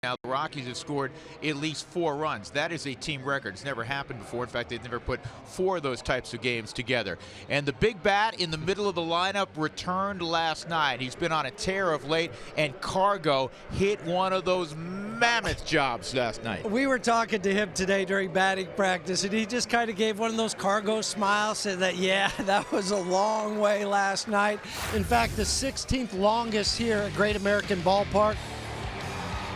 Now, the Rockies have scored at least 4 runs. That is a team record. It's never happened before. In fact, they've never put 4 of those types of games together. And the big bat in the middle of the lineup returned last night. He's been on a tear of late, and Cargo hit one of those mammoth jobs last night. We were talking to him today during batting practice, and he just kind of gave one of those Cargo smiles, said that, yeah, that was a long way last night. In fact, the 16th longest here at Great American Ballpark.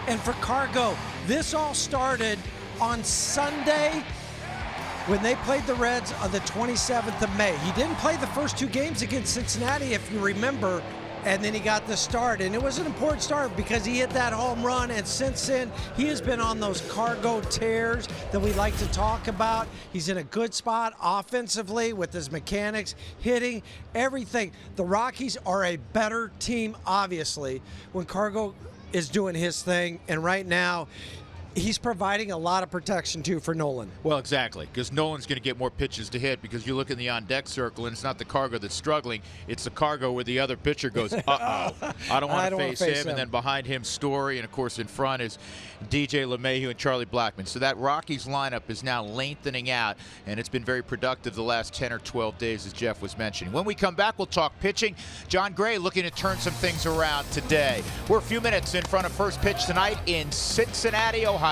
And for Cargo, this all started on Sunday when they played the Reds on the 27th of May. He didn't play the first 2 games against Cincinnati, if you remember, and then he got the start. And it was an important start because he hit that home run, and since then, he has been on those Cargo tears that we like to talk about. He's in a good spot offensively with his mechanics, hitting, everything. The Rockies are a better team, obviously, when Cargo is doing his thing, and right now he's providing a lot of protection too for Nolan. Well, exactly, because Nolan's going to get more pitches to hit, because you look in the on-deck circle and it's not the Cargo that's struggling, it's the Cargo where the other pitcher goes, uh-oh, I don't want to face him. And then behind him, Story, and of course in front is DJ LeMahieu and Charlie Blackmon. So that Rockies lineup is now lengthening out, and it's been very productive the last 10 or 12 days, as Jeff was mentioning. When we come back, we'll talk pitching. John Gray looking to turn some things around today. We're a few minutes in front of first pitch tonight in Cincinnati, Ohio.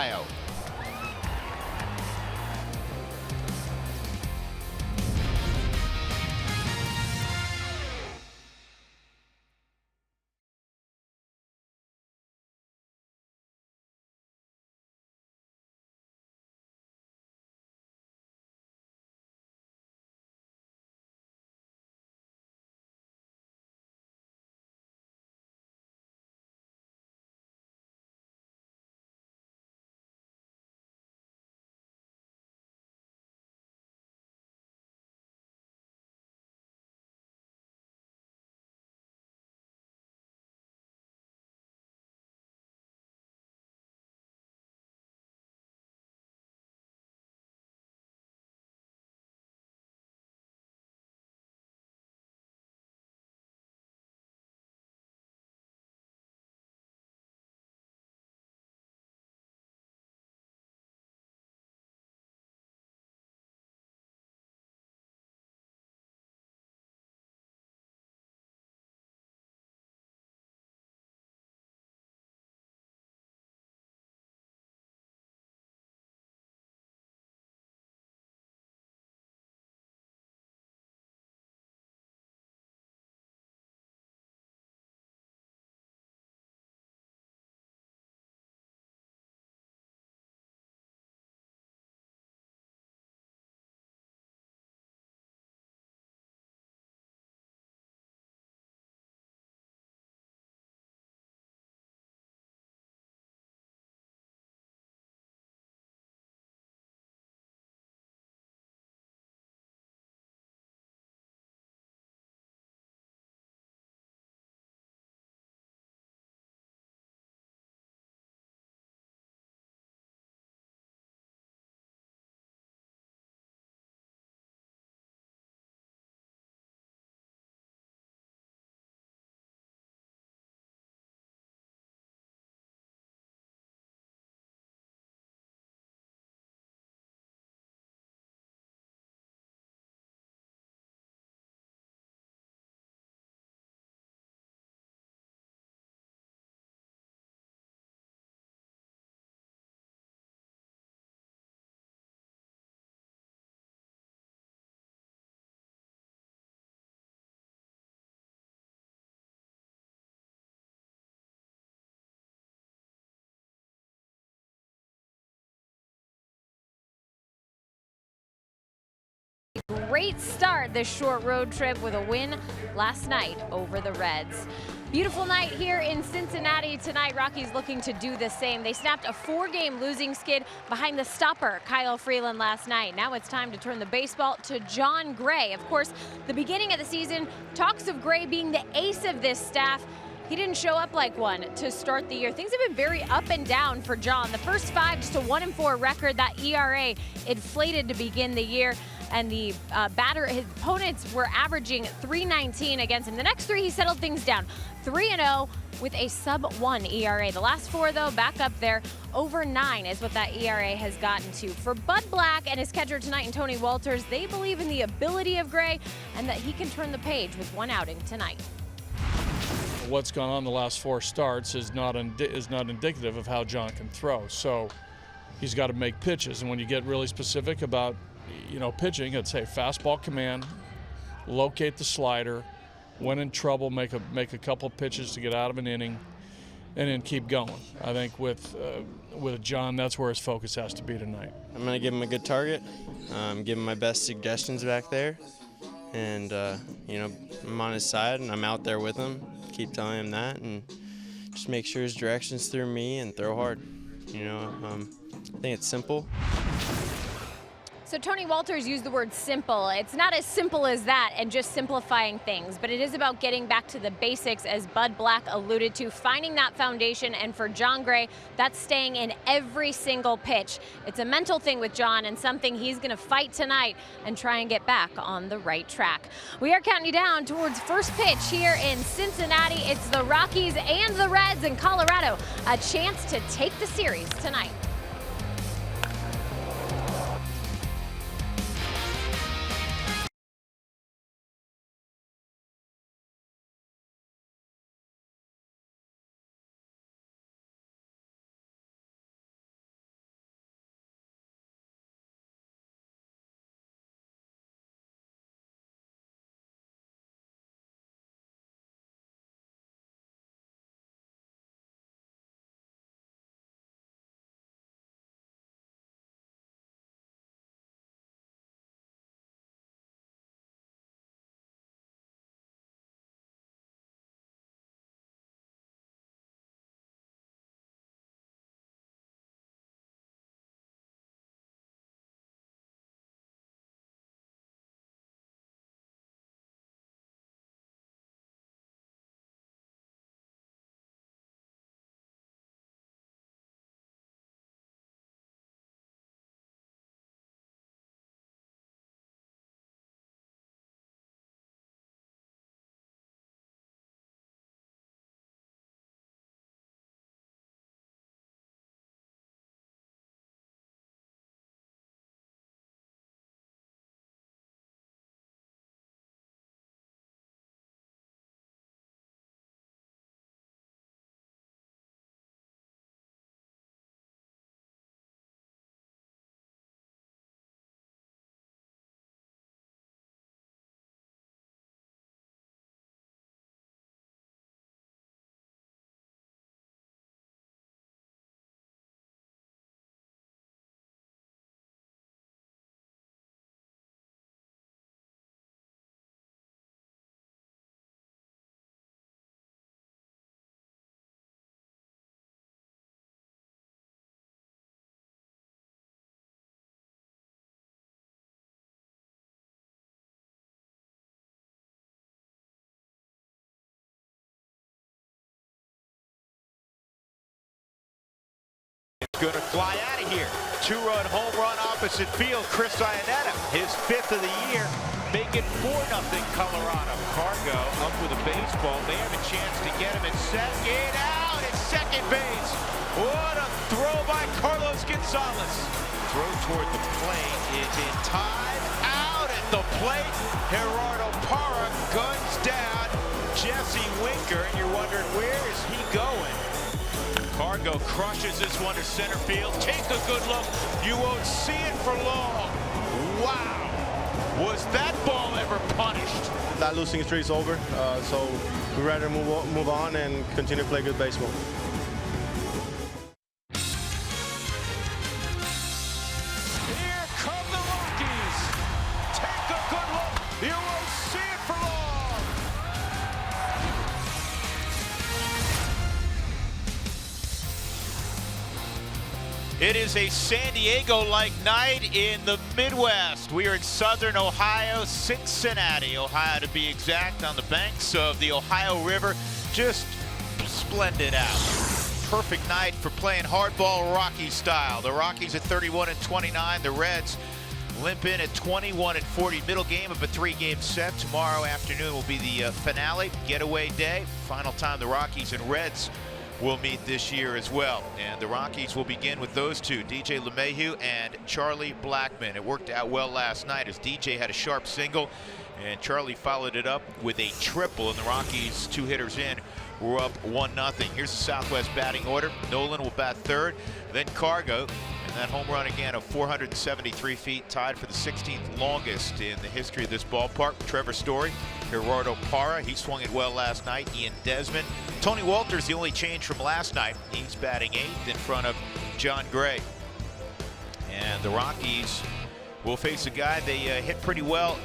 Great start this short road trip with a win last night over the Reds. Beautiful night here in Cincinnati tonight. Rockies looking to do the same. They snapped a 4-game losing skid behind the stopper, Kyle Freeland, last night. Now it's time to turn the baseball to John Gray. Of course, the beginning of the season, talks of Gray being the ace of this staff. He didn't show up like one to start the year. Things have been very up and down for John. The first 5, just a 1-4 record. That ERA inflated to begin the year. And the his opponents were averaging .319 against him. The next 3, he settled things down. 3-0, with a sub-1 ERA. The last 4, though, back up there. Over 9 is what that ERA has gotten to. For Bud Black and his catcher tonight, and Tony Walters, they believe in the ability of Gray and that he can turn the page with 1 outing tonight. What's gone on the last 4 starts is not indicative of how John can throw. So he's got to make pitches, and when you get really specific about, pitching, it's hey, fastball command, locate the slider, when in trouble, make a couple pitches to get out of an inning, and then keep going. I think with John, that's where his focus has to be tonight. I'm going to give him a good target, give him my best suggestions back there, and I'm on his side and I'm out there with him. Keep telling him that, and just make sure his direction's through me and throw hard. I think it's simple. So Tony Walters used the word simple. It's not as simple as that and just simplifying things, but it is about getting back to the basics, as Bud Black alluded to, finding that foundation. And for John Gray, that's staying in every single pitch. It's a mental thing with John and something he's going to fight tonight and try and get back on the right track. We are counting you down towards first pitch here in Cincinnati. It's the Rockies and the Reds in Colorado. A chance to take the series tonight. Going to fly out of here. 2-run home run opposite field. Chris Iannetta, his 5th of the year, make it 4-0 Colorado. Cargo up with a baseball. They have a chance to get him at second. Out at second base. What a throw by Carlos Gonzalez. Throw toward the plate is in time. Out at the plate. Gerardo Parra guns down Jesse Winker, and you're wondering, where is he going? Cargo crushes this one to center field. Take a good look. You won't see it for long. Wow. Was that ball ever punished? That losing streak is over, so we'd rather move on and continue to play good baseball. Here come the Rockies. Take a good look. You won't see it for long. It is a San Diego-like night in the Midwest. We are in southern Ohio, Cincinnati, Ohio to be exact, on the banks of the Ohio River. Just splendid out. Perfect night for playing hardball Rocky style. The Rockies at 31-29, the Reds limp in at 21-40. Middle game of a 3-game set. Tomorrow afternoon will be the finale, getaway day. Final time the Rockies and Reds will meet this year as well. And the Rockies will begin with those two, DJ LeMahieu and Charlie Blackmon. It worked out well last night as DJ had a sharp single and Charlie followed it up with a triple, and the Rockies, 2 hitters in, were up 1-0. Here's the Southwest batting order. Nolan will bat third, then Cargo, and that home run again of 473 feet, tied for the 16th longest in the history of this ballpark. Trevor Story, Gerardo Parra, he swung it well last night. Ian Desmond. Tony Walters, the only change from last night. He's batting 8th in front of John Gray. And the Rockies will face a guy they hit pretty well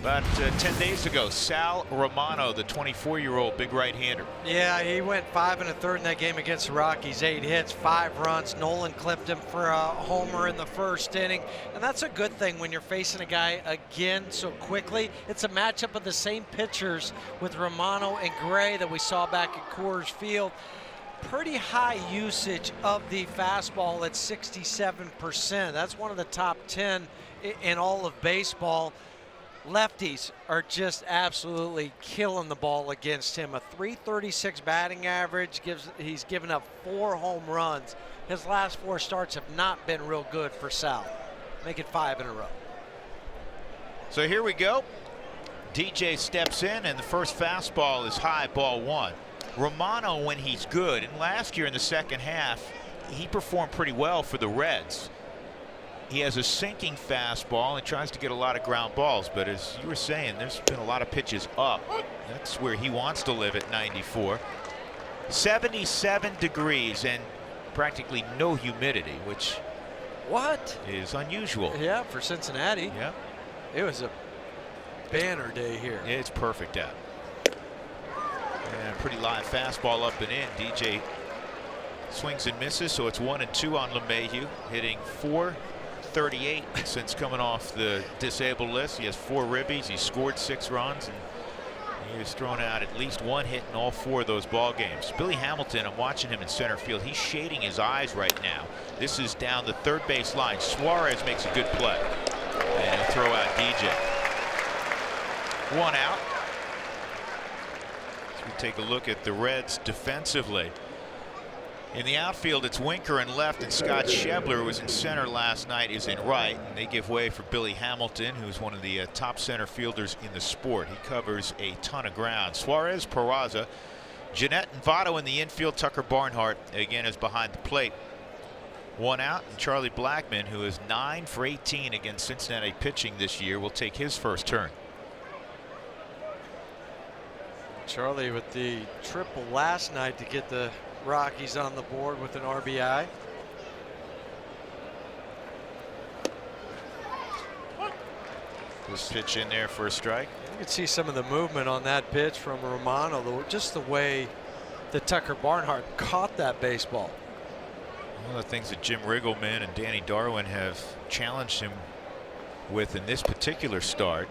about 10 days ago, Sal Romano, the 24-year-old big right-hander. Yeah, he went 5 1/3 in that game against the Rockies. 8 hits, 5 runs. Nolan clipped him for a homer in the first inning, and that's a good thing when you're facing a guy again so quickly. It's a matchup of the same pitchers with Romano and Gray that we saw back at Coors Field. Pretty high usage of the fastball at 67%. That's one of the top 10 in all of baseball. Lefties are just absolutely killing the ball against him. A .336 batting average. He's given up 4 home runs. His last 4 starts have not been real good for Sal. Make it 5 in a row. So here we go. DJ steps in, and the first fastball is high, ball 1. Romano, when he's good, and last year in the second half, he performed pretty well for the Reds. He has a sinking fastball and tries to get a lot of ground balls, but as you were saying, there's been a lot of pitches up. That's where he wants to live at 94. 77 degrees and practically no humidity, which is unusual. Yeah, for Cincinnati. Yeah. It was a banner day here. It's perfect out. And pretty live fastball up and in. DJ swings and misses, so it's 1-2 on LeMahieu, hitting .438 since coming off the disabled list. He has 4 ribbies. He scored 6 runs, and he has thrown out at least 1 hit in all 4 of those ball games. Billy Hamilton, I'm watching him in center field. He's shading his eyes right now. This is down the third base line. Suarez makes a good play, and he'll throw out DJ. 1 out. As we take a look at the Reds defensively. In the outfield, it's Winker in left, and Scott Schebler, who was in center last night, is in right. And they give way for Billy Hamilton, who's one of the top center fielders in the sport. He covers a ton of ground. Suarez, Peraza, Jeanette and Votto in the infield. Tucker Barnhart, again, is behind the plate. 1 out, and Charlie Blackmon, who is 9 for 18 against Cincinnati pitching this year, will take his first turn. Charlie with the triple last night to get the Rockies on the board with an RBI. This pitch in there for a strike. You can see some of the movement on that pitch from Romano, just the way that Tucker Barnhart caught that baseball. One of the things that Jim Riggleman and Danny Darwin have challenged him with in this particular start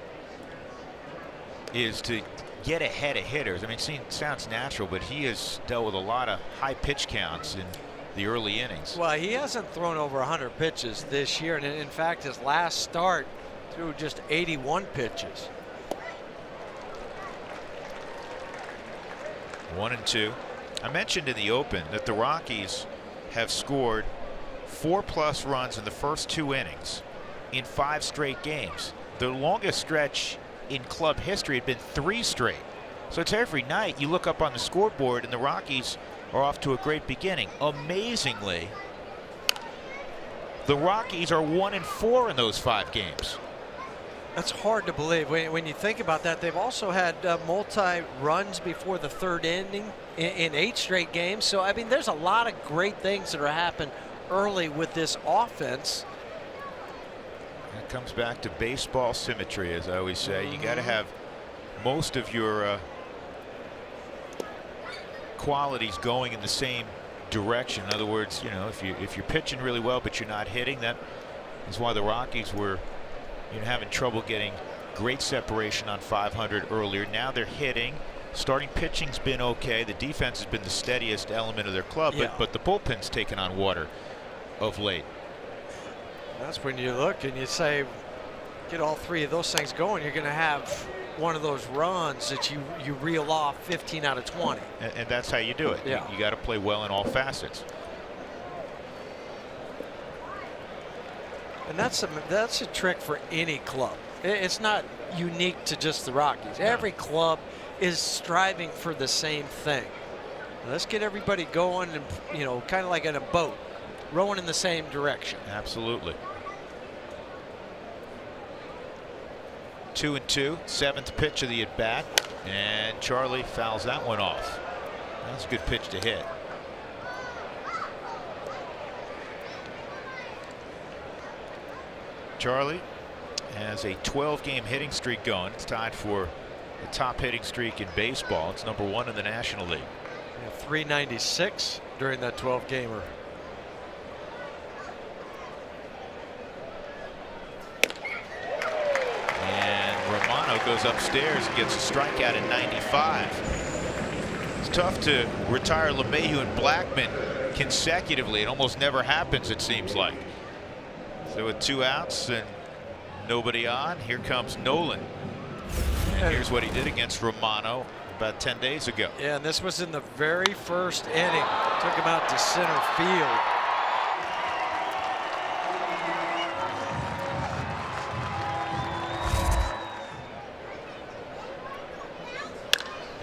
is to get ahead of hitters. I mean, it sounds natural, but he has dealt with a lot of high pitch counts in the early innings. Well, he hasn't thrown over 100 pitches this year, and in fact, his last start threw just 81 pitches. 1-2. I mentioned in the open that the Rockies have scored 4+ runs in the first 2 innings in 5 straight games. The longest stretch in club history had been 3 straight. So it's every night you look up on the scoreboard and the Rockies are off to a great beginning. Amazingly, the Rockies are 1-4 in those 5 games. That's hard to believe. When you think about that, they've also had multi-runs before the 3rd inning in 8 straight games. So, I mean, there's a lot of great things that are happening early with this offense. It comes back to baseball symmetry, as I always say. You got to have most of your qualities going in the same direction. In other words, you know, if you're pitching really well but you're not hitting, that is why the Rockies were having trouble getting great separation on 500 earlier. Now they're hitting. Starting pitching's been okay. The defense has been the steadiest element of their club, but the bullpen's taken on water of late. That's when you look and you say, get all three of those things going, you're going to have one of those runs that you reel off 15 out of 20. And that's how you do it. Yeah. You got to play well in all facets. And that's a trick for any club. It's not unique to just the Rockies. No. Every club is striving for the same thing. Let's get everybody going, and kind of like in a boat, rowing in the same direction. Absolutely. 2-2, 7th pitch of the at bat, and Charlie fouls that one off. That's a good pitch to hit. Charlie has a 12-game hitting streak going. It's tied for the top hitting streak in baseball. It's number 1 in the National League. Yeah, 396 during that 12-gamer. Goes upstairs and gets a strikeout in 95. It's tough to retire LeMahieu and Blackman consecutively. It almost never happens, it seems like. So with 2 outs and nobody on, here comes Nolan. And here's what he did against Romano about 10 days ago. Yeah, and this was in the very first inning. Took him out to center field.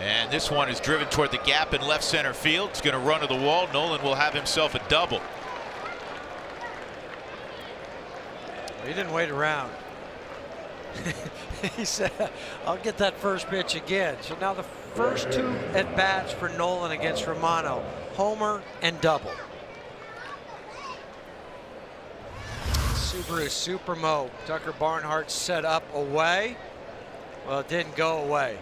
And this one is driven toward the gap in left center field. It's going to run to the wall. Nolan will have himself a double. He didn't wait around. He said, I'll get that first pitch again. So now the first 2 at bats for Nolan against Romano. Homer and double. Subaru Supermo. Tucker Barnhart set up away. Well, it didn't go away.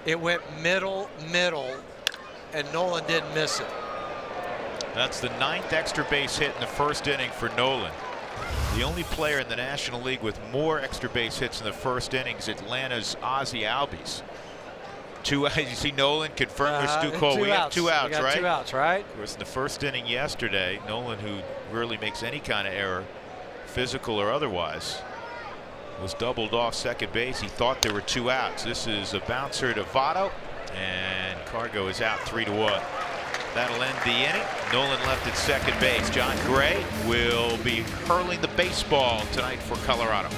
It went middle, and Nolan didn't miss it. That's the 9th extra base hit in the first inning for Nolan. The only player in the National League with more extra base hits in the first inning is Atlanta's Ozzie Albies. 2 outs. You see Nolan confirmed there's Stu Cole. We have 2 outs, we got right? 2 outs, right? Of course, in the first inning yesterday, Nolan, who rarely makes any kind of error, physical or otherwise, was doubled off second base. He thought there were 2 outs. This is a bouncer to Votto, and Cargo is out 3-1. That'll end the inning. Nolan left at second base. John Gray will be hurling the baseball tonight for Colorado.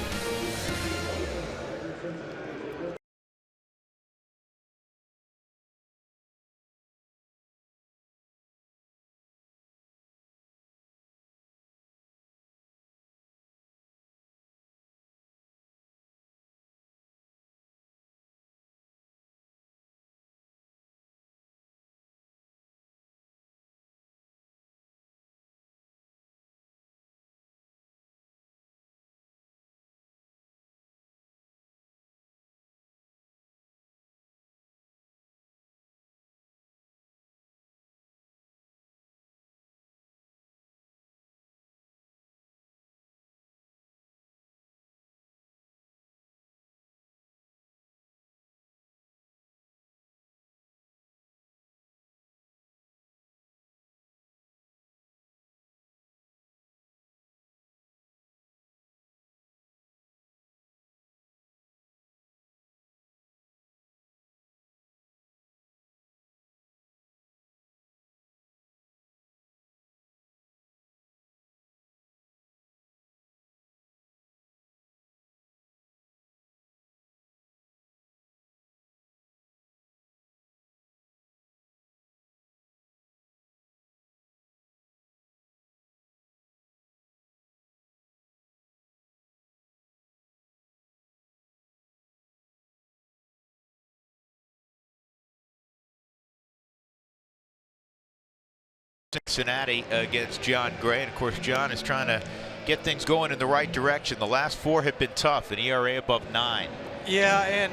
Cincinnati against John Gray, and of course John is trying to get things going in the right direction. The last 4 have been tough, an ERA above 9. Yeah, and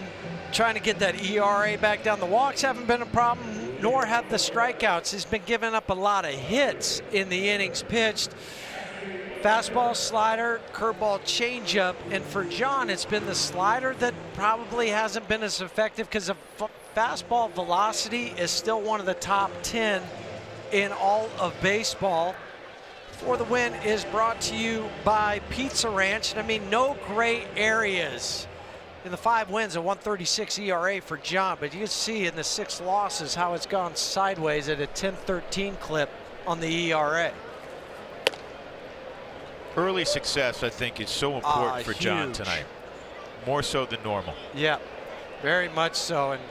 trying to get that ERA back down. The walks haven't been a problem, nor have the strikeouts. He's been giving up a lot of hits in the innings pitched. Fastball, slider, curveball, changeup, and for John, it's been the slider that probably hasn't been as effective because the fastball velocity is still one of the top 10 in all of baseball. For the Win is brought to you by Pizza Ranch. And I mean, no gray areas in the 5 wins, a 136 ERA for John, but you can see in the 6 losses how it's gone sideways at a 10-13 clip on the ERA. Early success, I think, is so important for John tonight, more so than normal. Yeah, very much so. And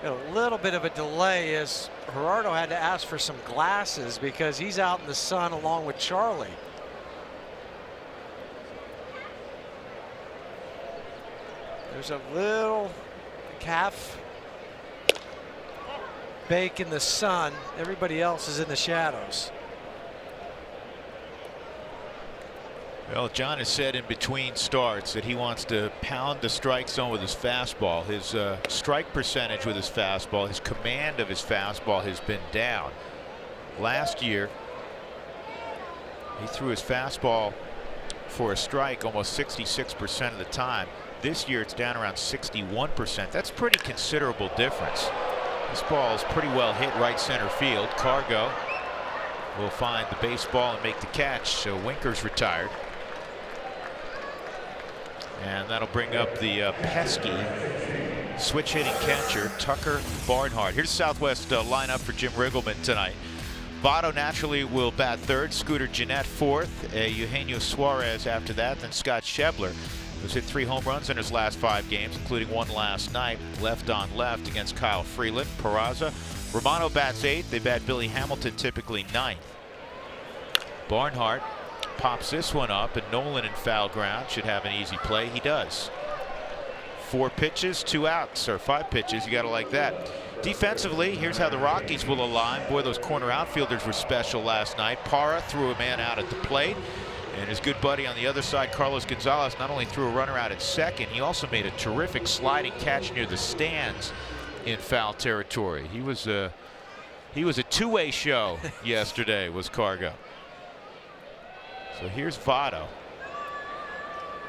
a little bit of a delay as Gerardo had to ask for some glasses because he's out in the sun along with Charlie. There's a little calf bake in the sun. Everybody else is in the shadows. Well, John has said in between starts that he wants to pound the strike zone with his fastball. His strike percentage with his fastball, his command of his fastball has been down. Last year, he threw his fastball for a strike almost 66% of the time. This year, it's down around 61%. That's a pretty considerable difference. This ball is pretty well hit right center field. Cargo will find the baseball and make the catch. So Winker's retired. And that'll bring up the pesky switch hitting catcher Tucker Barnhart. Here's the Southwest lineup for Jim Riggleman tonight. Votto naturally will bat third, Scooter Gennett fourth, Eugenio Suarez after that, then Scott Schebler, who's hit 3 home runs in his last 5 games, including one last night, left on left against Kyle Freeland. Peraza, Romano bats 8th. They bat Billy Hamilton typically 9th. Barnhart pops this one up, and Nolan in foul ground should have an easy play. He does. 4 pitches, 2 outs, or 5 pitches. You got to like that. Defensively, here's how the Rockies will align. Boy, those corner outfielders were special last night. Parra threw a man out at the plate, and his good buddy on the other side, Carlos Gonzalez, not only threw a runner out at second, he also made a terrific sliding catch near the stands in foul territory. He was a two-way show yesterday, was Cargo. So here's Votto.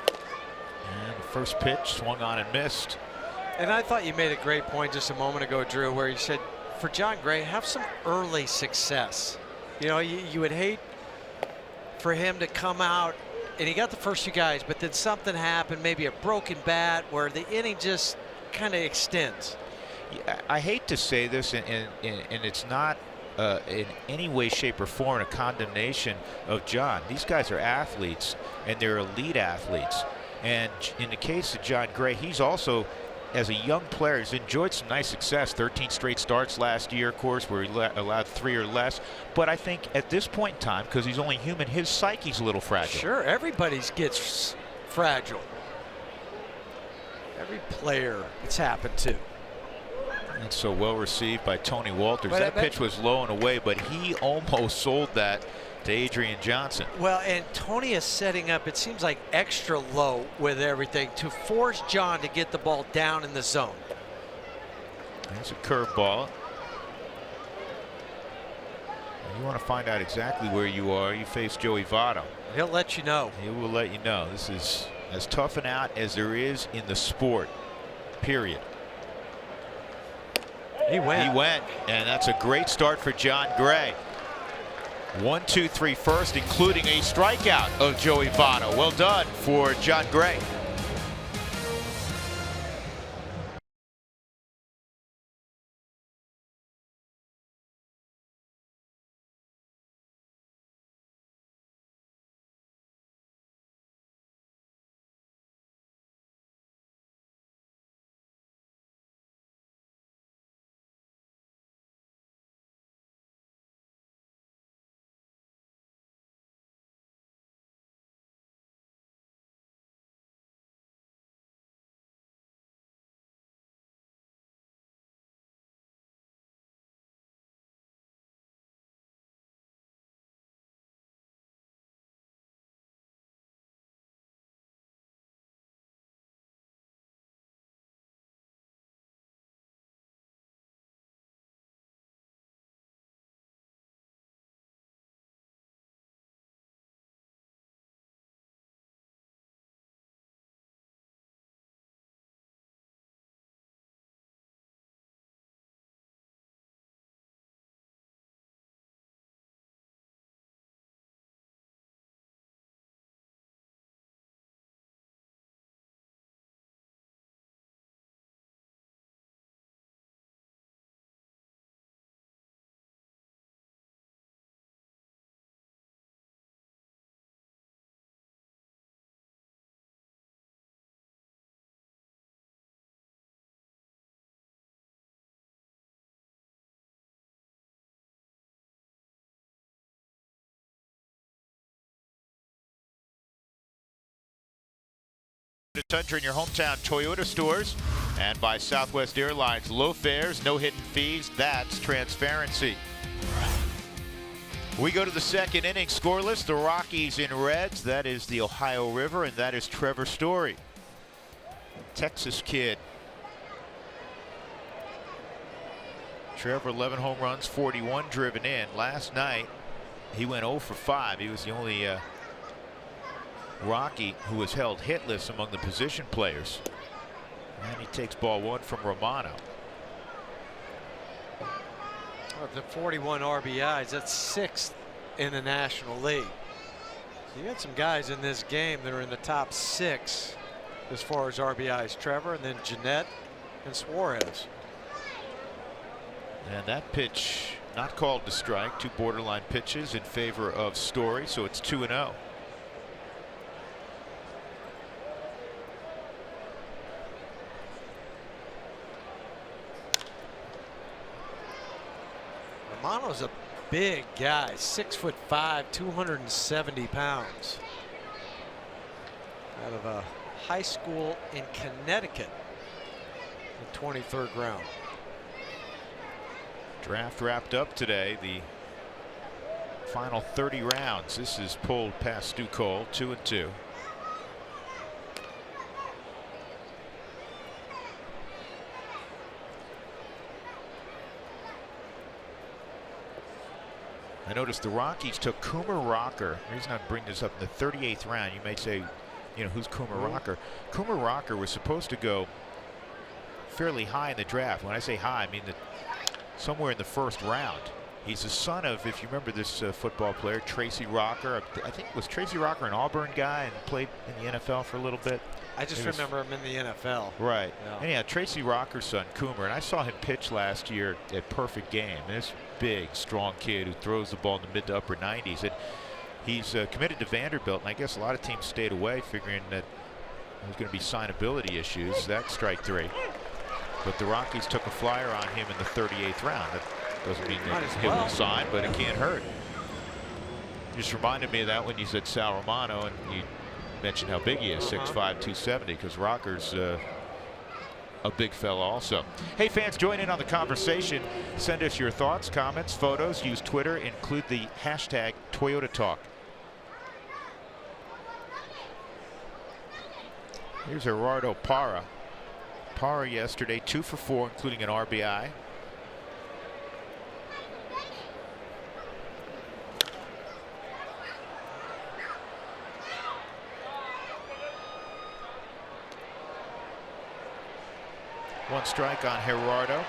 And the first pitch swung on and missed. And I thought you made a great point just a moment ago, Drew, where you said for John Gray, have some early success. You know, you would hate for him to come out and he got the first 2 guys, but then something happened, maybe a broken bat where the inning just kind of extends. Yeah, I hate to say this, and it's not in any way, shape, or form a condemnation of John. These guys are athletes, and they're elite athletes. And in the case of John Gray, he's also, as a young player, has enjoyed some nice success. 13 straight starts last year, of course, where he allowed 3 or less. But I think at this point in time, because he's only human, his psyche's a little fragile. Sure, everybody's gets fragile. Every player it's happened to. That's so well received by Tony Walters. That pitch was low and away, but he almost sold that to Adrian Johnson. Well, and Tony is setting up, it seems like, extra low with everything to force John to get the ball down in the zone. There's a curveball. You want to find out exactly where you are. You face Joey Votto. He'll let you know. He will let you know. This is as tough an out as there is in the sport, period. He went. He went, and that's a great start for John Gray. 1, 2, 3 first, including a strikeout of Joey Votto. Well done for John Gray. Tundra in your hometown Toyota stores, and by Southwest Airlines. Low fares, no hidden fees. That's transparency. We go to the second inning scoreless. The Rockies in reds. That is the Ohio River, and that is Trevor Story, Texas kid. Trevor, 11 home runs, 41 driven in. Last night, he went 0 for 5. He was the only Rocky who was held hitless among the position players. And he takes ball 1 from Romano. The 41 RBIs, that's 6th in the National League. So you got some guys in this game that are in the top 6 as far as RBIs. Trevor, and then Jeanette and Suarez. And that pitch not called to strike. 2 borderline pitches in favor of Story, so it's 2-0. Romano's a big guy, 6'5", 270 pounds. Out of a high school in Connecticut, the 23rd round. Draft wrapped up today. The final 30 rounds. This is pulled past COL, 2-2. I noticed the Rockies took Coomer Rocker. The reason I bring this up, in the 38th round, you may say, you know, who's Coomer Rocker? Coomer Rocker was supposed to go fairly high in the draft. When I say high, I mean that somewhere in the first round. He's the son of, if you remember this football player, Tracy Rocker. I think it was Tracy Rocker, an Auburn guy, and played in the NFL for a little bit. I just remember him in the NFL. Right. Yeah. And yeah, Tracy Rocker's son, Coomer, and I saw him pitch last year at Perfect Game. And this big, strong kid who throws the ball in the mid to upper 90s. And he's committed to Vanderbilt, and I guess a lot of teams stayed away, figuring that there's going to be signability issues. That's strike 3. But the Rockies took a flyer on him in the 38th round. That doesn't mean that he will sign, but it can't hurt. Just reminded me of that when you said Sal Romano, and you mentioned how big he is, 6'5", 270, because Rocker's a big fella also. Hey, fans, join in on the conversation. Send us your thoughts, comments, photos. Use Twitter. Include the hashtag Toyota Talk. Here's Gerardo Parra. Parra yesterday, 2 for 4, including an RBI. One strike on Gerardo.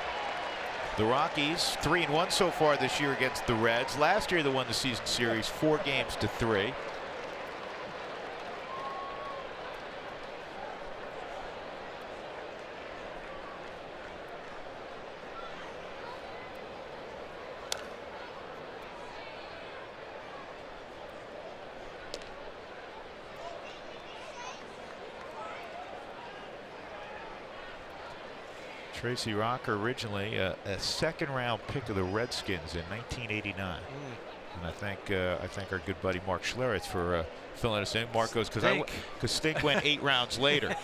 The Rockies 3-1 so far this year against the Reds. Last year they won the season series 4-3. Tracy Rocker, originally a second-round pick of the Redskins in 1989, and I thank our good buddy Mark Schlereth for filling us in. Mark goes, because Stink went 8 rounds later,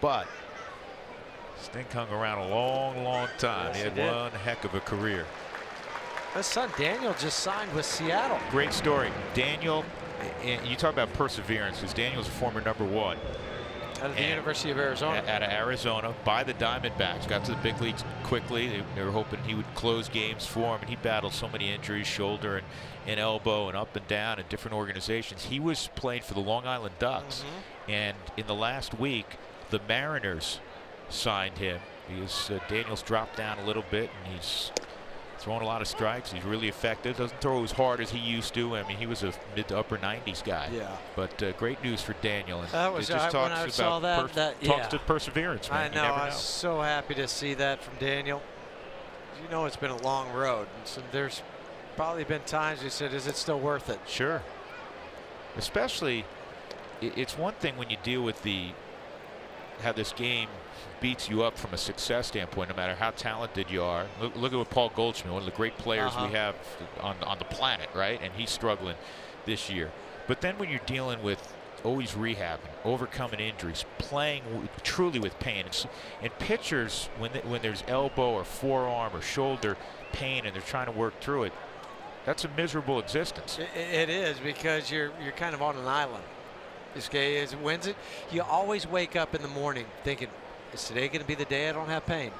but Stink hung around a long time. Yes, he had one heck of a career. His son Daniel just signed with Seattle. Great story, Daniel. And you talk about perseverance, because Daniel's a former #1. Out of the University of Arizona. Out of Arizona by the Diamondbacks. Got to the big leagues quickly. They were hoping he would close games for him, and he battled so many injuries, shoulder and elbow, and up and down in different organizations. He was playing for the Long Island Ducks, and in the last week, the Mariners signed him. Daniel's dropped down a little bit, and he's throwing a lot of strikes. He's really effective. Doesn't throw as hard as he used to. I mean, he was a mid to upper 90s guy. Yeah. But great news for Daniel. And that was it just when I saw that. Talks to perseverance, man. I know. I was so happy to see that from Daniel. You know, it's been a long road, and so there's probably been times you said, "Is it still worth it?" Sure. Especially, it's one thing when you deal with how this game beats you up from a success standpoint, no matter how talented you are. Look at what Paul Goldschmidt, one of the great players we have on the planet, right? And he's struggling this year. But then when you're dealing with always rehabbing, overcoming injuries, playing truly with pain. And pitchers, when there's elbow or forearm or shoulder pain and they're trying to work through it, that's a miserable existence. It is, because you're kind of on an island. This guy is wins it. You always wake up in the morning thinking, is today going to be the day I don't have pain?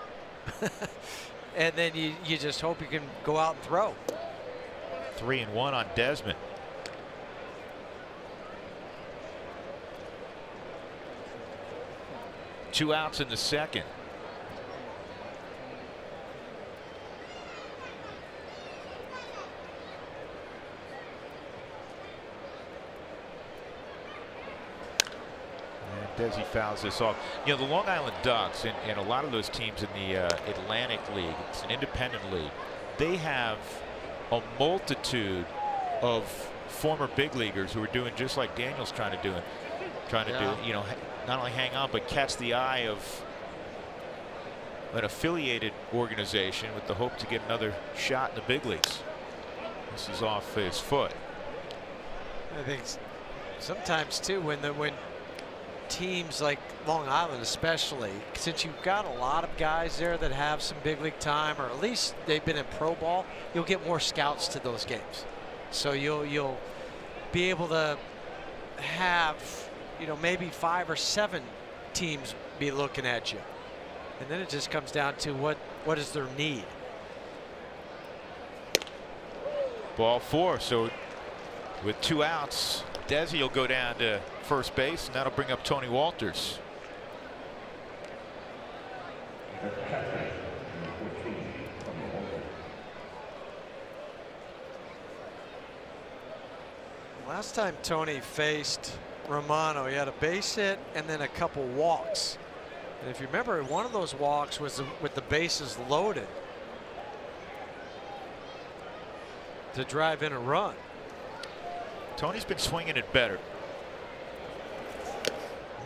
And then you just hope you can go out and throw. 3-1 on Desmond. Two outs in the second. And Desi fouls this off. You know, the Long Island Ducks and a lot of those teams in the Atlantic League, it's an independent league, they have a multitude of former big leaguers who are doing just like Daniel's trying to do, you know, not only hang on but catch the eye of an affiliated organization with the hope to get another shot in the big leagues. This is off his foot. I think sometimes too, when teams like Long Island especially, since you've got a lot of guys there that have some big league time, or at least they've been in pro ball, you'll get more scouts to those games. So you'll be able to have, you know, maybe 5 or 7 teams be looking at you. And then it just comes down to what is their need. Ball 4. So with 2 outs, Desi will go down to first base, and that'll bring up Tony Walters. Last time Tony faced Romano, he had a base hit and then a couple walks. And if you remember, one of those walks was with the bases loaded to drive in a run. Tony's been swinging it better.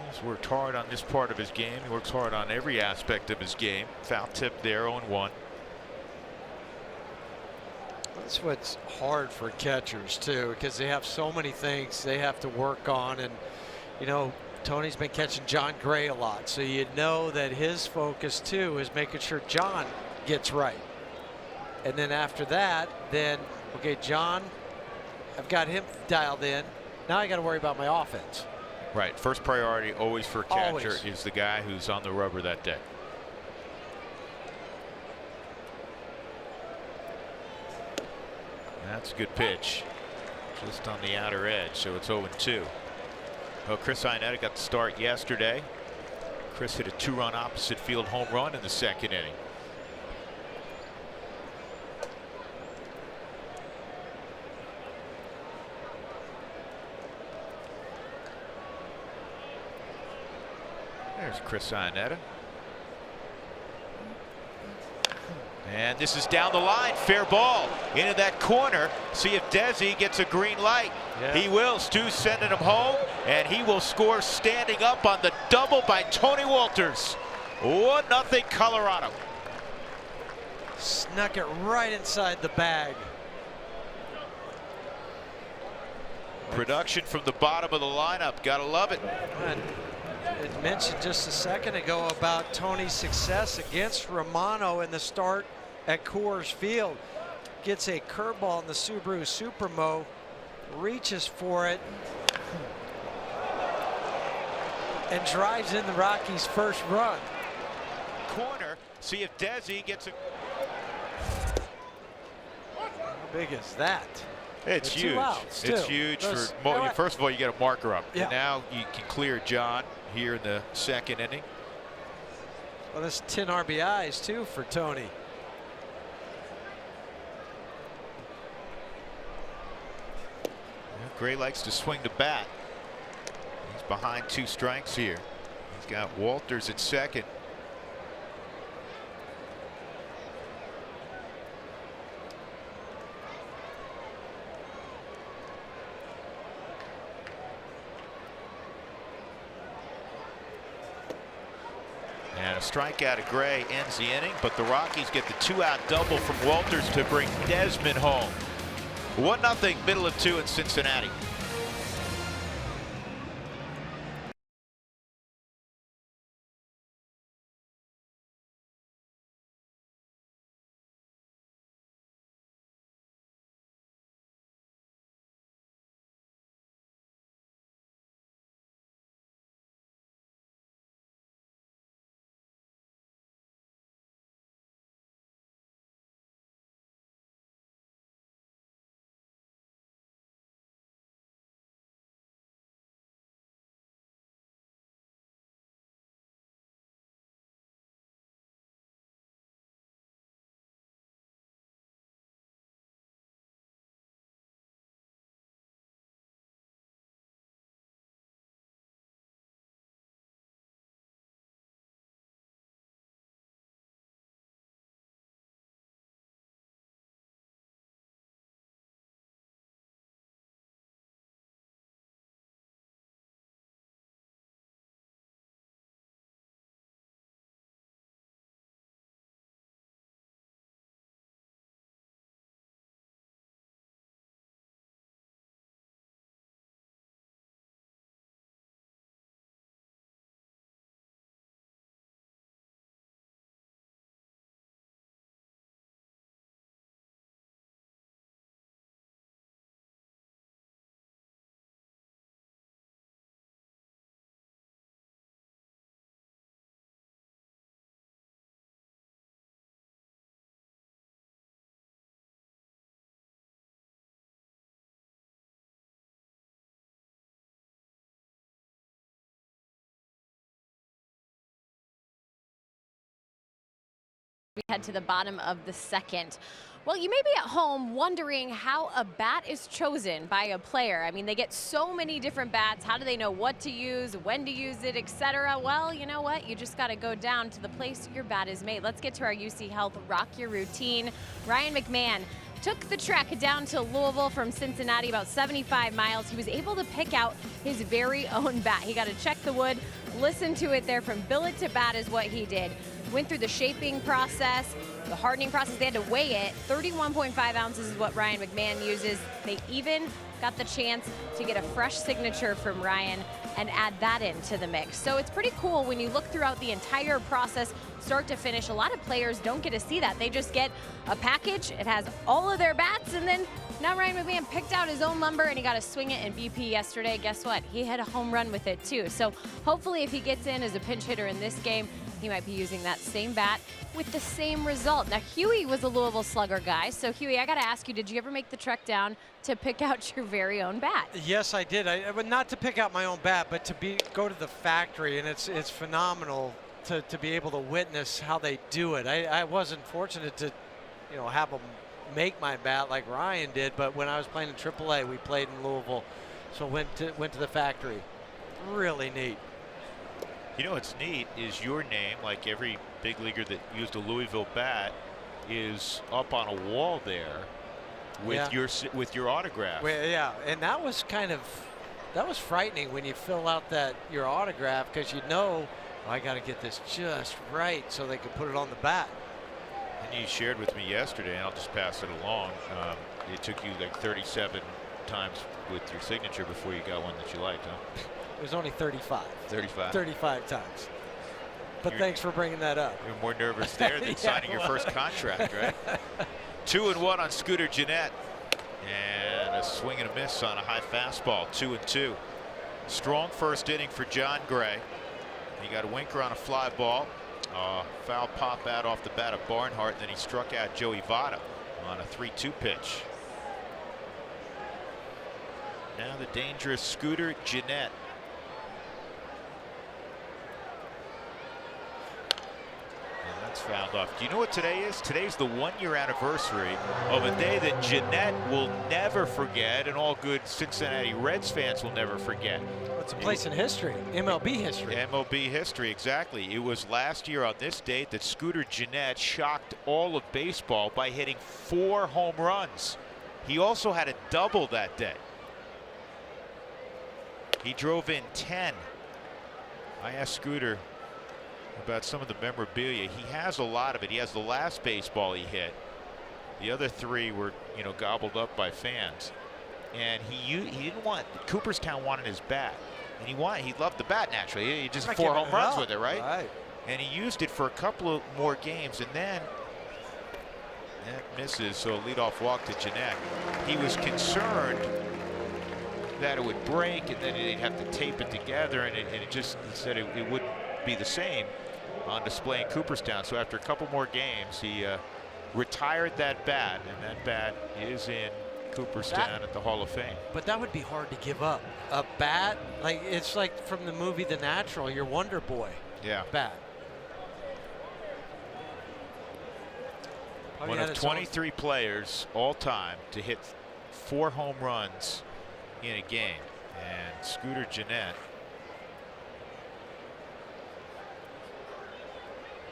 He's worked hard on this part of his game. He works hard on every aspect of his game. Foul tip there, 0-1. That's what's hard for catchers too, because they have so many things they have to work on. And you know, Tony's been catching John Gray a lot, so you know that his focus too is making sure John gets right. And then after that, then okay, John, I've got him dialed in. Now I got to worry about my offense. Right. First priority always for a catcher is the guy who's on the rubber that day. That's a good pitch. Just on the outer edge, so it's 0-2. Well, Chris Iannetta got the start yesterday. Chris hit a 2-run opposite field home run in the second inning. There's Chris Iannetta. And this is down the line. Fair ball into that corner. See if Desi gets a green light. Yeah. He will. Stu's sending him home, and he will score standing up on the double by Tony Walters. 1-0 Colorado. Snuck it right inside the bag. Production from the bottom of the lineup. Gotta love it. I mentioned just a second ago about Tony's success against Romano in the start at Coors Field. Gets a curveball in the Subaru Supermo, reaches for it, and drives in the Rockies' first run. Corner, see if Desi gets a... How big is that? It's huge. It's huge. First of all, you get a marker up. Yeah. And now you can clear John here in the second inning. Well, that's 10 RBIs too for Tony. Gray likes to swing the bat. He's behind 2 strikes here. He's got Walters at second. And a strikeout of Gray ends the inning, but the Rockies get the 2-out double from Walters to bring Desmond home. 1-0, middle of 2 in Cincinnati. We head to the bottom of the second. Well, you may be at home wondering how a bat is chosen by a player. I mean, they get so many different bats. How do they know what to use, when to use it, etc.? Well, you know what? You just got to go down to the place your bat is made. Let's get to our UC Health Rock Your Routine. Ryan McMahon took the trek down to Louisville from Cincinnati, about 75 miles. He was able to pick out his very own bat. He got to check the wood, listen to it there from billet to bat is what he did. Went through the shaping process, the hardening process. They had to weigh it. 31.5 ounces is what Ryan McMahon uses. They even got the chance to get a fresh signature from Ryan and add that into the mix. So it's pretty cool when you look throughout the entire process, start to finish. A lot of players don't get to see that. They just get a package. It has all of their bats, and then now Ryan McMahon picked out his own lumber and he got to swing it in BP yesterday. Guess what? He had a home run with it too. So hopefully if he gets in as a pinch hitter in this game, he might be using that same bat with the same result. Now, Huey was a Louisville Slugger guy. So, Huey, I got to ask you, did you ever make the trek down to pick out your very own bat? Yes, I did. But not to pick out my own bat, but to go to the factory, and it's phenomenal to be able to witness how they do it. I wasn't fortunate to, have them make my bat like Ryan did, but when I was playing in AAA, we played in Louisville, so went to the factory. Really neat. You know what's neat is your name, like every big leaguer that used a Louisville bat, is up on a wall there with your autograph. Well, yeah, and that was frightening when you fill out your autograph, because I got to get this just right so they can put it on the bat. And you shared with me yesterday, and I'll just pass it along. It took you like 37 times with your signature before you got one that you liked, huh? It was only 35. 35 times. But thanks for bringing that up. You're more nervous there than signing your first contract, right? 2-1 on Scooter Jeanette. And a swing and a miss on a high fastball. 2-2. Strong first inning for John Gray. He got a winker on a fly ball. Foul pop out off the bat of Barnhart. Then he struck out Joey Votto on a 3-2 pitch. Now the dangerous Scooter Jeanette. Fouled off. Do you know what today is? Today's the 1-year anniversary of a day that Jeanette will never forget, and all good Cincinnati Reds fans will never forget. It's a place in history, MLB history. MLB history, exactly. It was last year on this date that Scooter Jeanette shocked all of baseball by hitting 4 home runs. He also had a double that day. He drove in 10. I asked Scooter about some of the memorabilia. He has a lot of it. He has the last baseball he hit. The other 3 were, gobbled up by fans. And he didn't want, Cooperstown wanted his bat, and he loved the bat naturally. He just 4 home runs with it, right? And he used it for a couple of more games, and then that misses. So a leadoff walk to Jeanette. He was concerned that it would break, and then they'd have to tape it together, and he said it wouldn't be the same on display in Cooperstown. So after a couple more games, he retired that bat, and that bat is in Cooperstown at the Hall of Fame. But that would be hard to give up. A bat, it's like from the movie The Natural, your Wonder Boy. Yeah. Bat. One of 23 players all time to hit 4 home runs in a game, and Scooter Jeanette.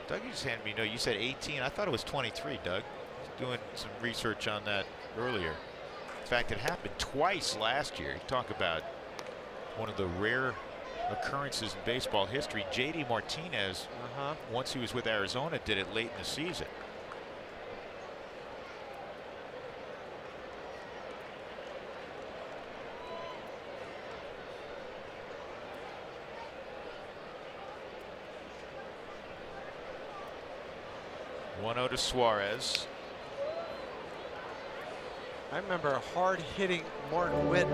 Doug, you just handed me, you said 18. I thought it was 23, Doug. I was doing some research on that earlier. In fact, it happened twice last year. You talk about one of the rare occurrences in baseball history. J.D. Martinez, once he was with Arizona, did it late in the season. To Suarez. I remember a hard-hitting Martin Witt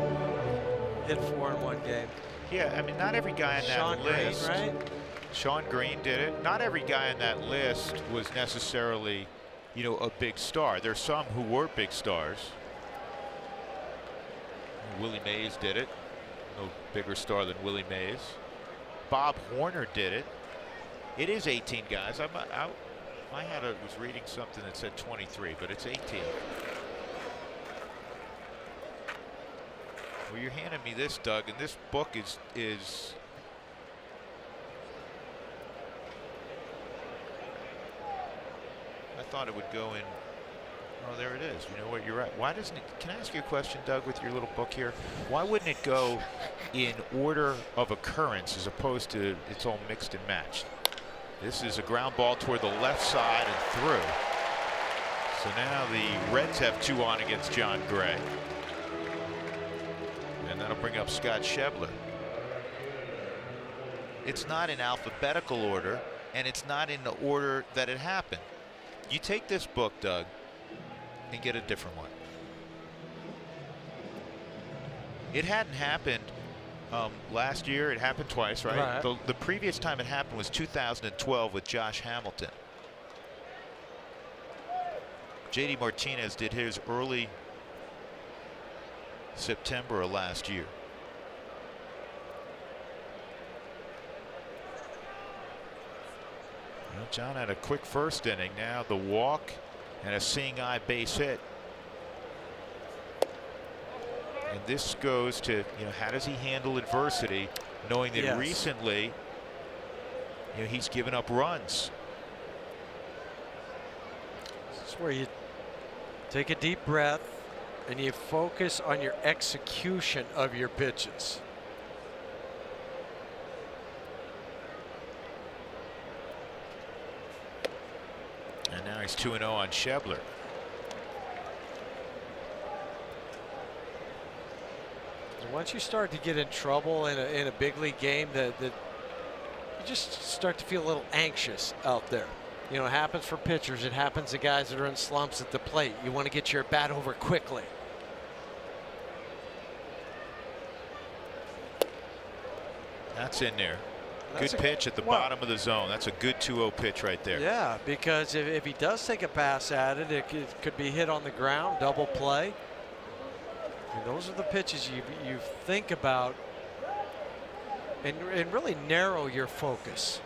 hit 4 in one game. Yeah, I mean, not every guy on that list. Green, right? Sean Green did it. Not every guy on that list was necessarily, a big star. There's some who were big stars. Willie Mays did it. No bigger star than Willie Mays. Bob Horner did it. It is 18 guys. was reading something that said 23, but it's 18. Well, you're handing me this, Doug, and this book is I thought it would go in. Oh, there it is. You know what? You're right. Why doesn't it? Can I ask you a question, Doug, with your little book here? Why wouldn't it go in order of occurrence as opposed to it's all mixed and matched? This is a ground ball toward the left side and through. So now the Reds have 2 on against John Gray. And that'll bring up Scott Schebler. It's not in alphabetical order, and it's not in the order that it happened. You take this book, Doug, and get a different one. It hadn't happened last year. It happened twice, right? The previous time it happened was 2012 with Josh Hamilton. JD Martinez did his early September of last year. Well, John had a quick first inning. Now the walk and a seeing eye base hit. And this goes to, how does he handle adversity, knowing that recently, he's given up runs. This is where you take a deep breath and you focus on your execution of your pitches. And now he's 2-0 on Schebler. Once you start to get in trouble in a big league game, that you just start to feel a little anxious out there. It happens for pitchers. It happens to guys that are in slumps at the plate. You want to get your bat over quickly. That's in there. Good pitch at the bottom of the zone. That's a good 2-0 pitch right there. Yeah, because if he does take a pass at it, it could be hit on the ground, double play. And those are the pitches you think about and really narrow your focus.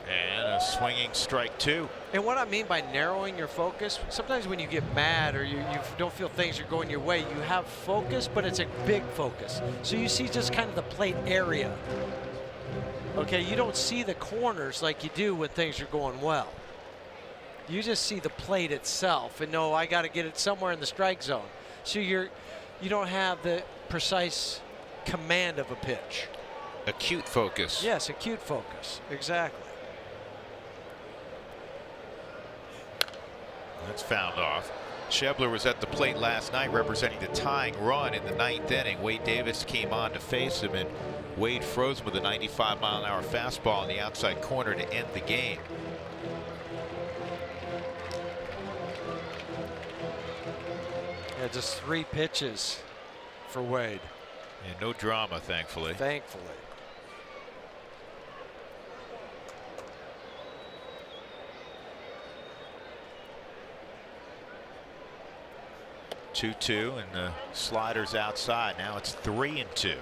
And a swinging strike 2. And what I mean by narrowing your focus, sometimes when you get mad or you don't feel things are going your way, you have focus, but it's a big focus. So you see just kind of the plate area. Okay, you don't see the corners like you do when things are going well. You just see the plate itself and know I got to get it somewhere in the strike zone. So you don't have the precise command of a pitch. Acute focus. Yes, acute focus. Exactly. That's fouled off. Schebler was at the plate last night representing the tying run in the 9th inning. Wade Davis came on to face him, and Wade froze him with a 95-mile-an-hour fastball in the outside corner to end the game. Yeah, just 3 pitches for Wade. And no drama, thankfully. Thankfully. Two-two, and the slider's outside. Now it's 3-2.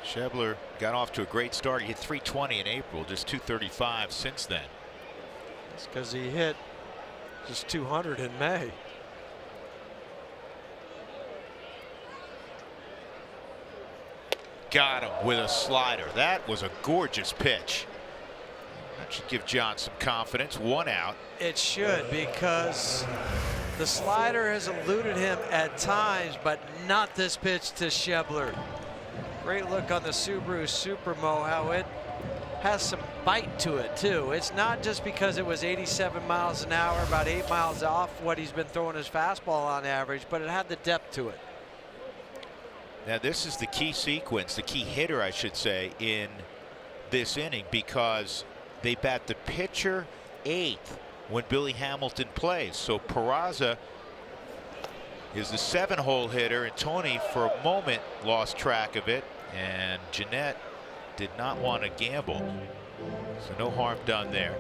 Schebler got off to a great start. He hit 320 in April, just 235 since then. It's because he hit just 200 in May. Got him with a slider. That was a gorgeous pitch. That should give John some confidence. 1 out. It should, because the slider has eluded him at times, but not this pitch to Schebler. Great look on the Subaru Supermo, how it has some bite to it too. It's not just because it was 87 miles an hour, about 8 miles off what he's been throwing his fastball on average, but it had the depth to it. Now this is the key sequence, the key hitter, I should say, in this inning, because they bat the pitcher 8th when Billy Hamilton plays. So Peraza is the 7-hole hitter, and Tony for a moment lost track of it, and Jeanette did not want to gamble. So no harm done there.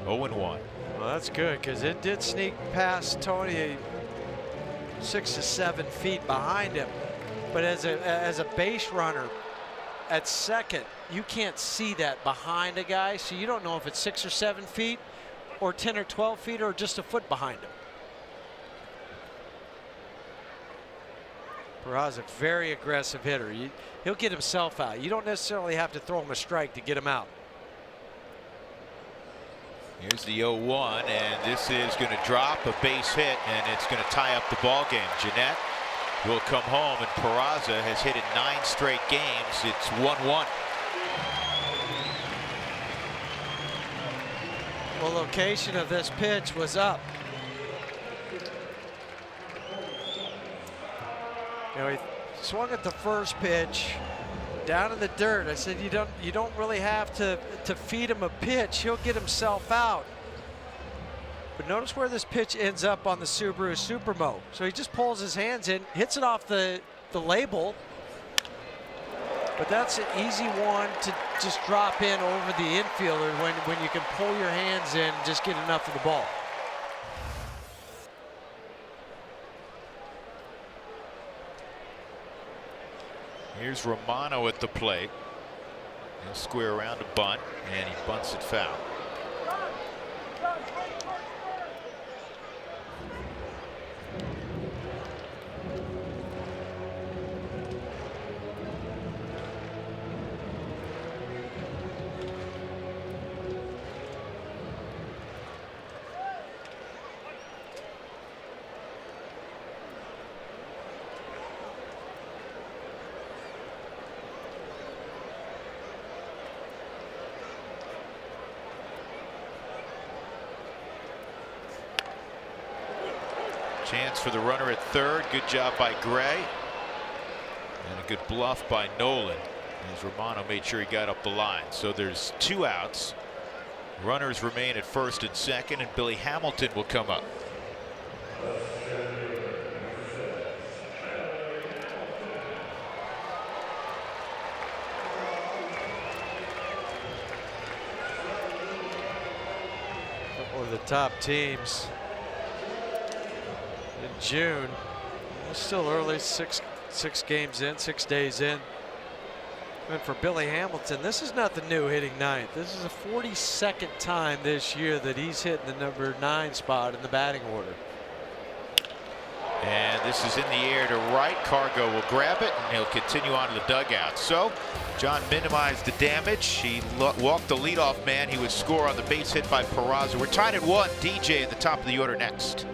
0-1. Well, that's good because it did sneak past Tony 6 to 7 feet behind him. But as a base runner at second, you can't see that behind a guy, so you don't know if it's 6 or 7 feet or 10 or 12 feet or just a foot behind him. Peraza, very aggressive hitter. He'll get himself out. You don't necessarily have to throw him a strike to get him out. Here's the 0-1, and this is going to drop a base hit, and it's going to tie up the ball game. Jeanette will come home, and Peraza has hit in 9 straight games. It's 1-1. Well, location of this pitch was up. You know, he swung at the first pitch down in the dirt. I said you don't really have to feed him a pitch. He'll get himself out. But notice where this pitch ends up on the Subaru Supermo. So he just pulls his hands in, hits it off the label. But that's an easy one to just drop in over the infielder when you can pull your hands in and just get enough of the ball. Here's Romano at the plate. He'll square around a bunt, and he bunts it foul. Chance for the runner at third. Good job by Gray. And a good bluff by Nolan as Romano made sure he got up the line. So there's 2 outs. Runners remain at first and second, and Billy Hamilton will come up. One of the top teams in June. It's still early, six games in, 6 days in. And for Billy Hamilton, this is nothing new hitting ninth. This is the 42nd time this year that he's hitting the number 9 spot in the batting order. And this is in the air to right. Cargo will grab it, and he'll continue on to the dugout. So John minimized the damage. He walked the leadoff man. He would score on the base hit by Peraza. We're tied at 1. DJ at the top of the order next.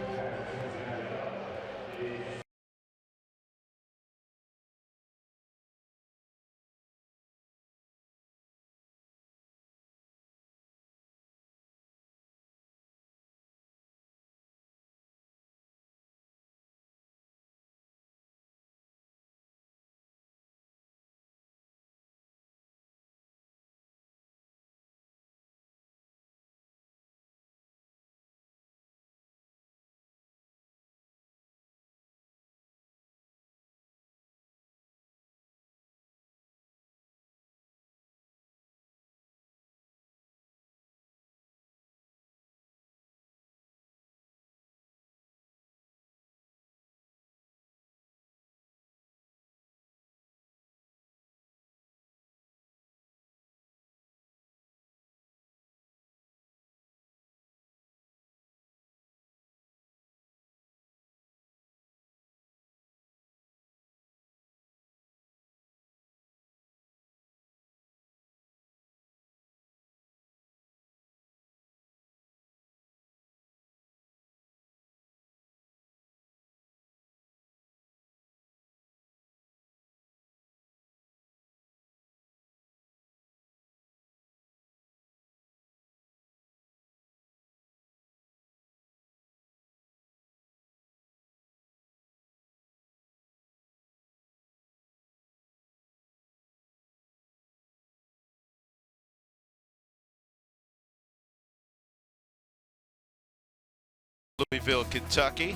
Louisville, Kentucky.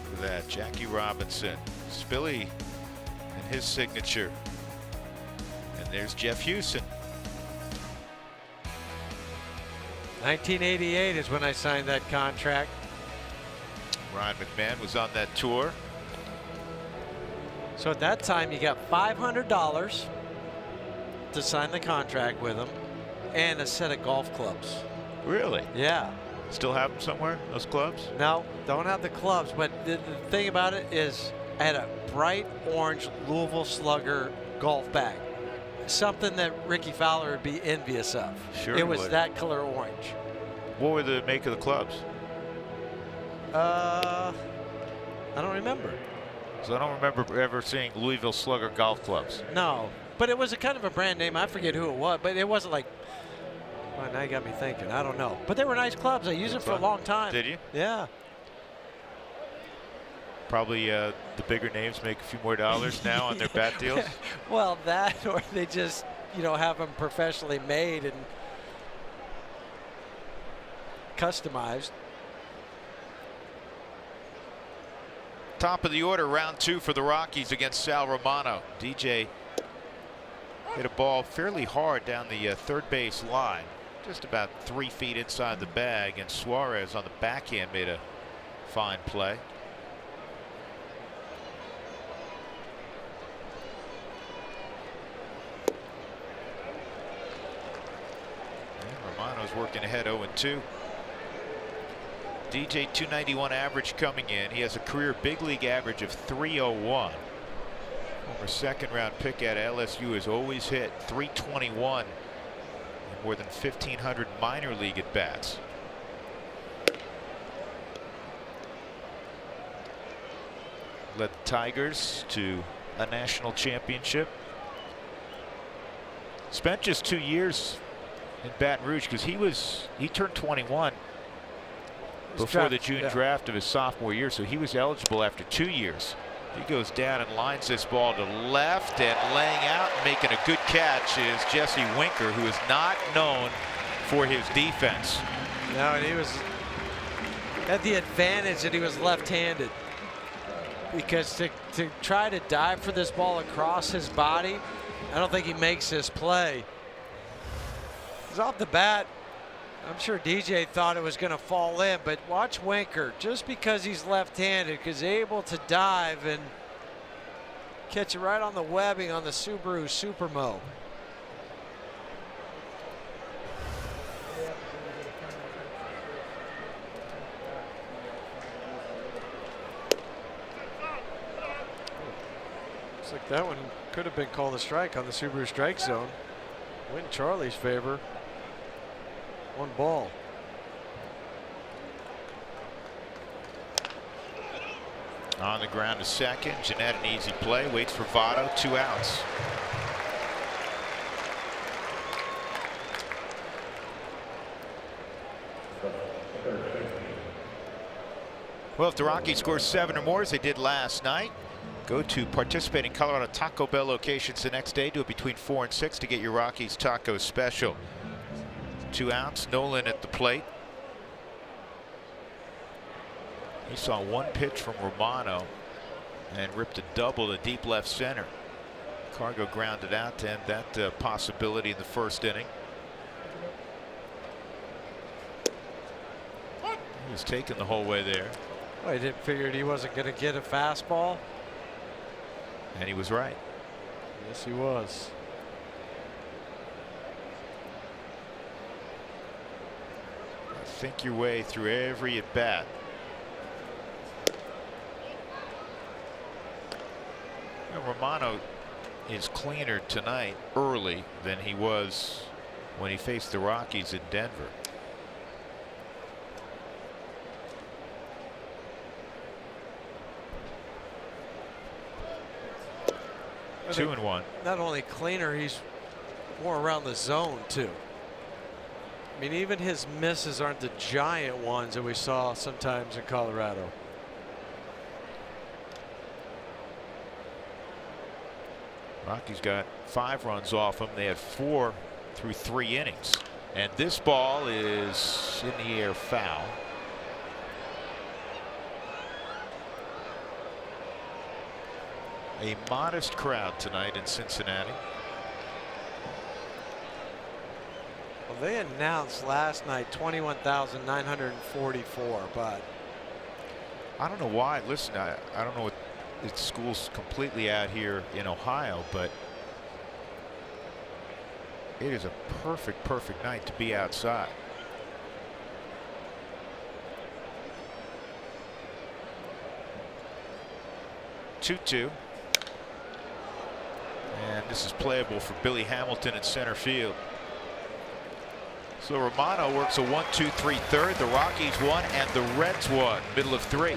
Look at that, Jackie Robinson, Spilly, and his signature. And there's Jeff Hewson. 1988 is when I signed that contract. Ryan McMahon was on that tour. So at that time, you got $500 to sign the contract with him and a set of golf clubs. Really? Yeah. Still have them somewhere, those clubs? No, don't have the clubs. But the thing about it is I had a bright orange Louisville Slugger golf bag. Something that Ricky Fowler would be envious of. Sure. It was that color orange. What were the make of the clubs? I don't remember. So I don't remember ever seeing Louisville Slugger golf clubs. No, but it was a kind of a brand name. I forget who it was, but it wasn't like, well, now you got me thinking. I don't know. But they were nice clubs. I used them for a long time. Did you? Yeah. Probably the bigger names make a few more dollars now on their bat deals. Well, that or they just, have them professionally made and customized. Top of the order, round 2 for the Rockies against Sal Romano. DJ hit a ball fairly hard down the third base line, just about 3 feet inside the bag, and Suarez on the backhand made a fine play. And Romano's working ahead 0-2. DJ 291 average coming in. He has a career big league average of 301. Former second-round pick at LSU has always hit 321 in more than 1,500 minor league at bats. Led the Tigers to a national championship. Spent just 2 years in Baton Rouge because he turned 21 before the June draft of his sophomore year, so he was eligible after 2 years. He goes down and lines this ball to left, and laying out and making a good catch is Jesse Winker, who is not known for his defense. No, and he had the advantage that he was left-handed, because to try to dive for this ball across his body, I don't think he makes this play. He's off the bat. I'm sure DJ thought it was going to fall in, but watch Winker, just because he's left-handed, because he's able to dive and catch it right on the webbing on the Subaru Supermo. Looks like that one could have been called a strike on the Subaru strike zone. Went in Charlie's favor. 1 ball. On the ground to second. Jeanette an easy play. Waits for Votto. 2 outs. Well, if the Rockies score 7 or more as they did last night, go to participating Colorado Taco Bell locations the next day. Do it between 4 and 6 to get your Rockies taco special. 2 outs. Nolan at the plate. He saw 1 pitch from Romano and ripped a double to deep left center. Cargo grounded out to end that possibility in the first inning. He was taken the whole way there. Well, he didn't figure he wasn't going to get a fastball. And he was right. Yes, he was. Think your way through every at bat. Romano is cleaner tonight early than he was when he faced the Rockies in Denver. Two and one. Not only cleaner, he's more around the zone too. I mean, even his misses aren't the giant ones that we saw sometimes in Colorado. Rockies got 5 runs off him. They had 4 through 3 innings. And this ball is in the air, foul. A modest crowd tonight in Cincinnati. Well, they announced last night 21,944, but I don't know why. Listen, I don't know what the school's completely out here in Ohio, but it is a perfect night to be outside. Two. And this is playable for Billy Hamilton at center field. So Romano works a 1-2-3 third. The Rockies won and the Reds won. Middle of 3.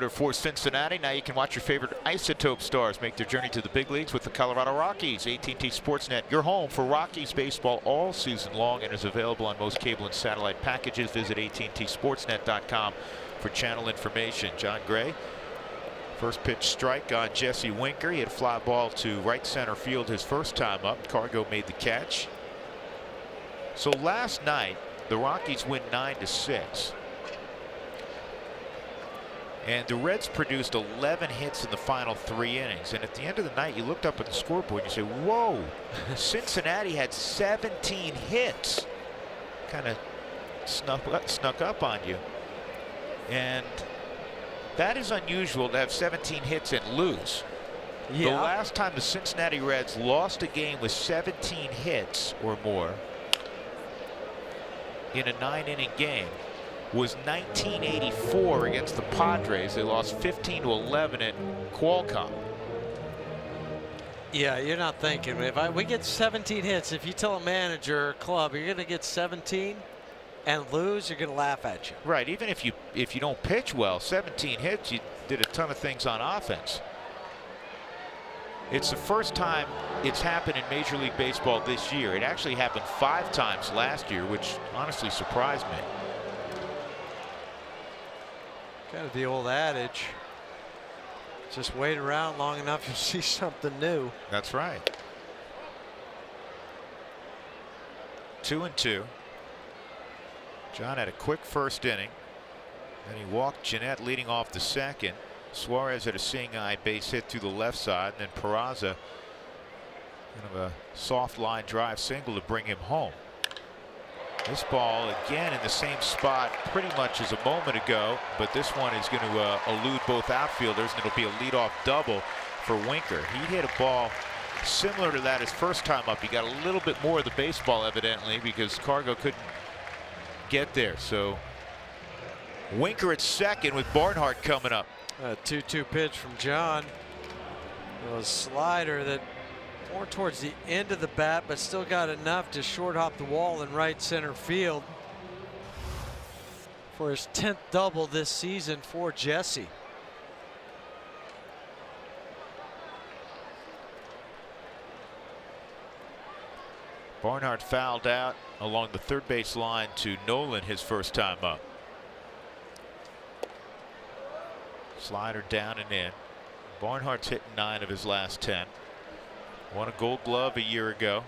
Order for Cincinnati. Now you can watch your favorite Isotope stars make their journey to the big leagues with the Colorado Rockies. AT&T Sportsnet, your home for Rockies baseball all season long, and is available on most cable and satellite packages. Visit AT&TSportsnet.com for channel information. John Gray, first pitch strike on Jesse Winker. He had a fly ball to right center field his first time up. Cargo made the catch. So last night the Rockies win 9-6. And the Reds produced 11 hits in the final 3 innings. And at the end of the night, you looked up at the scoreboard and you say, whoa, Cincinnati had 17 hits. Kind of snuck up on you. And that is unusual to have 17 hits and lose. Yeah. The last time the Cincinnati Reds lost a game with 17 hits or more in a 9-inning game was 1984 against the Padres. They lost 15-11 at Qualcomm. Yeah, you're not thinking. If we get 17 hits, if you tell a manager or club you're going to get 17 and lose, you're going to laugh at you. Right. Even if you don't pitch well, 17 hits, you did a ton of things on offense. It's the first time it's happened in Major League Baseball this year. It actually happened 5 times last year, which honestly surprised me. Kind of the old adage, just wait around long enough, you'll see something new. That's right. 2-2. John had a quick first inning. Then he walked Jeanette leading off the second. Suarez had a seeing eye base hit through the left side, and then Peraza kind of a soft line drive single to bring him home. This ball again in the same spot pretty much as a moment ago, but this one is going to elude both outfielders, and it'll be a leadoff double for Winker. He hit a ball similar to that his first time up. He got a little bit more of the baseball evidently because Cargo couldn't get there. So Winker at second with Barnhart coming up. A 2-2 pitch from John. A slider that more towards the end of the bat, but still got enough to short hop the wall in right center field. for his 10th double this season for Jesse. Barnhart fouled out along the third base line to Nolan his first time up. Slider down and in. Barnhart's hit 9 of his last 10. Won a Gold Glove a year ago.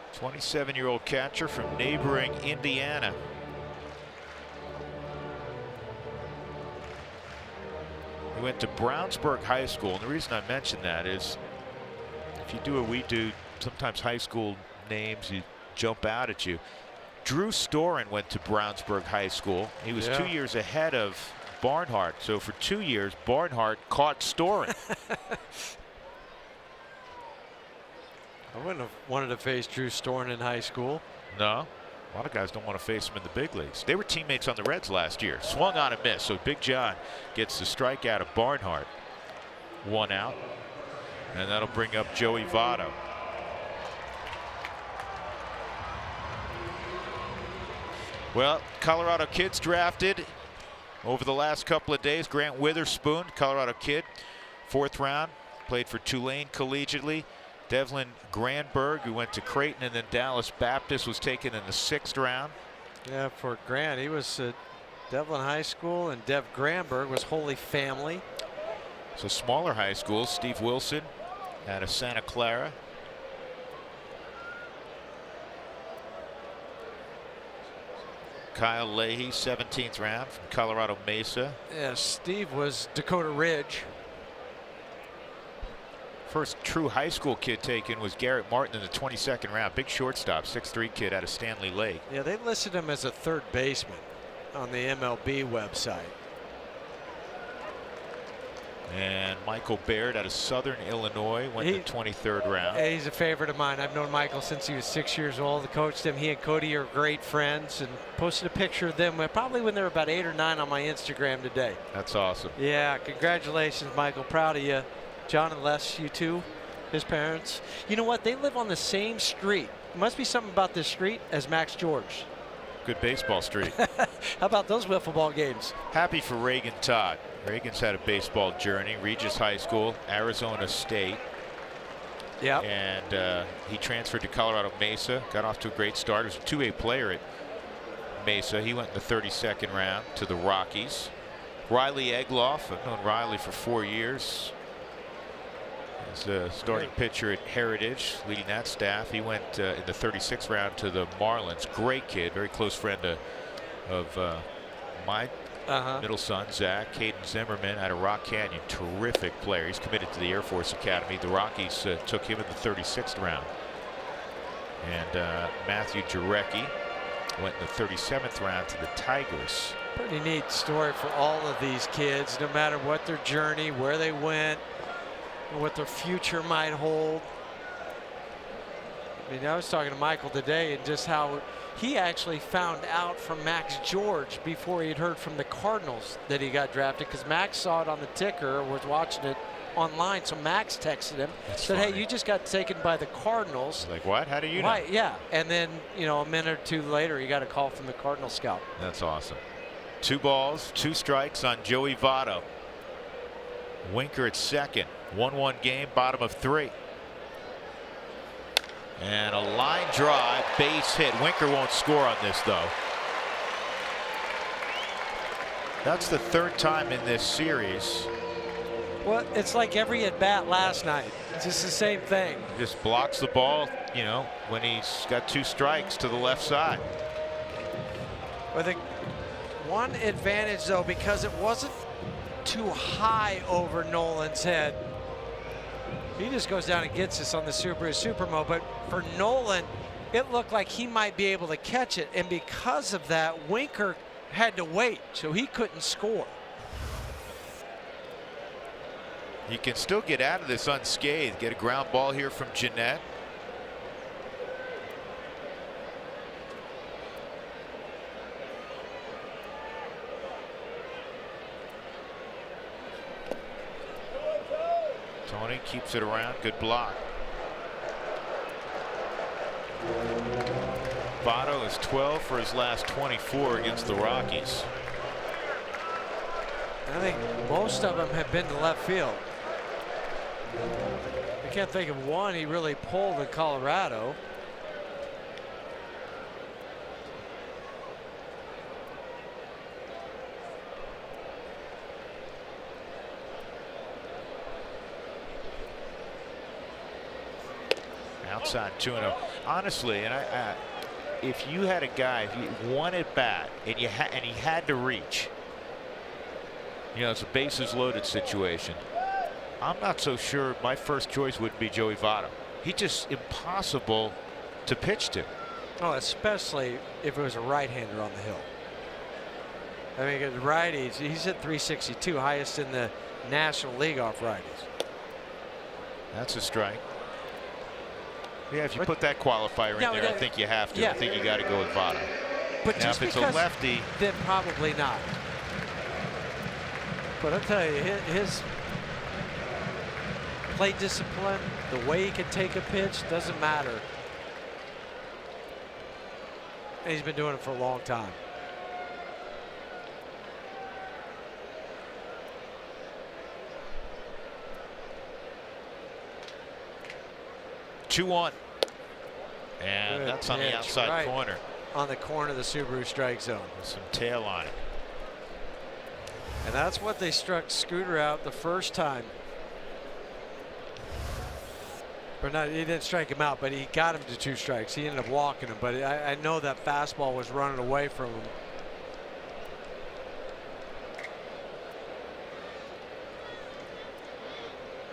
A 27-year-old catcher from neighboring Indiana. He went to Brownsburg High School, and the reason I mention that is if you do what we do, sometimes high school names you jump out at you. Drew Storen went to Brownsburg High School. He was 2 years ahead of Barnhart, so for 2 years Barnhart caught Storen. I wouldn't have wanted to face Drew Storen in high school. No. A lot of guys don't want to face him in the big leagues. They were teammates on the Reds last year. Swung on and missed. So Big John gets the strikeout of Barnhart. 1 out. And that'll bring up Joey Votto. Well, Colorado kids drafted over the last couple of days. Grant Witherspoon, Colorado kid, 4th round, played for Tulane collegiately. Devlin Granberg, who went to Creighton and then Dallas Baptist, was taken in the 6th round. Yeah, for Grant, he was at Devlin High School, and Dev Granberg was Holy Family. So smaller high schools. Steve Wilson out of Santa Clara. Kyle Leahy, 17th round from Colorado Mesa. Yeah, Steve was Dakota Ridge. First true high school kid taken was Garrett Martin in the 22nd round. Big shortstop, 6'3" kid out of Stanley Lake. Yeah, they listed him as a 3rd baseman on the MLB website. And Michael Baird out of Southern Illinois went the 23rd round. He's a favorite of mine. I've known Michael since he was 6 years old. I coached him. He and Cody are great friends, and posted a picture of them probably when they were about 8 or 9 on my Instagram today. That's awesome. Yeah, congratulations, Michael. Proud of you. John and Les, you too, his parents. You know what? They live on the same street. There must be something about this street as Max George. Good baseball street. How about those wiffle ball games? Happy for Reagan Todd. Reagan's had a baseball journey. Regis High School, Arizona State. Yeah. And he transferred to Colorado Mesa. Got off to a great start. He was a 2A player at Mesa. He went in the 32nd round to the Rockies. Riley Egloff. I've known Riley for 4 years. He's the starting pitcher at Heritage, leading that staff. He went in the 36th round to the Marlins. Great kid, very close friend of my middle son, Zach. Caden Zimmerman out of Rock Canyon, terrific player. He's committed to the Air Force Academy. The Rockies took him in the 36th round. And Matthew Jarecki went in the 37th round to the Tigers. Pretty neat story for all of these kids, no matter what their journey, where they went, what their future might hold. I mean, I was talking to Michael today and just how he actually found out from Max George before he had heard from the Cardinals that he got drafted, because Max saw it on the ticker or was watching it online. So Max texted him, said, "Hey, you just got taken by the Cardinals." Like, what? How do you know? Right, yeah. And then, you know, a minute or two later, he got a call from the Cardinal scout. That's awesome. 2 balls, 2 strikes on Joey Votto. Winker at second. 1-1 game, bottom of 3. And a line drive, base hit. Winker won't score on this, though. That's the 3rd time in this series. Well, it's like every at-bat last night. It's just the same thing. Just blocks the ball, you know, when he's got 2 strikes to the left side. Well, the one advantage, though, because it wasn't too high over Nolan's head, he just goes down and gets this on the Super mode. But for Nolan, it looked like he might be able to catch it, and because of that, Winker had to wait, so he couldn't score. He can still get out of this unscathed. Get a ground ball here from Jeanette. Tony keeps it around. Good block. Votto is 12 for his last 24 against the Rockies. I think most of them have been to left field. I can't think of one he really pulled in Colorado. Outside 2-0. Honestly, and if you had a guy, if you one at bat and he had to reach, you know, it's a bases loaded situation. I'm not so sure my first choice would be Joey Votto. He's just impossible to pitch to. Oh, especially if it was a right-hander on the hill. I mean, the righties, he's at 362, highest in the National League off righties. That's a strike. Yeah, if you put that qualifier in there, I think you have to. Yeah. I think you got to go with Votto. But now, just if it's because, a lefty, then probably not. But I'll tell you, his plate discipline, the way he can take a pitch, doesn't matter. And he's been doing it for a long time. Two-one, and Good that's on the pitch, outside right corner. On the corner of the Subaru strike zone. Some tail on it. And that's what they struck Scooter out the first time. Or not, he didn't strike him out, but he got him to 2 strikes. He ended up walking him, but I know that fastball was running away from him.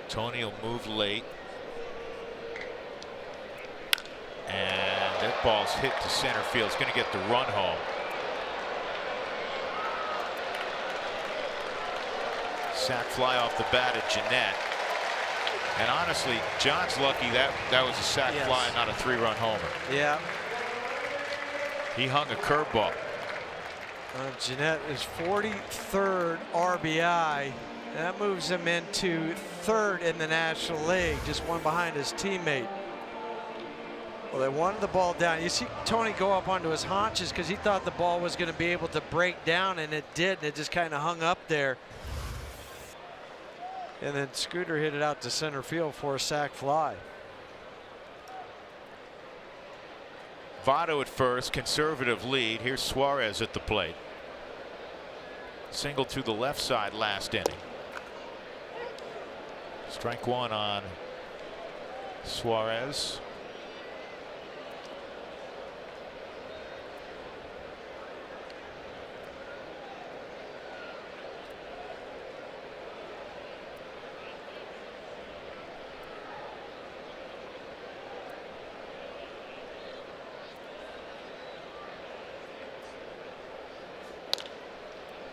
Tony will move late. And that ball's hit to center field. It's going to get the run home. Sac fly off the bat at Jeanette. And honestly, John's lucky that was a sac fly, not a 3-run homer. Yeah. He hung a curveball. Jeanette is 43rd RBI. That moves him into 3rd in the National League, just one behind his teammate. Well, they wanted the ball down. You see Tony go up onto his haunches because he thought the ball was going to be able to break down, and it did, and it just kind of hung up there. And then Scooter hit it out to center field for a sac fly. Votto at first, conservative lead. Here's Suarez at the plate. Single to the left side last inning. Strike 1 on Suarez.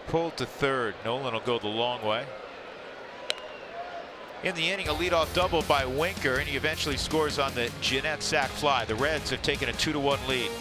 Pulled to 3rd. Nolan will go the long way. In the inning, a leadoff double by Winker, and he eventually scores on the Jeanette sac fly. The Reds have taken a 2-1 lead.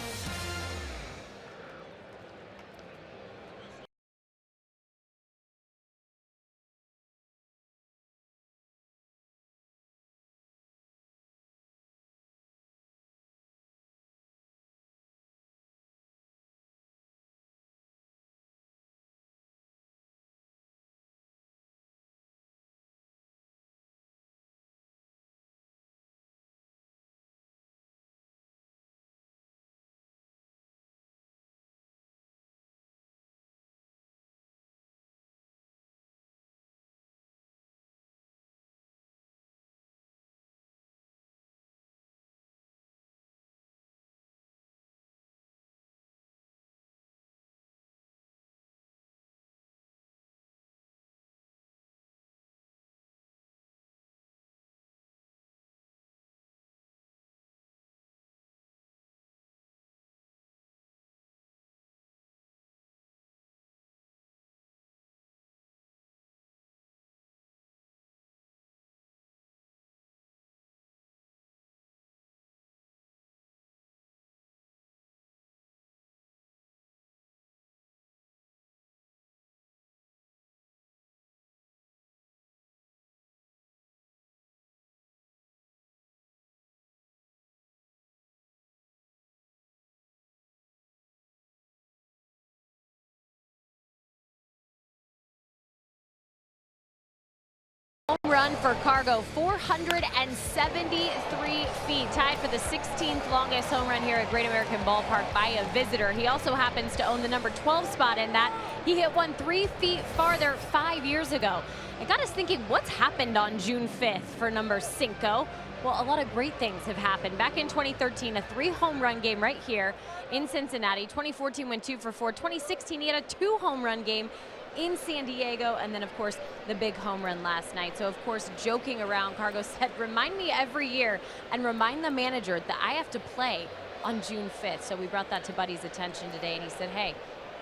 Run for Cargo, 473 feet, tied for the 16th longest home run here at Great American Ballpark by a visitor. He also happens to own the number 12 spot in that. He hit one 3 feet farther 5 years ago. It got us thinking, what's happened on June 5th for number 5? Well, a lot of great things have happened. Back in 2013, a 3 home run game right here in Cincinnati. 2014 went 2 for 4. 2016, he had a 2 home run game in San Diego, and then of course the big home run last night. So of course, joking around, Cargo said, remind me every year and remind the manager that I have to play on June 5th. So we brought that to Buddy's attention today, and he said, hey,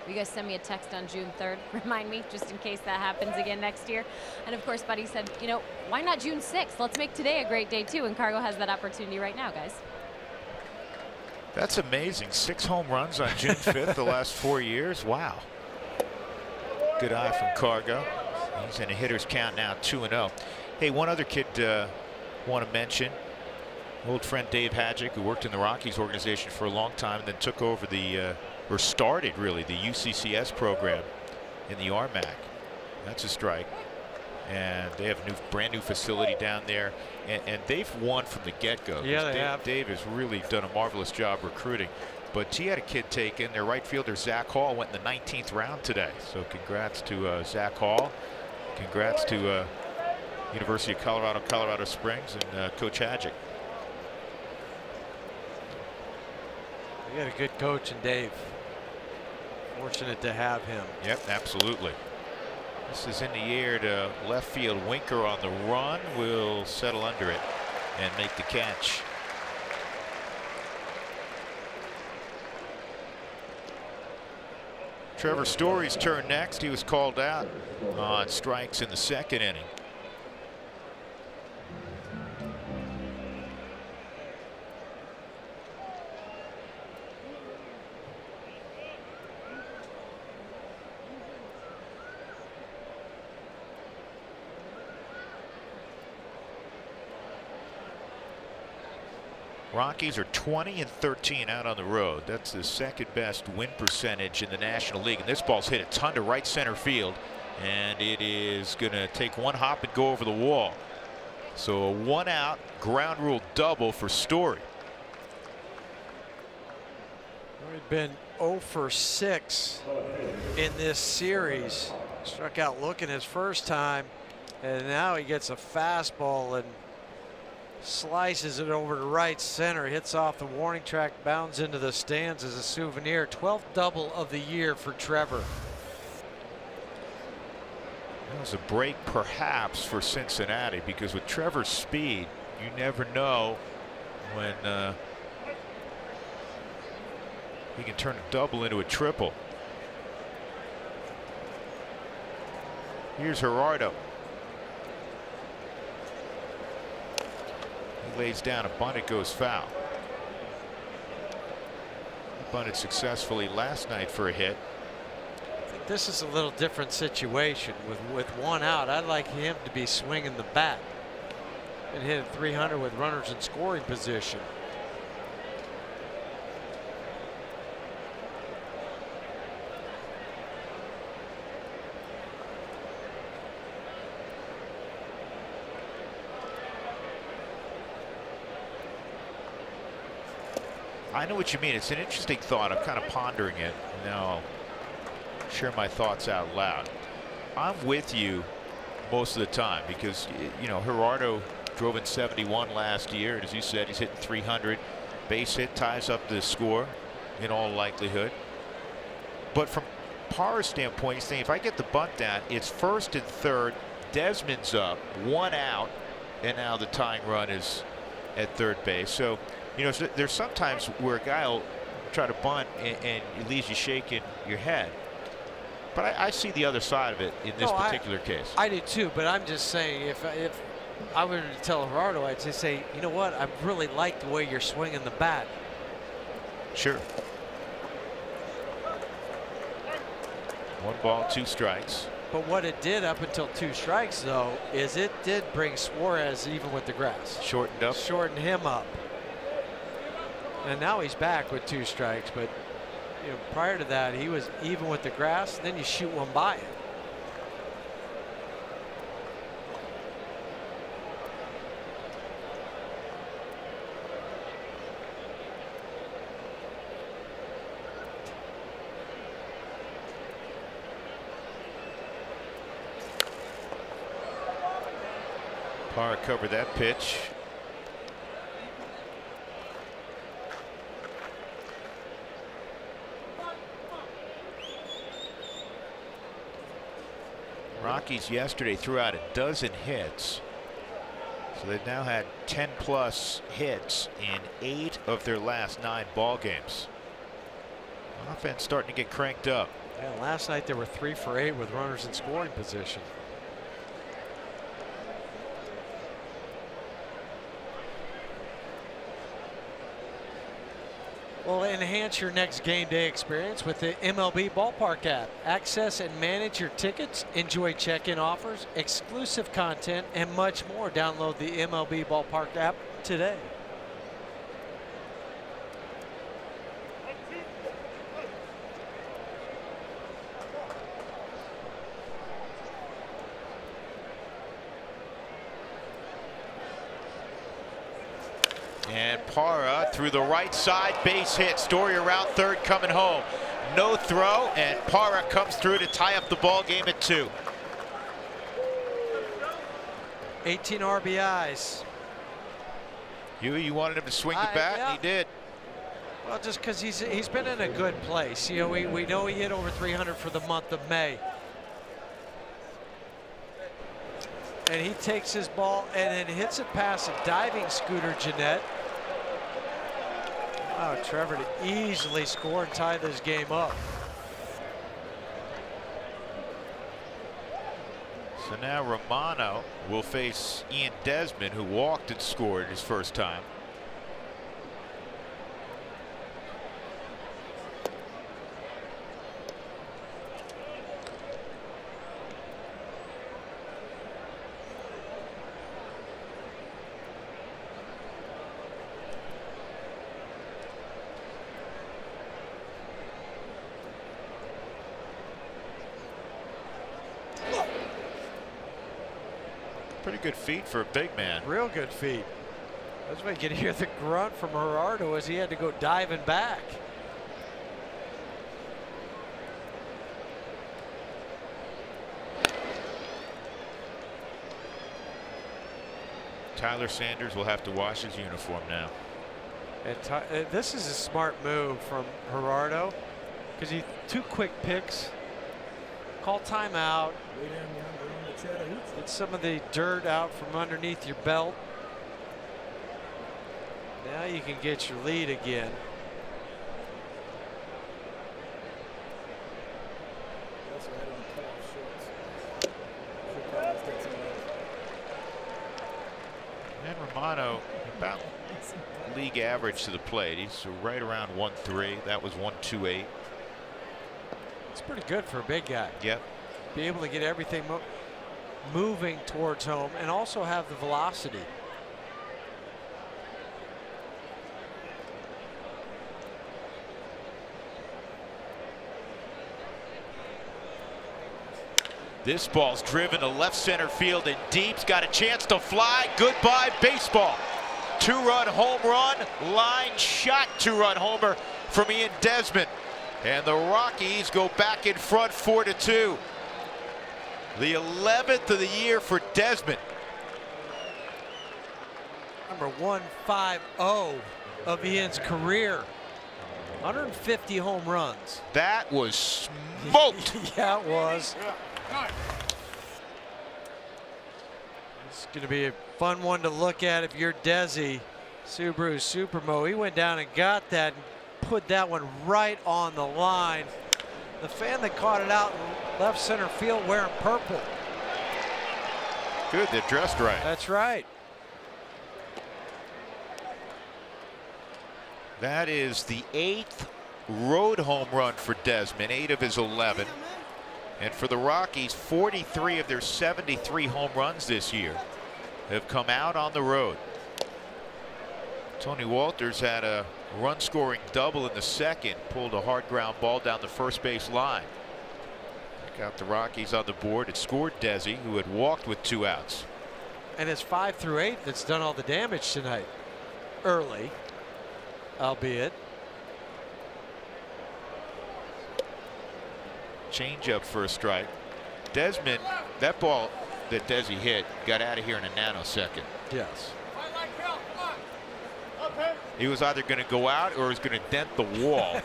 will you guys send me a text on June 3rd? Remind me, just in case that happens again next year. And of course, Buddy said, you know, why not June 6th? Let's make today a great day too, and Cargo has that opportunity right now, guys. That's amazing. 6 home runs on June 5th the last 4 years. Wow. Good eye from Cargo. He's in a hitter's count now, 2-0. Hey, one other kid want to mention. Old friend Dave Hadjick, who worked in the Rockies organization for a long time, then took over the, or started really, the UCCS program in the RMAC. That's a strike. And they have a brand new facility down there. And they've won from the get-go. Yeah, they have. Dave has really done a marvelous job recruiting. But he had a kid taken. Their right fielder, Zach Hall, went in the 19th round today. So congrats to Zach Hall. Congrats to University of Colorado, Colorado Springs, and Coach Hadjick. We got a good coach in Dave. Fortunate to have him. Yep, absolutely. This is in the air to left field. Winker on the run will settle under it and make the catch. Trevor Story's turn next. He was called out on strikes in the 2nd inning. Rockies are 20-13 out on the road. That's the 2nd best win percentage in the National League. And this ball's hit a ton to right center field. And it is going to take one hop and go over the wall. So a 1-out ground rule double for Story. We've been 0 for 6 in this series. Struck out looking his first time. And now he gets a fastball and slices it over to right center, hits off the warning track, bounds into the stands as a souvenir. 12th double of the year for Trevor. That was a break perhaps for Cincinnati, because with Trevor's speed, you never know when he can turn a double into a triple. Here's Gerardo. Lays down a bunt, it goes foul. He bunted successfully last night for a hit. I think this is a little different situation with 1 out. I'd like him to be swinging the bat and hit 300 with runners in scoring position. I know what you mean. It's an interesting thought. I'm kind of pondering it. Now I'll share my thoughts out loud. I'm with you most of the time because, you know, Gerardo drove in 71 last year. And as you said, he's hitting 300. Base hit ties up the score in all likelihood. But from Parr's standpoint, he's saying if I get the bunt down, it's 1st and 3rd. Desmond's up, 1 out, and now the tying run is at 3rd base. So, you know, there's sometimes where a guy will try to bunt and it leaves you shaking your head. But I see the other side of it in this particular case. I do too, but I'm just saying if I were to tell Gerardo, I'd just say, you know what, I really like the way you're swinging the bat. Sure. 1 ball, 2 strikes. But what it did up until 2 strikes, though, is it did bring Suarez even with the grass. Shortened up. Shortened him up. And now he's back with 2 strikes, but you know, prior to that, he was even with the grass. Then you shoot one by it. Parra covered that pitch. Rockies yesterday threw out a dozen hits. So they've now had 10+ hits in 8 of their last 9 ball games. Offense starting to get cranked up. Yeah, last night they were 3 for 8 with runners in scoring position. Well, enhance your next game day experience with the MLB Ballpark app. Access and manage your tickets, enjoy check-in offers, exclusive content, and much more. Download the MLB Ballpark app today. And Parra through the right side, base hit. Story around third, coming home. No throw, and Parra comes through to tie up the ball game at 2. 18 RBIs. You wanted him to swing the bat, yeah. and he did. Well, just because he's been in a good place. You know, we know he hit over 300 for the month of May. And he takes his ball and then hits it past a diving Scooter Jeanette. Oh, Trevor to easily score and tie this game up. So now Romano will face Ian Desmond, who walked and scored his first time. Pretty good feet for a big man. Real good feet. That's why you can hear the grunt from Gerardo as he had to go diving back. Tyler Sanders will have to wash his uniform now. And this is a smart move from Gerardo because he 2 quick picks. Call timeout. Get some of the dirt out from underneath your belt. Now you can get your lead again. And Romano about league average to the plate. He's right around 1.3. That was 1.28. It's pretty good for a big guy. Yep. Be able to get everything moving towards home and also have the velocity. This ball's driven to left center field and deep's got a chance to fly. Goodbye baseball. 2-run home run, line shot 2-run homer from Ian Desmond. And the Rockies go back in front 4-2. The 11th of the year for Desmond. Number 150 of Ian's career. 150 home runs. That was smoked. Yeah, it was. It's going to be a fun one to look at if you're Desi. Subaru Supermo. He went down and got that and put that one right on the line. The fan that caught it out in left center field wearing purple. Good, they're dressed right. That's right. That is the 8th road home run for Desmond, 8 of his 11. And for the Rockies, 43 of their 73 home runs this year have come out on the road. Tony Walters had a run-scoring double in the second, pulled a hard ground ball down the first base line. Got the Rockies on the board. It scored Desi, who had walked with 2 outs. And it's 5 through 8 that's done all the damage tonight. Early, albeit. Change up for a strike. Desmond, that ball that Desi hit got out of here in a nanosecond. Yes. He was either going to go out or he was going to dent the wall.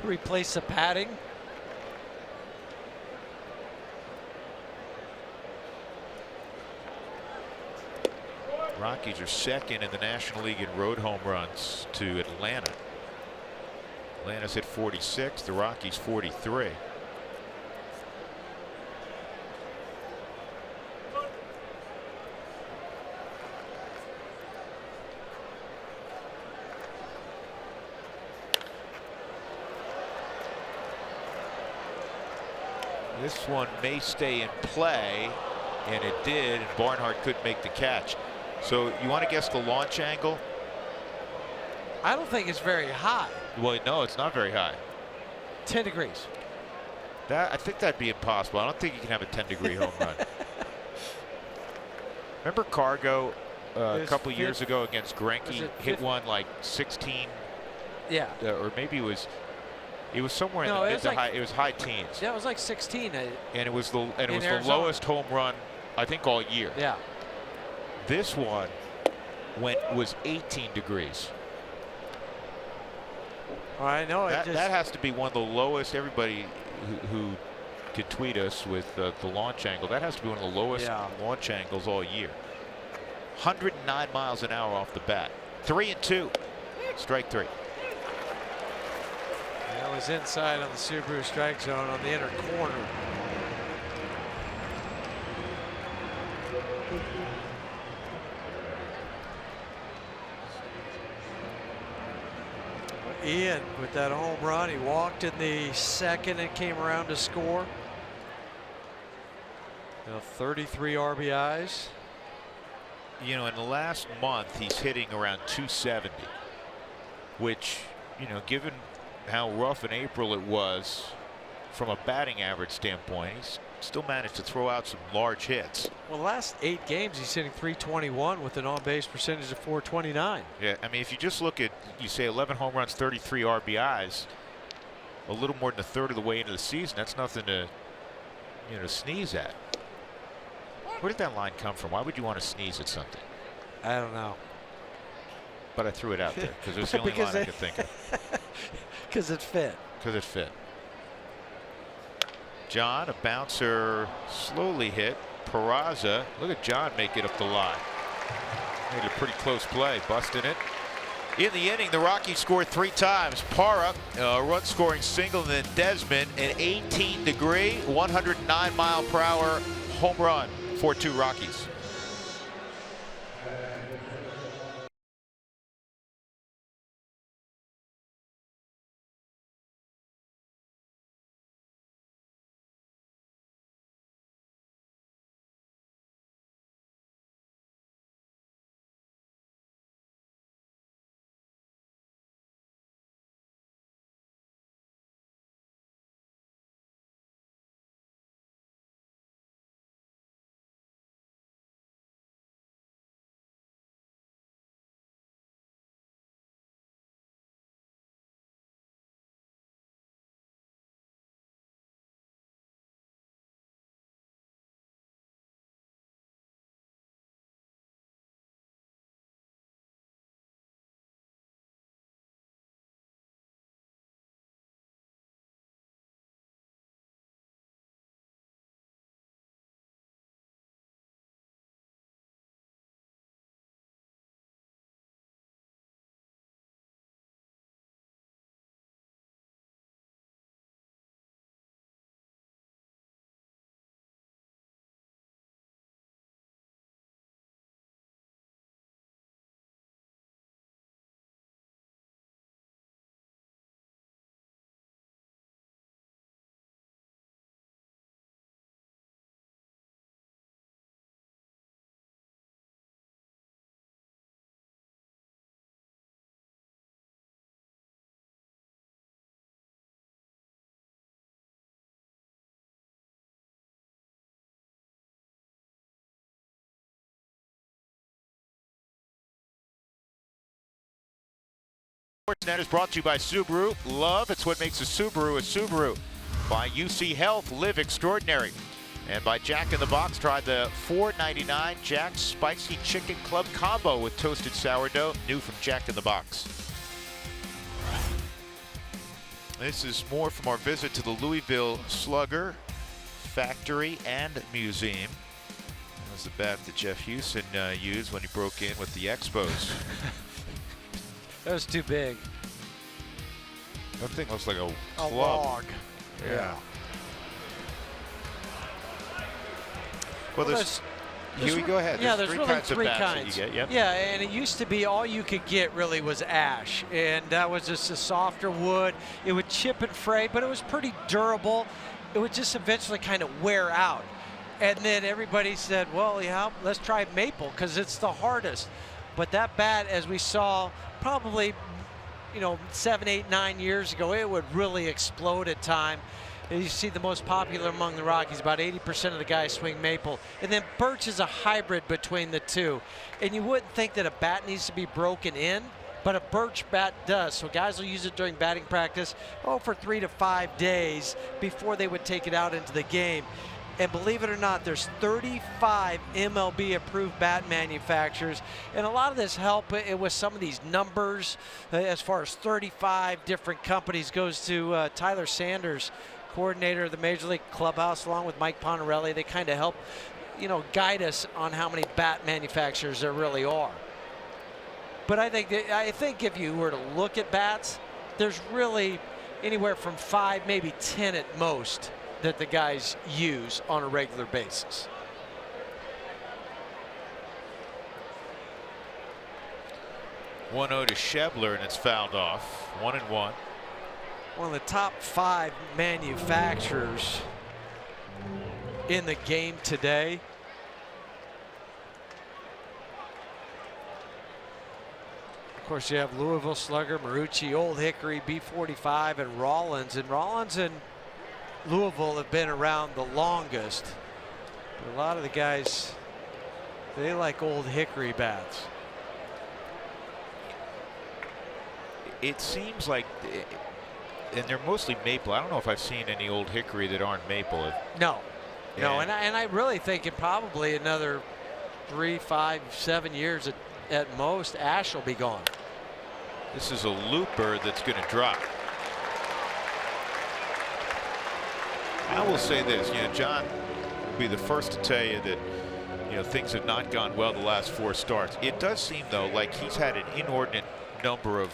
Replace the padding. Rockies are second in the National League in road home runs to Atlanta. Atlanta's hit 46, the Rockies 43. This one may stay in play, and it did, and Barnhart couldn't make the catch. So you want to guess the launch angle? I don't think it's very high. Well, no, it's not very high. 10 degrees. I think that'd be impossible. I don't think you can have a 10-degree home run. Remember Cargo a couple years ago against Greinke hit one like 16? Yeah. Or maybe it was somewhere in the mid to high. It was high teens. Yeah, it was like 16. And it was the lowest home run I think all year. Yeah. This one was 18 degrees. I know. That has to be one of the lowest. Everybody who could tweet us with the launch angle, that has to be one of the lowest launch angles all year. 109 miles an hour off the bat. 3-2. Strike three. That was inside on the Subaru strike zone on the inner corner. Ian with that home run. He walked in the second and came around to score. 33 RBIs. You know, in the last month, he's hitting around 270, which, you know, given how rough in April it was from a batting average standpoint, he's still managed to throw out some large hits. Well, last 8 games, he's hitting .321 with an on-base percentage of .429. Yeah, I mean, if you just look at, you say 11 home runs, 33 RBIs, a little more than a third of the way into the season, that's nothing to, you know, sneeze at. Where did that line come from? Why would you want to sneeze at something? I don't know. But I threw it out there because it was the only line I could think of. Because it fit. Because it fit. John, a bouncer, slowly hit. Peraza, look at John make it up the line. Made a pretty close play, busting it. In the inning, the Rockies scored 3 times. Parra, a run-scoring single, and then Desmond, an 18-degree, 109-mile-per-hour home run. 4-2 Rockies. Sportsnet is brought to you by Subaru. Love, it's what makes a Subaru a Subaru. By UC Health, live extraordinary. And by Jack in the Box, try the $4.99 Jack's Spicy Chicken Club Combo with toasted sourdough, new from Jack in the Box. This is more from our visit to the Louisville Slugger Factory and Museum. That was the bat that Jeff Houston used when he broke in with the Expos. That was too big. That thing looks like a club. Log. Yeah. Well, there's Huey, go ahead. Yeah, there's there's three really kinds of three bats kinds. that you get. Yep. Yeah, and it used to be all you could get really was ash, and that was just a softer wood. It would chip and fray, but it was pretty durable. It would just eventually kind of wear out. And then everybody said, well, yeah, let's try maple because it's the hardest. But that bat, as we saw probably, 7, 8, 9 years ago, it would really explode at time. And you see the most popular among the Rockies, about 80% of the guys swing maple. And then birch is a hybrid between the two. And you wouldn't think that a bat needs to be broken in, but a birch bat does. So guys will use it during batting practice, for 3 to 5 days before they would take it out into the game. And believe it or not, there's 35 MLB approved bat manufacturers. And a lot of this help with some of these numbers, as far as 35 different companies, goes to Tyler Sanders, coordinator of the Major League Clubhouse, along with Mike Pontarelli. They kind of help, guide us on how many bat manufacturers there really are. But I think if you were to look at bats, there's really anywhere from 5, maybe 10 at most that the guys use on a regular basis. One-0 to Schebler, and it's fouled off. 1-1. One of the top 5 manufacturers in the game today. Of course, you have Louisville Slugger, Marucci, Old Hickory, B45, and Rollins. And Rollins and Louisville have been around the longest. But a lot of the guys, they like Old Hickory bats. It seems like, and they're mostly maple. I don't know if I've seen any Old Hickory that aren't maple. No, and I really think in probably another 3, 5, 7 years at most, ash will be gone. This is a looper that's going to drop. I will say this, John will be the first to tell you that, things have not gone well the last 4 starts. It does seem, though, like he's had an inordinate number of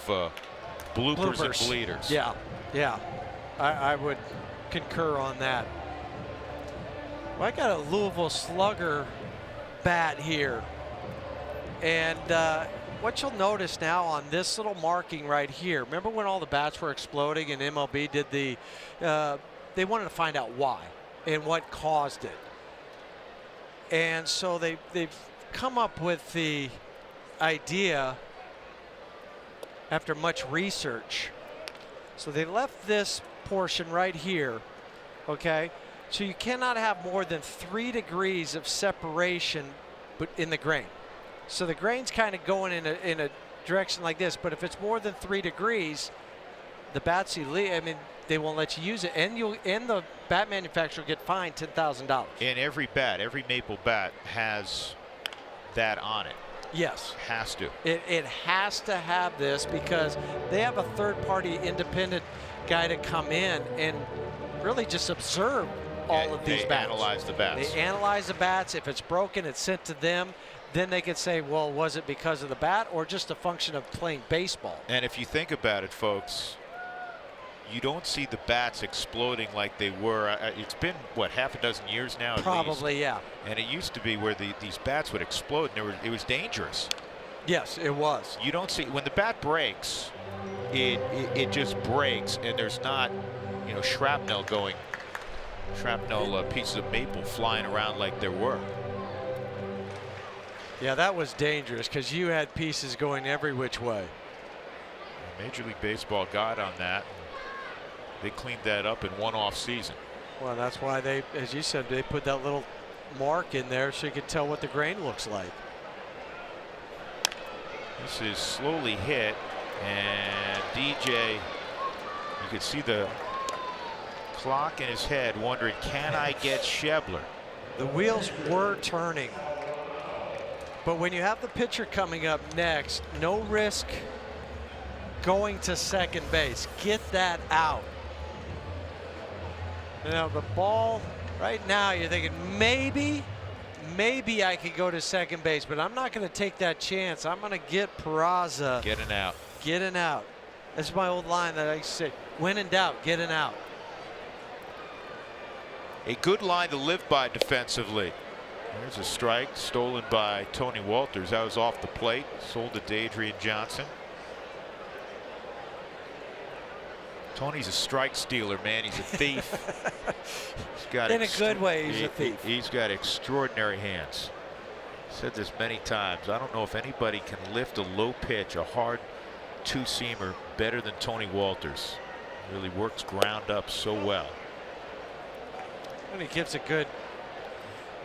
bloopers and bleeders. Yeah, I would concur on that. Well, I got a Louisville Slugger bat here, and what you'll notice now on this little marking right here, remember when all the bats were exploding and MLB did the they wanted to find out why and what caused it. And so they've come up with the idea after much research. So they left this portion right here, okay? So you cannot have more than 3 degrees of separation in the grain. So the grain's kind of going in a direction like this, but if it's more than 3 degrees, the bats they won't let you use it, and the bat manufacturer will get fined $10,000. And every maple bat has that on it. Yes. Has to. It has to have this because they have a third-party independent guy to come in and really just observe all of these bats. They analyze the bats. They analyze the bats. If it's broken, it's sent to them. Then they could say, well, was it because of the bat or just a function of playing baseball? And if you think about it, folks, you don't see the bats exploding like they were. It's been, what, half a dozen years now? Probably, yeah. And it used to be where these bats would explode, and it was dangerous. Yes, it was. You don't see, when the bat breaks, it just breaks, and there's not, shrapnel pieces of maple flying around like there were. Yeah, that was dangerous because you had pieces going every which way. Major League Baseball got on that. They cleaned that up in one off season. Well, that's why they, as you said, they put that little mark in there so you could tell what the grain looks like. This is slowly hit, and DJ, you could see the clock in his head wondering, can I get Schebler? The wheels were turning. But when you have the pitcher coming up next, no risk going to second base. Get that out. Now the ball, right now you're thinking maybe I could go to second base, but I'm not going to take that chance. I'm going to get Peraza. Getting out. Getting out. That's my old line that I say, when in doubt, getting out. A good line to live by defensively. There's a strike stolen by Tony Walters. That was off the plate. Sold it to Adrian Johnson. Tony's a strike stealer, man. He's a thief. He's got in a good way, he's a thief. He's got extraordinary hands. Said this many times. I don't know if anybody can lift a low pitch, a hard two-seamer better than Tony Walters. Really works ground up so well. And he gives a good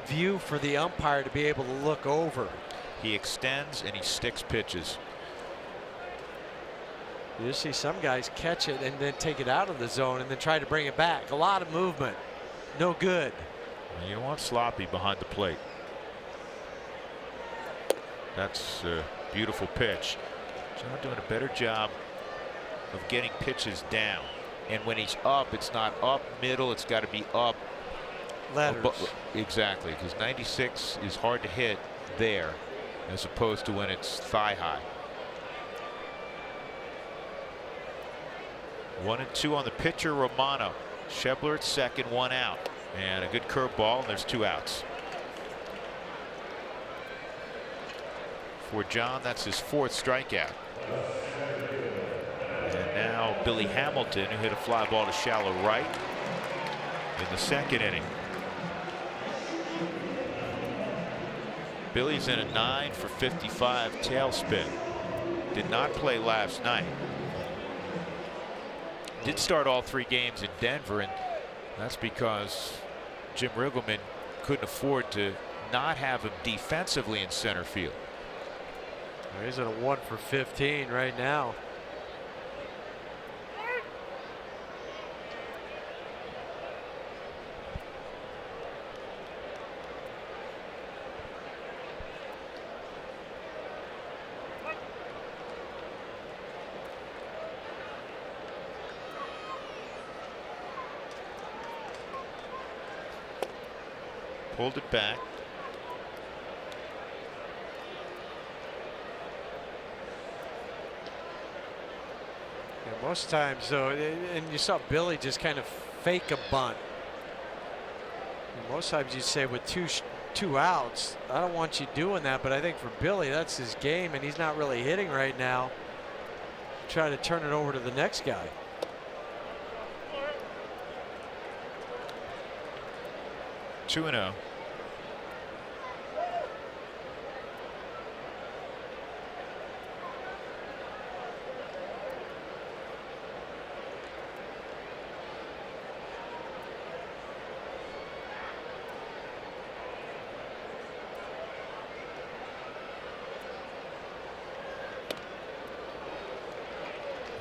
view for the umpire to be able to look over. He extends and he sticks pitches. You just see some guys catch it and then take it out of the zone and then try to bring it back. A lot of movement. No good. You don't want sloppy behind the plate. That's a beautiful pitch. John doing a better job of getting pitches down. And when he's up, it's not up middle. It's got to be up. Letters. Exactly, because 96 is hard to hit there as opposed to when it's thigh high. 1-2 on the pitcher, Romano. Schebler at second, 1 out. And a good curveball, and there's 2 outs. For John, that's his 4th strikeout. And now Billy Hamilton, who hit a fly ball to shallow right in the 2nd inning. Billy's in a 9 for 55 tailspin. Did not play last night. Did start all 3 games in Denver, and that's because Jim Riggleman couldn't afford to not have him defensively in center field. He's at a 1 for 15 right now. Pulled it back. Yeah, most times though, and you saw Billy just kind of fake a bunt. And most times you'd say with two outs, I don't want you doing that, but I think for Billy that's his game, and he's not really hitting right now. Try to turn it over to the next guy. Two and 0.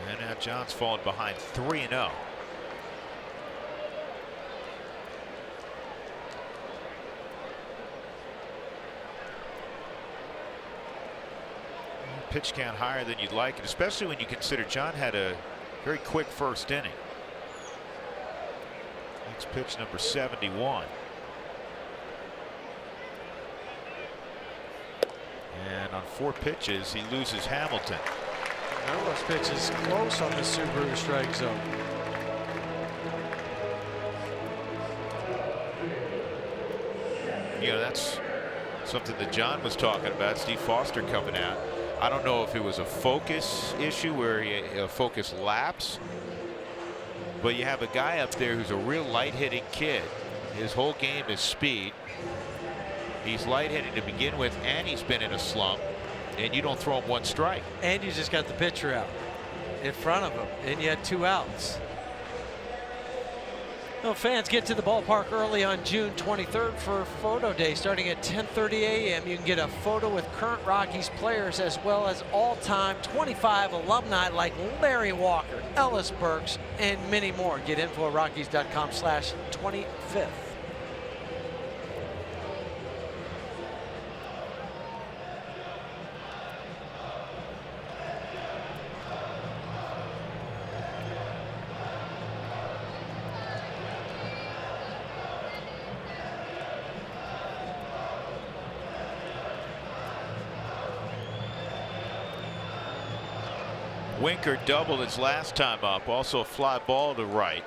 And now John's fallen behind 3-0. Pitch count higher than you'd like, and especially when you consider John had a very quick 1st inning. Next pitch, number 71. And on 4 pitches, he loses Hamilton. Those pitches close on the Subaru strike zone. You know, that's something that John was talking about. Steve Foster coming out. I don't know if it was a focus issue where a focus lapse, but you have a guy up there who's a real light hitting kid. His whole game is speed. He's light hitting to begin with, and he's been in a slump, and you don't throw him 1 strike. And you just got the pitcher out in front of him, and you had 2 outs. Well, fans get to the ballpark early on June 23rd for photo day starting at 10:30 a.m. You can get a photo with current Rockies players as well as all-time 25 alumni like Larry Walker, Ellis Burks, and many more. Get info at Rockies.com/25th. Winker doubled his last time up. Also a fly ball to right.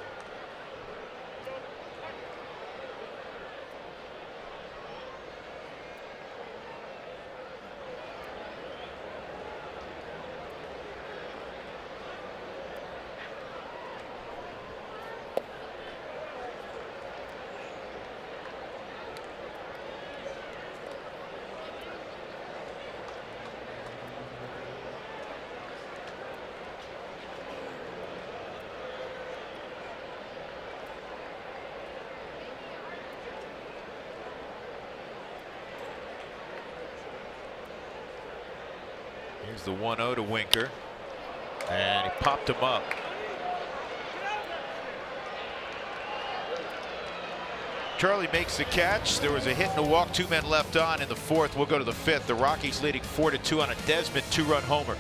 Here's the 1-0 to Winker, and he popped him up. Charlie makes the catch. There was a hit and a walk, 2 men left on in the 4th. We'll go to the 5th. The Rockies leading 4-2 on a Desmond 2-run homer.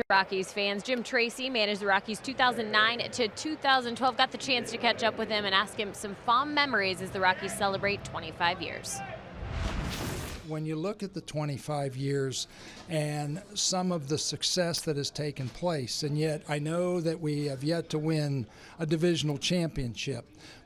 Rockies fans, Jim Tracy managed the Rockies 2009 to 2012. Got the chance to catch up with him and ask him some fond memories as the Rockies celebrate 25 years. When you look at the 25 years and some of the success that has taken place, and yet I know that we have yet to win a divisional championship,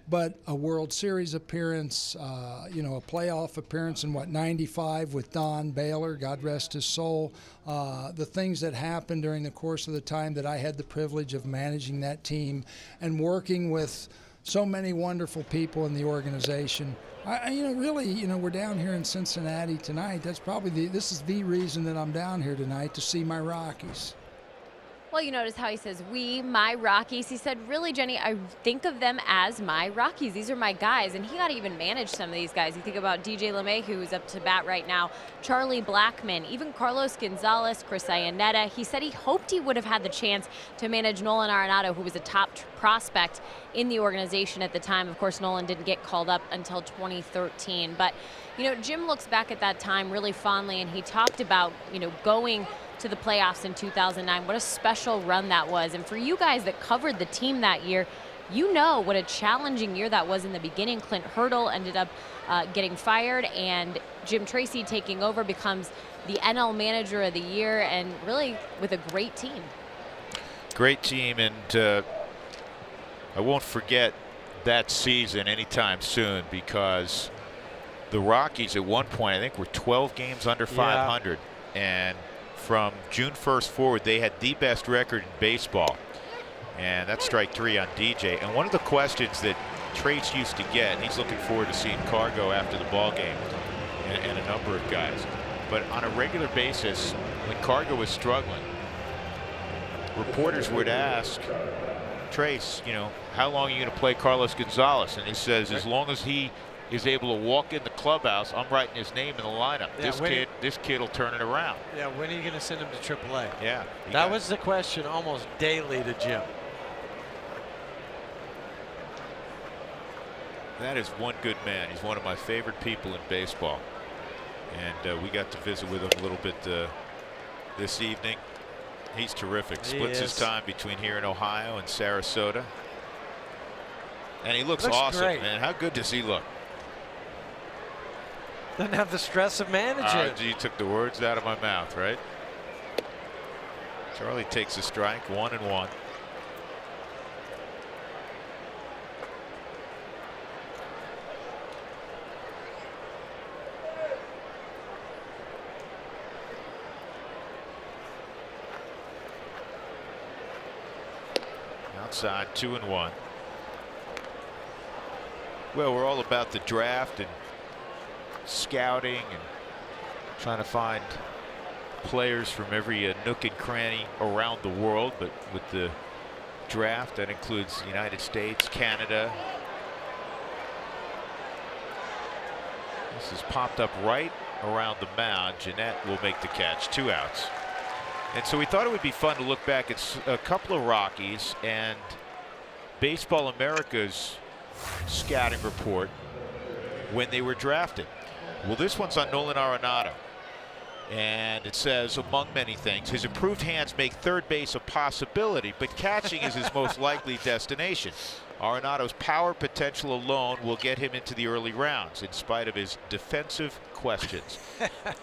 but a World Series appearance, a playoff appearance in, 95 with Don Baylor, God rest his soul, the things that happened during the course of the time that I had the privilege of managing that team and working with so many wonderful people in the organization. We're down here in Cincinnati tonight. That's probably this is the reason that I'm down here tonight, to see my Rockies. Well, you notice how he says, we, my Rockies. He said, really, Jenny, I think of them as my Rockies. These are my guys. And he got to even manage some of these guys. You think about DJ LeMay, who's up to bat right now, Charlie Blackmon, even Carlos Gonzalez, Chris Iannetta. He said he hoped he would have had the chance to manage Nolan Arenado, who was a top prospect in the organization at the time. Of course, Nolan didn't get called up until 2013. But, Jim looks back at that time really fondly, and he talked about, going to the playoffs in 2009. What a special run that was. And for you guys that covered the team that year, you know what a challenging year that was in the beginning. Clint Hurdle ended up getting fired, and Jim Tracy taking over becomes the NL Manager of the Year, and really with a great team. Great team, and I won't forget that season anytime soon, because the Rockies at one point, I think, were 12 games under 500. And from June 1st forward, they had the best record in baseball. And that's strike 3 on DJ. And one of the questions that Trace used to get, and he's looking forward to seeing Cargo after the ball game, and a number of guys. But on a regular basis, when Cargo was struggling, reporters would ask Trace, how long are you going to play Carlos Gonzalez? And he says, as long as he is able to walk in the clubhouse, I'm writing his name in the lineup. Yeah, this kid will turn it around. Yeah, when are you going to send him to AAA? Yeah. That was the question almost daily to Jim. That is one good man. He's one of my favorite people in baseball. And we got to visit with him a little bit this evening. He's terrific. Splits his time between here in Ohio and Sarasota. And he looks awesome, great. man. How good does he look? Doesn't have the stress of managing. You took the words out of my mouth, right? Charlie takes a strike, 1-1. Outside, 2-1. Well, we're all about the draft and scouting and trying to find players from every nook and cranny around the world, but with the draft that includes the United States, Canada. This is popped up right around the mound. Jeanette will make the catch. 2 outs. And so we thought it would be fun to look back at a couple of Rockies and Baseball America's scouting report when they were drafted. Well, this one's on Nolan Arenado. And it says, among many things, his improved hands make third base a possibility, but catching is his most likely destination. Arenado's power potential alone will get him into the early rounds, in spite of his defensive questions.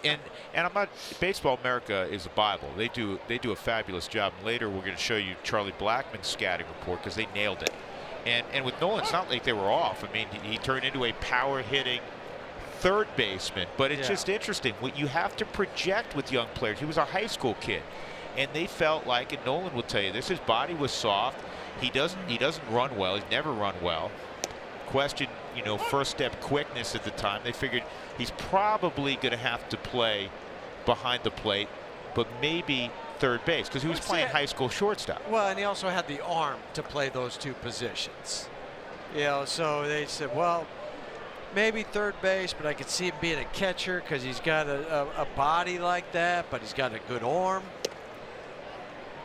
and I'm not. Baseball America is a Bible. They do a fabulous job. And later, we're going to show you Charlie Blackmon's scouting report because they nailed it. And with Nolan, it's not like they were off. I mean, he turned into a power hitting third baseman, but it's just interesting what you have to project with young players. He was a high school kid, and they felt like, and Nolan will tell you this, his body was soft. He doesn't run well. He's never run well. Question, first step quickness at the time. They figured he's probably going to have to play behind the plate, but maybe third base because he was playing high school shortstop. Well, and he also had the arm to play those 2 positions. So they said, well, maybe third base, but I could see him being a catcher because he's got a body like that, but he's got a good arm.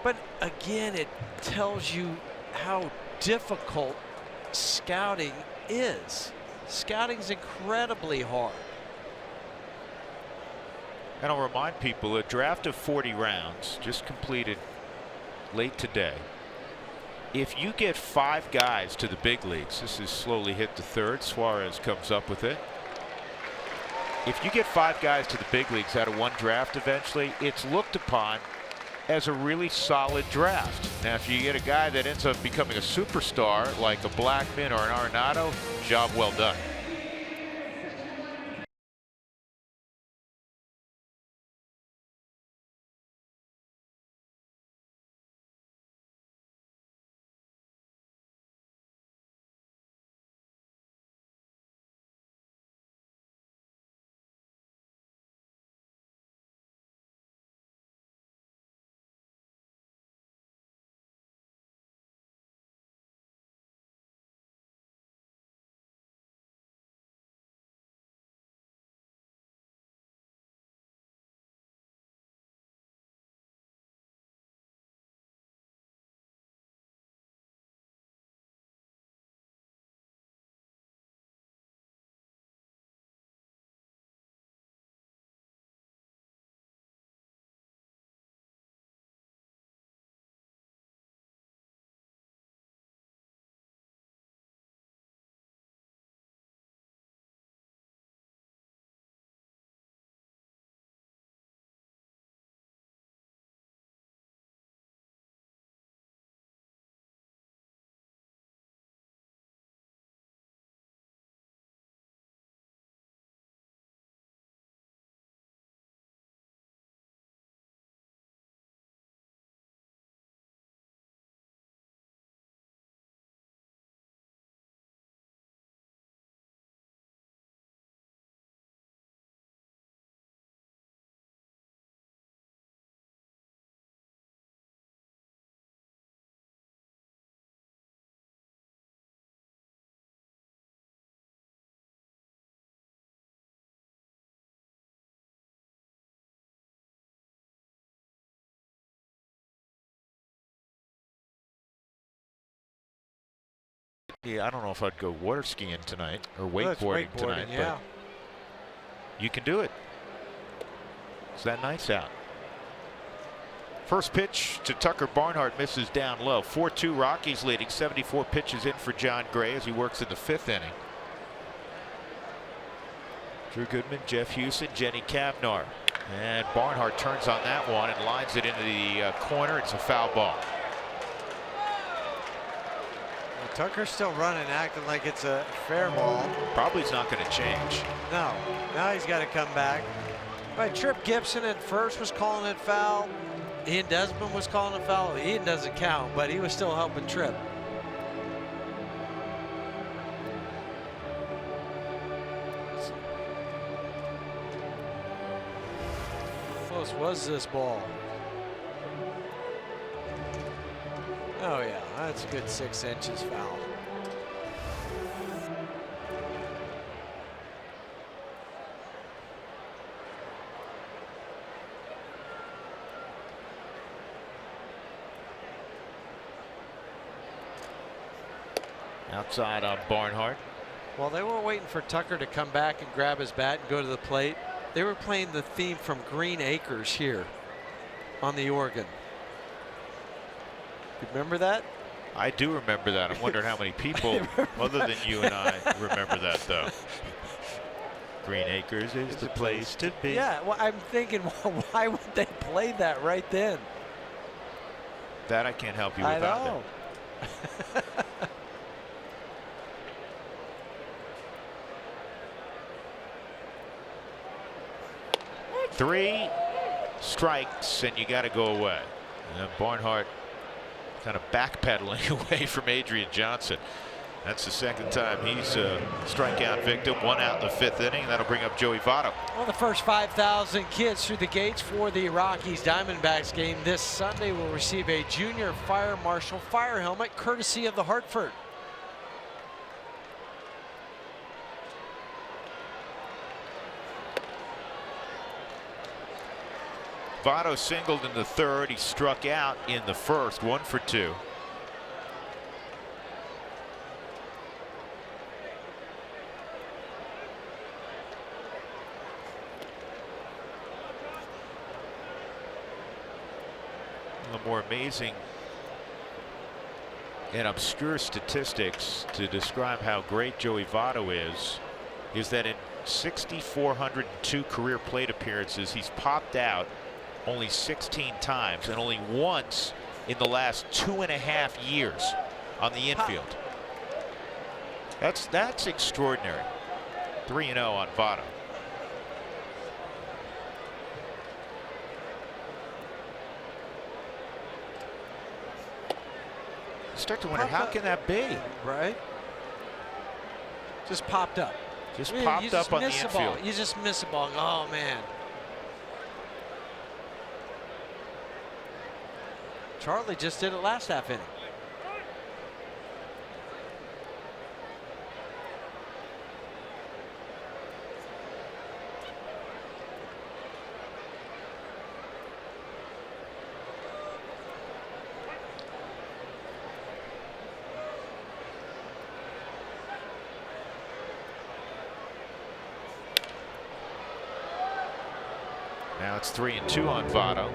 But again, it tells you how difficult scouting is. Scouting's incredibly hard. And I'll remind people, a draft of 40 rounds just completed late today. If you get 5 guys to the big leagues, this is slowly hit the third. Suarez comes up with it. If you get 5 guys to the big leagues out of one draft eventually, it's looked upon as a really solid draft. Now, if you get a guy that ends up becoming a superstar like a Blackmon or an Arenado, job well done. Yeah, I don't know if I'd go water skiing tonight or wakeboarding tonight, yeah. but you can do it. It's that nice out. First pitch to Tucker Barnhart misses down low. 4-2 Rockies leading. 74 pitches in for John Gray as he works in the 5th inning. Drew Goodman, Jeff Houston, Jenny Cavnar. And Barnhart turns on that one and lines it into the corner. It's a foul ball. Well, Tucker's still running, acting like it's a fair ball. Probably it's not going to change. No, now he's got to come back. Right, Trip Gibson at first was calling it foul. Ian Desmond was calling it foul. Ian doesn't count, but he was still helping Trip. How close was this ball? Oh yeah, that's a good 6 inches foul. Outside on Barnhart. Well, they were waiting for Tucker to come back and grab his bat and go to the plate. They were playing the theme from Green Acres here on the organ. You remember that? I do remember that. I'm wondering how many people other than you and I remember that, though. Green Acres is the place to be. Yeah, well, I'm thinking, why would they play that right then? That I can't help you with. I know. 3 strikes and you got to go away. And Barnhart kind of backpedaling away from Adrian Johnson. That's the second time he's a strikeout victim. 1 out in the 5th inning. That'll bring up Joey Votto. Well, the first 5,000 kids through the gates for the Rockies Diamondbacks game this Sunday will receive a junior fire marshal fire helmet courtesy of the Hartford. Votto singled in the 3rd. He struck out in the 1st. 1 for 2. The more amazing and obscure statistics to describe how great Joey Votto is that in 6,402 career plate appearances, he's popped out only 16 times and only once in the last 2.5 years on the infield. That's extraordinary. 3-0 on Votto. Start to wonder, how can that be? Right? Just popped up. Just popped up on the infield. You just miss a ball. Oh man. Charlie just did it last half inning. Now it's 3-2 on Votto.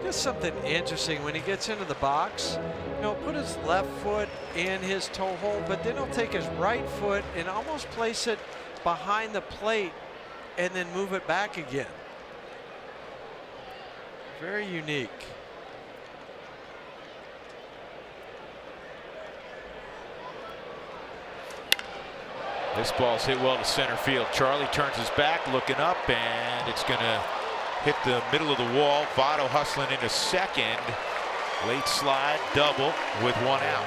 Just something interesting when he gets into the box. He'll put his left foot in his toe hold, but then he'll take his right foot and almost place it behind the plate and then move it back again. Very unique. This ball's hit well to center field. Charlie turns his back, looking up, and it's going to hit the middle of the wall. Votto hustling into second. Late slide, double with 1 out.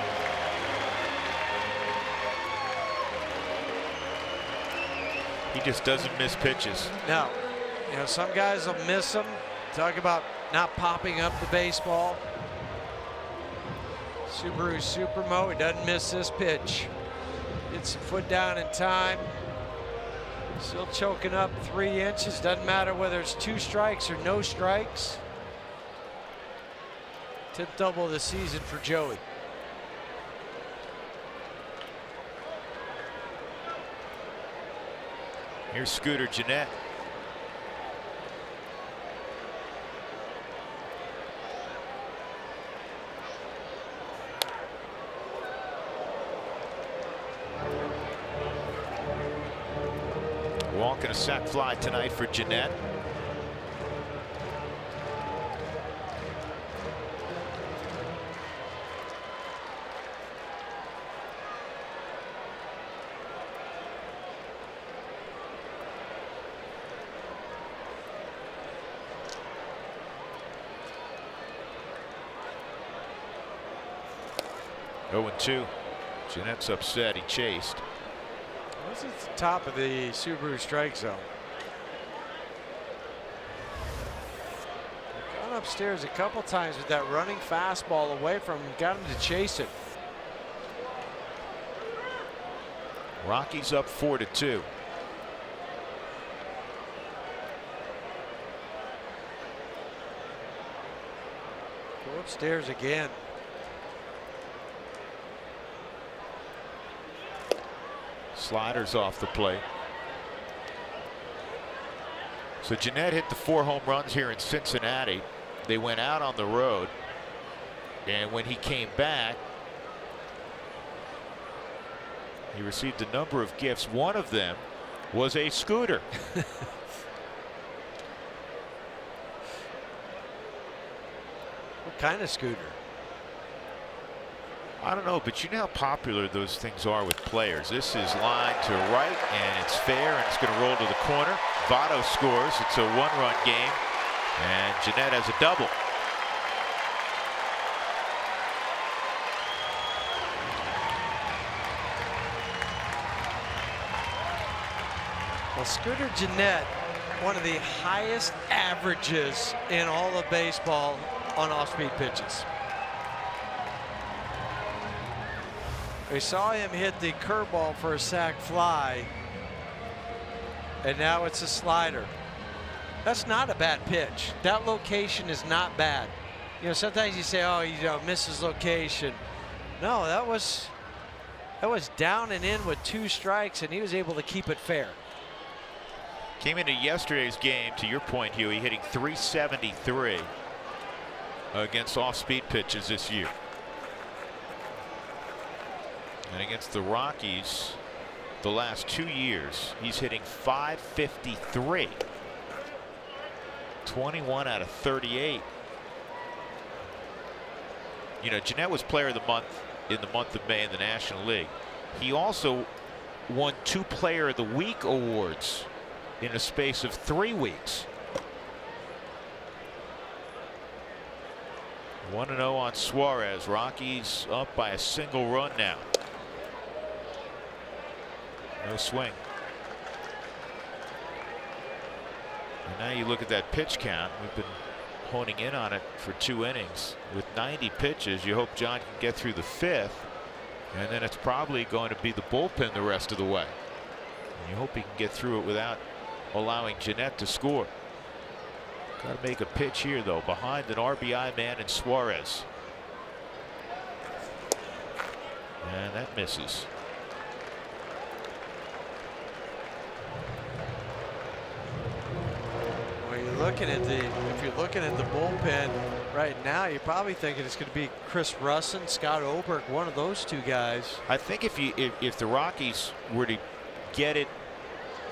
He just doesn't miss pitches. No. You know, some guys will miss them. Talk about not popping up the baseball. Subaru Supermo, he doesn't miss this pitch. Gets the foot down in time. Still choking up 3 inches. Doesn't matter whether it's 2 strikes or no strikes. 10th double of the season for Joey. Here's Scooter Gennett. Walk and a sac fly tonight for Gennett. Oh, 2. Gennett's upset. He chased. This is the top of the Subaru strike zone. Gone upstairs a couple times with that running fastball away from him. Got him to chase it. Rockies up 4-2. Go upstairs again. Sliders off the plate. So Gennett hit the 4 home runs here in Cincinnati. They went out on the road, and when he came back, he received a number of gifts. One of them was a scooter. What kind of scooter? I don't know, but you know how popular those things are with players. This is line to right, and it's fair, and it's going to roll to the corner. Votto scores. It's a 1-run game, and Gennett has a double. Well, Scooter Gennett, one of the highest averages in all of baseball on off-speed pitches. We saw him hit the curveball for a sac fly, and now it's a slider. That's not a bad pitch. That location is not bad. You know, sometimes you say, oh, you know, misses location. No, that was down and in with 2 strikes, and he was able to keep it fair. Came into yesterday's game, to your point, Huey, hitting .373 against off-speed pitches this year. And against the Rockies, the last 2 years, he's hitting .553. 21 out of 38. You know, Gennett was Player of the Month in the month of May in the National League. He also won 2 Player of the Week awards in a space of 3 weeks. 1-0 on Suarez. Rockies up by a single run now. No swing. And now you look at that pitch count. We've been honing in on it for 2 innings. With 90 pitches, you hope John can get through the 5th, and then it's probably going to be the bullpen the rest of the way. And you hope he can get through it without allowing Gennett to score. Got to make a pitch here, though, behind an RBI man in Suarez. And that misses. If you're looking at the bullpen right now, you're probably thinking it's going to be Chris Russin, Scott Oberg, one of those 2 guys. I think if the Rockies were to get it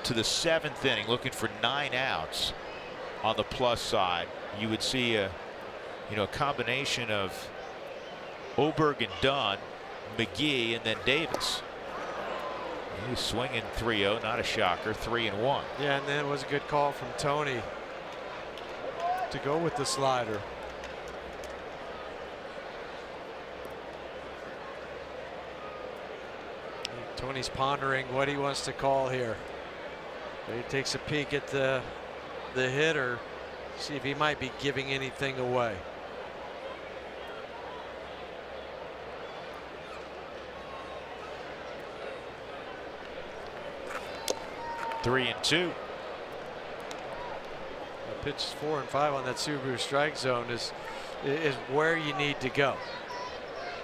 to the 7th inning, looking for 9 outs on the plus side, you would see a combination of Oberg and Dunn, McGee, and then Davis. He's swinging 3-0, not a shocker, 3-1. Yeah, and then it was a good call from Tony to go with the slider. Tony's pondering what he wants to call here. He takes a peek at the hitter, see if he might be giving anything away. Three and 2. Pitches 4 and 5 on that Subaru strike zone is where you need to go.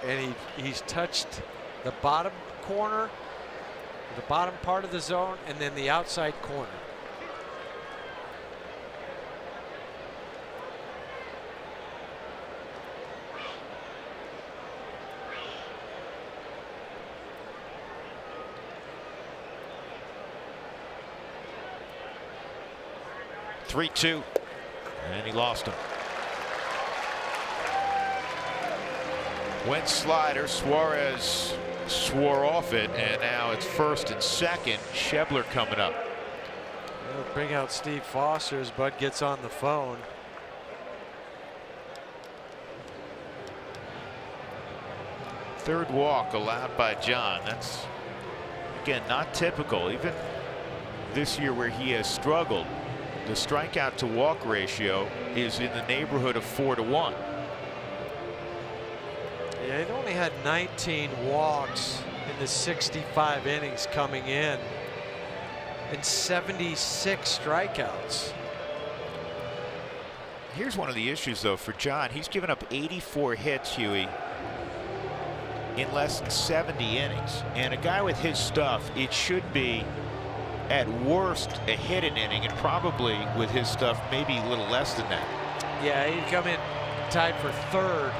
And he's touched the bottom corner The bottom part of the zone and then the outside corner. Three-two, and he lost him. Went slider, Suarez swore off it, and now it's first and second. Schebler coming up. They'll bring out Steve Foster as Bud gets on the phone. Third walk allowed by John. That's, again, not typical. Even this year where he has struggled, the strikeout to walk ratio is in the neighborhood of 4-1. Yeah, he'd only had 19 walks in the 65 innings coming in and 76 strikeouts. Here's one of the issues, though, for John. He's given up 84 hits, Huey, in less than 70 innings. And a guy with his stuff, it should be at worst a hit an inning, and probably with his stuff maybe a little less than that. Yeah, he'd come in tied for third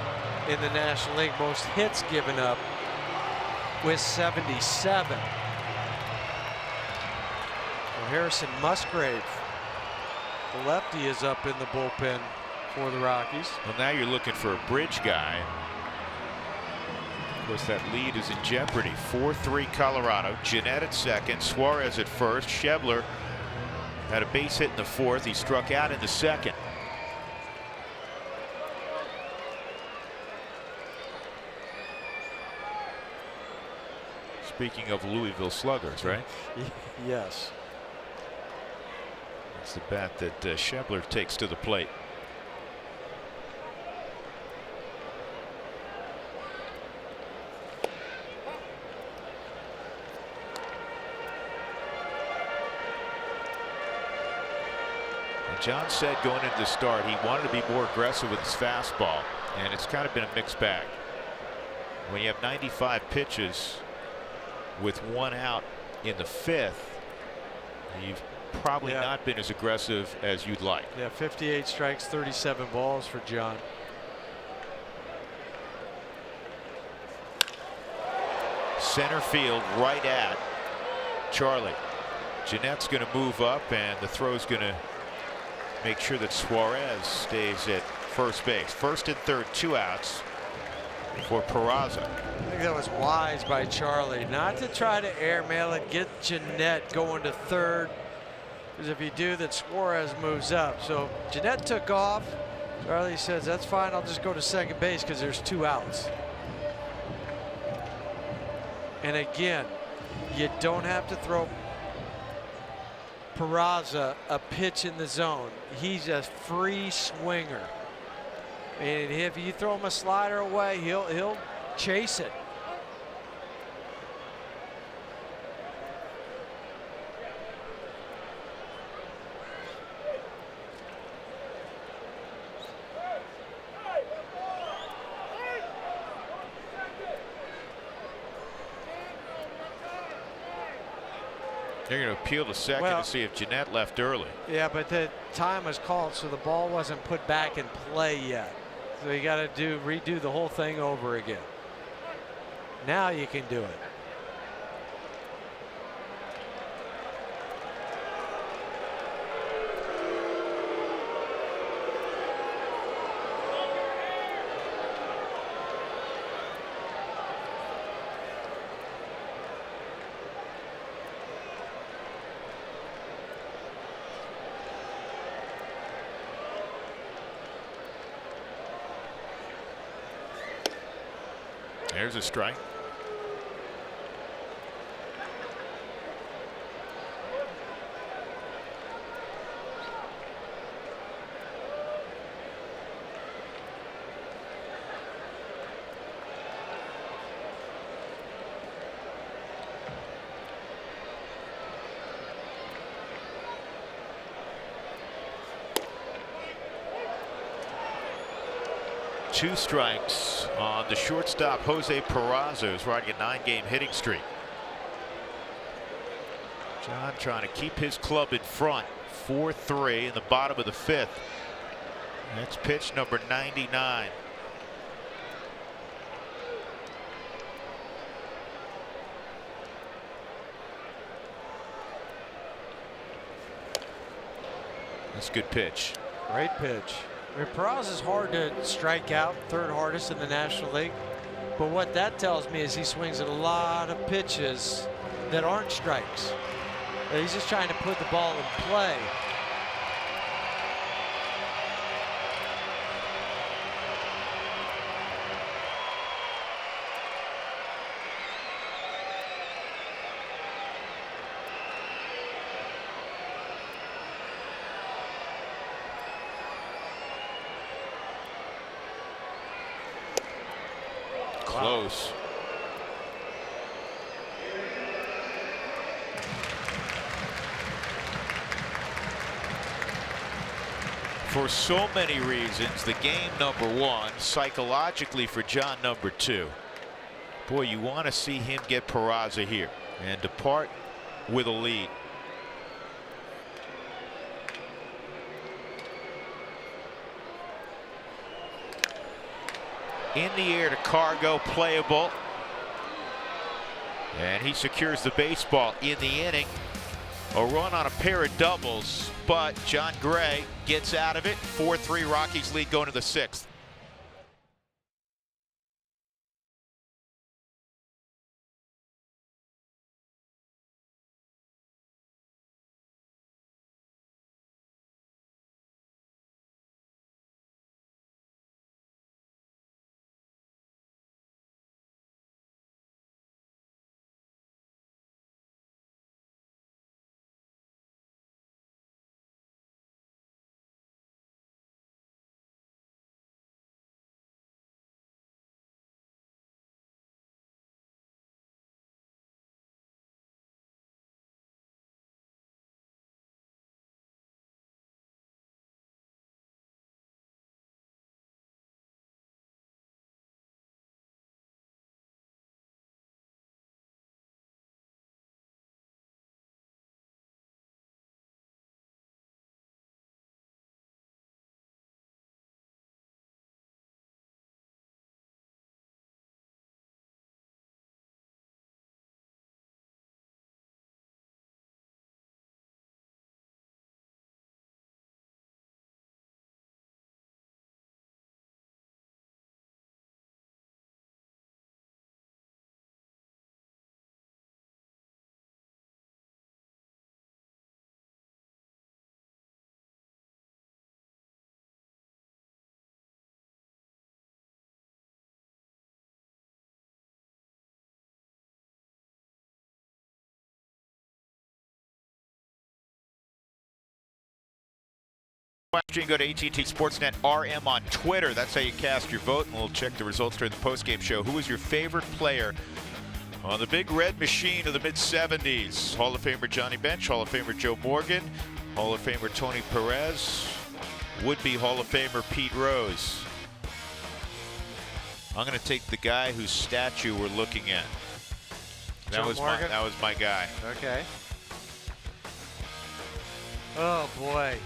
in the National League most hits given up with 77. Well, Harrison Musgrave, the lefty, is up in the bullpen for the Rockies. Well, now you're looking for a bridge guy. Of course, that lead is in jeopardy. 4-3 Colorado. Jeanette at second, Suarez at first. Schebler had a base hit in the fourth. He struck out in the second. Speaking of Louisville Sluggers, right? Yes. That's the bat that Schebler takes to the plate. John said going into the start he wanted to be more aggressive with his fastball, and it's kind of been a mixed bag. When you have 95 pitches with one out in the fifth, you've probably not been as aggressive as you'd like. Yeah, 58 strikes, 37 balls for John. Center field right at Charlie. Jeanette's going to move up, and the throw's going to make sure that Suarez stays at first base. First and third, 2 outs for Peraza. I think that was wise by Charlie not to try to airmail it, get Jeanette going to third, because if you do, that Suarez moves up. So Jeanette took off. Charlie says, that's fine, I'll just go to second base because there's 2 outs. And again, you don't have to throw Peraza a pitch in the zone. He's a free swinger, and if you throw him a slider away, he'll chase it. They're going to appeal to second to see if Jeanette left early. Yeah, but the time was called, so the ball wasn't put back in play yet. So you got to redo the whole thing over again. Now you can do it. There's a strike. Two strikes on the shortstop Jose Peraza, who's riding a 9-game hitting streak. John trying to keep his club in front. 4-3 in the bottom of the 5th. That's pitch number 99. That's a good pitch. Great pitch. I mean, Peraza is hard to strike out, 3rd hardest in the National League. But what that tells me is he swings at a lot of pitches that aren't strikes. He's just trying to put the ball in play. Close. For so many reasons, the game number 1, psychologically for John number 2. Boy, you want to see him get Peraza here and depart with a lead. In the air to Cargo, playable. And he secures the baseball in the inning. A run on a pair of doubles, but John Gray gets out of it. 4-3 Rockies lead going to the 6th. You can go to AT&T Sportsnet RM on Twitter. That's how you cast your vote, and we'll check the results during the postgame show. Who is your favorite player on the big red machine of the mid-70s? Hall of Famer Johnny Bench, Hall of Famer Joe Morgan, Hall of Famer Tony Perez, would-be Hall of Famer Pete Rose. I'm going to take the guy whose statue we're looking at. That was my guy. Okay. Oh boy.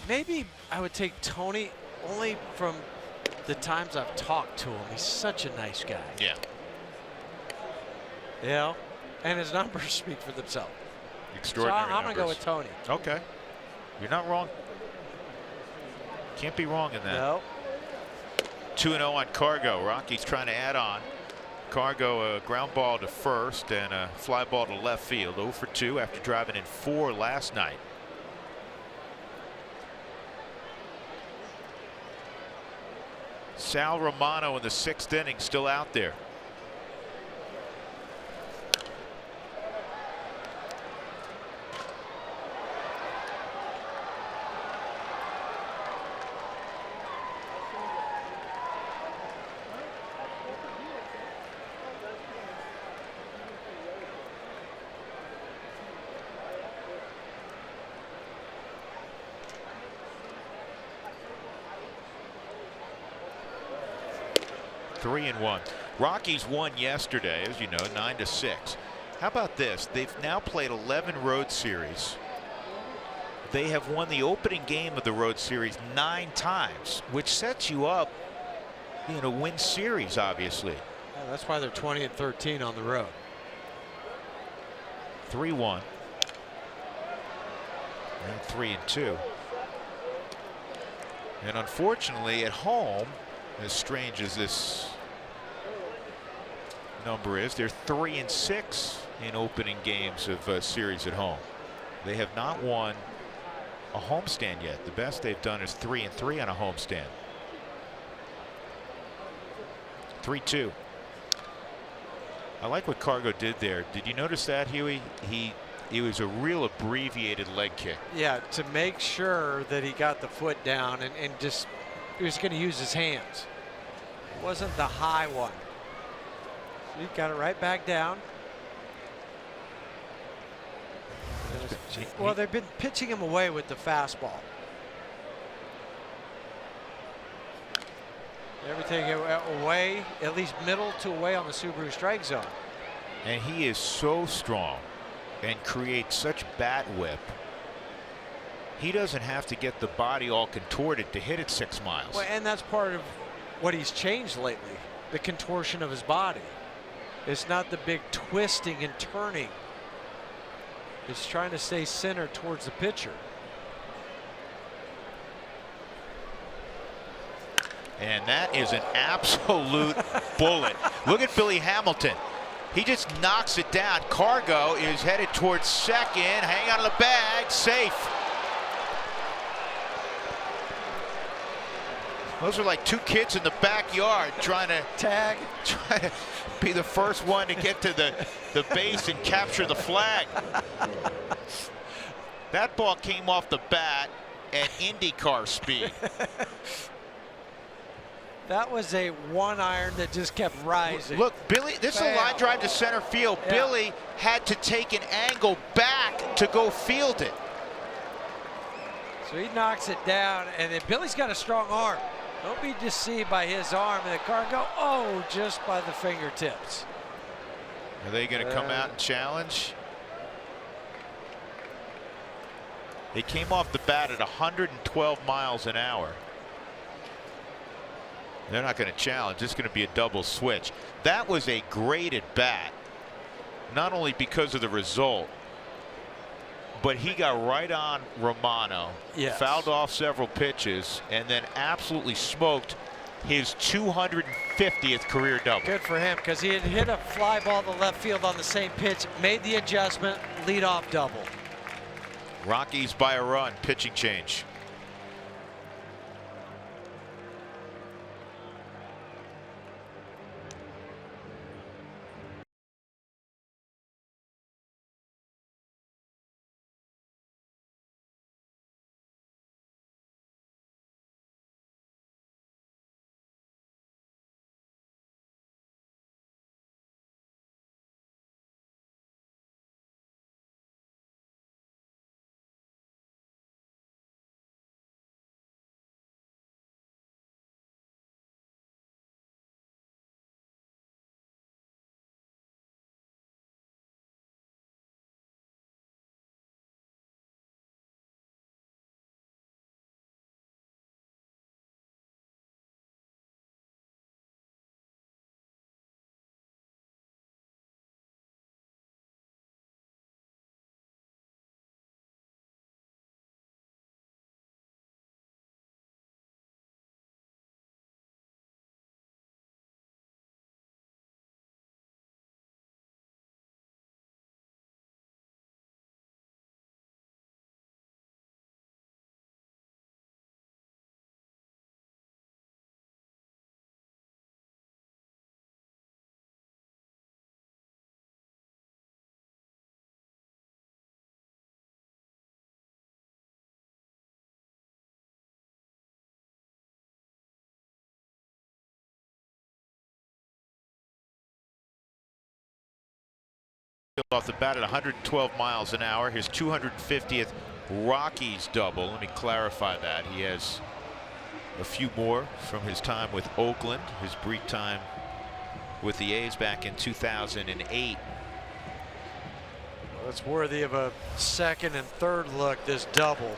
Maybe I would take Tony only from the times I've talked to him. He's such a nice guy. Yeah. You know, and his numbers speak for themselves. Extraordinary so I'm going to go with Tony. Okay. You're not wrong. Can't be wrong in that. No. 2-0 on Cargo. Rockies trying to add on. Cargo a ground ball to first and a fly ball to left field. 0 for 2 after driving in 4 last night. Sal Romano in the 6th inning still out there. Three and 1. Rockies won yesterday, as you know, 9-6. How about this? They've now played 11 road series. They have won the opening game of the road series 9 times, which sets you up, you know, win series, obviously. Yeah, that's why they're 20-13 on the road. 3-1. And 3-2. And unfortunately, at home, as strange as this number is, they're 3-6 in opening games of series at home. They have not won a homestand yet. The best they've done is 3-3 on a homestand. 3-2. I like what Cargo did there. Did you notice that, Huey? It was a real abbreviated leg kick. Yeah, to make sure that he got the foot down and just he was going to use his hands. It wasn't the high one. So he got it right back down. Well, they've been pitching him away with the fastball. Everything away, at least middle to away on the Subaru strike zone. And he is so strong and creates such bat whip. He doesn't have to get the body all contorted to hit it 6 miles. Well, and that's part of what he's changed lately, the contortion of his body. It's not the big twisting and turning. It's trying to stay centered towards the pitcher. And that is an absolute bullet. Look at Billy Hamilton. He just knocks it down. Cargo is headed towards second. Hang on to the bag. Safe. Those are like 2 kids in the backyard trying to trying to be the first one to get to the base and capture the flag. That ball came off the bat at IndyCar speed. That was a 1-iron that just kept rising. Look, Billy, this is a line drive to center field. Yeah. Billy had to take an angle back to go field it. So he knocks it down, and then Billy's got a strong arm. Don't be deceived by his arm, and the Cargo, oh, just by the fingertips. Are they going to come out and challenge? They came off the bat at 112 miles an hour. They're not going to challenge. It's going to be a double switch. That was a great at bat, not only because of the result, but he got right on Romano, yes, fouled off several pitches, and then absolutely smoked his 250th career double. Good for him, because he had hit a fly ball to left field on the same pitch, made the adjustment, leadoff double. Rockies by a run, pitching change. Off the bat at 112 miles an hour, his 250th Rockies double. Let me clarify that. He has a few more from his time with Oakland, his brief time with the A's back in 2008. It's worthy of a second and third look, this double.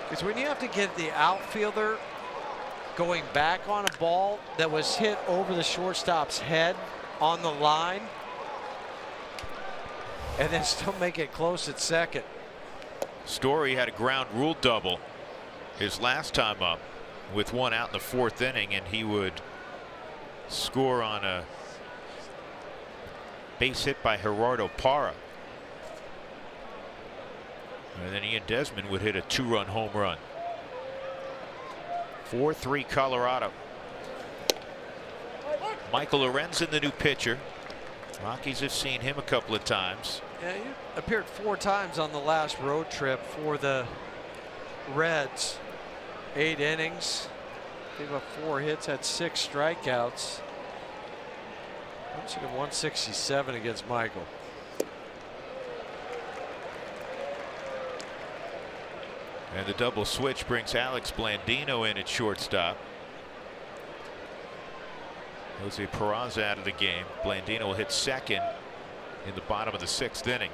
Because when you have to get the outfielder going back on a ball that was hit over the shortstop's head on the line, and then still make it close at second. Story had a ground rule double his last time up with one out in the 4th inning, and he would score on a base hit by Gerardo Parra. And then Ian Desmond would hit a 2-run home run. 4-3 Colorado. Michael Lorenzen, the new pitcher. Rockies have seen him a couple of times. Yeah, he appeared 4 times on the last road trip for the Reds. 8 innings, gave up 4 hits, had 6 strikeouts. 167 against Michael. And the double switch brings Alex Blandino in at shortstop. Jose Peraza out of the game. Blandino will hit second in the bottom of the 6th inning.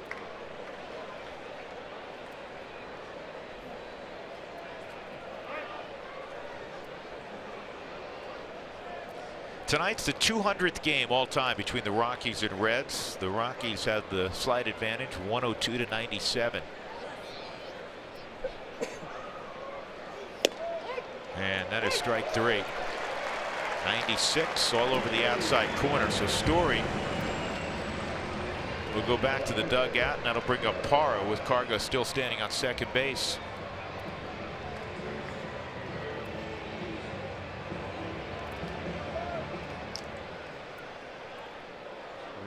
Tonight's the 200th game all time between the Rockies and Reds. The Rockies have the slight advantage, 102-97. And that is strike 3. 96 all over the outside corner. So Story will go back to the dugout, and that'll bring up Parra with Cargo still standing on second base.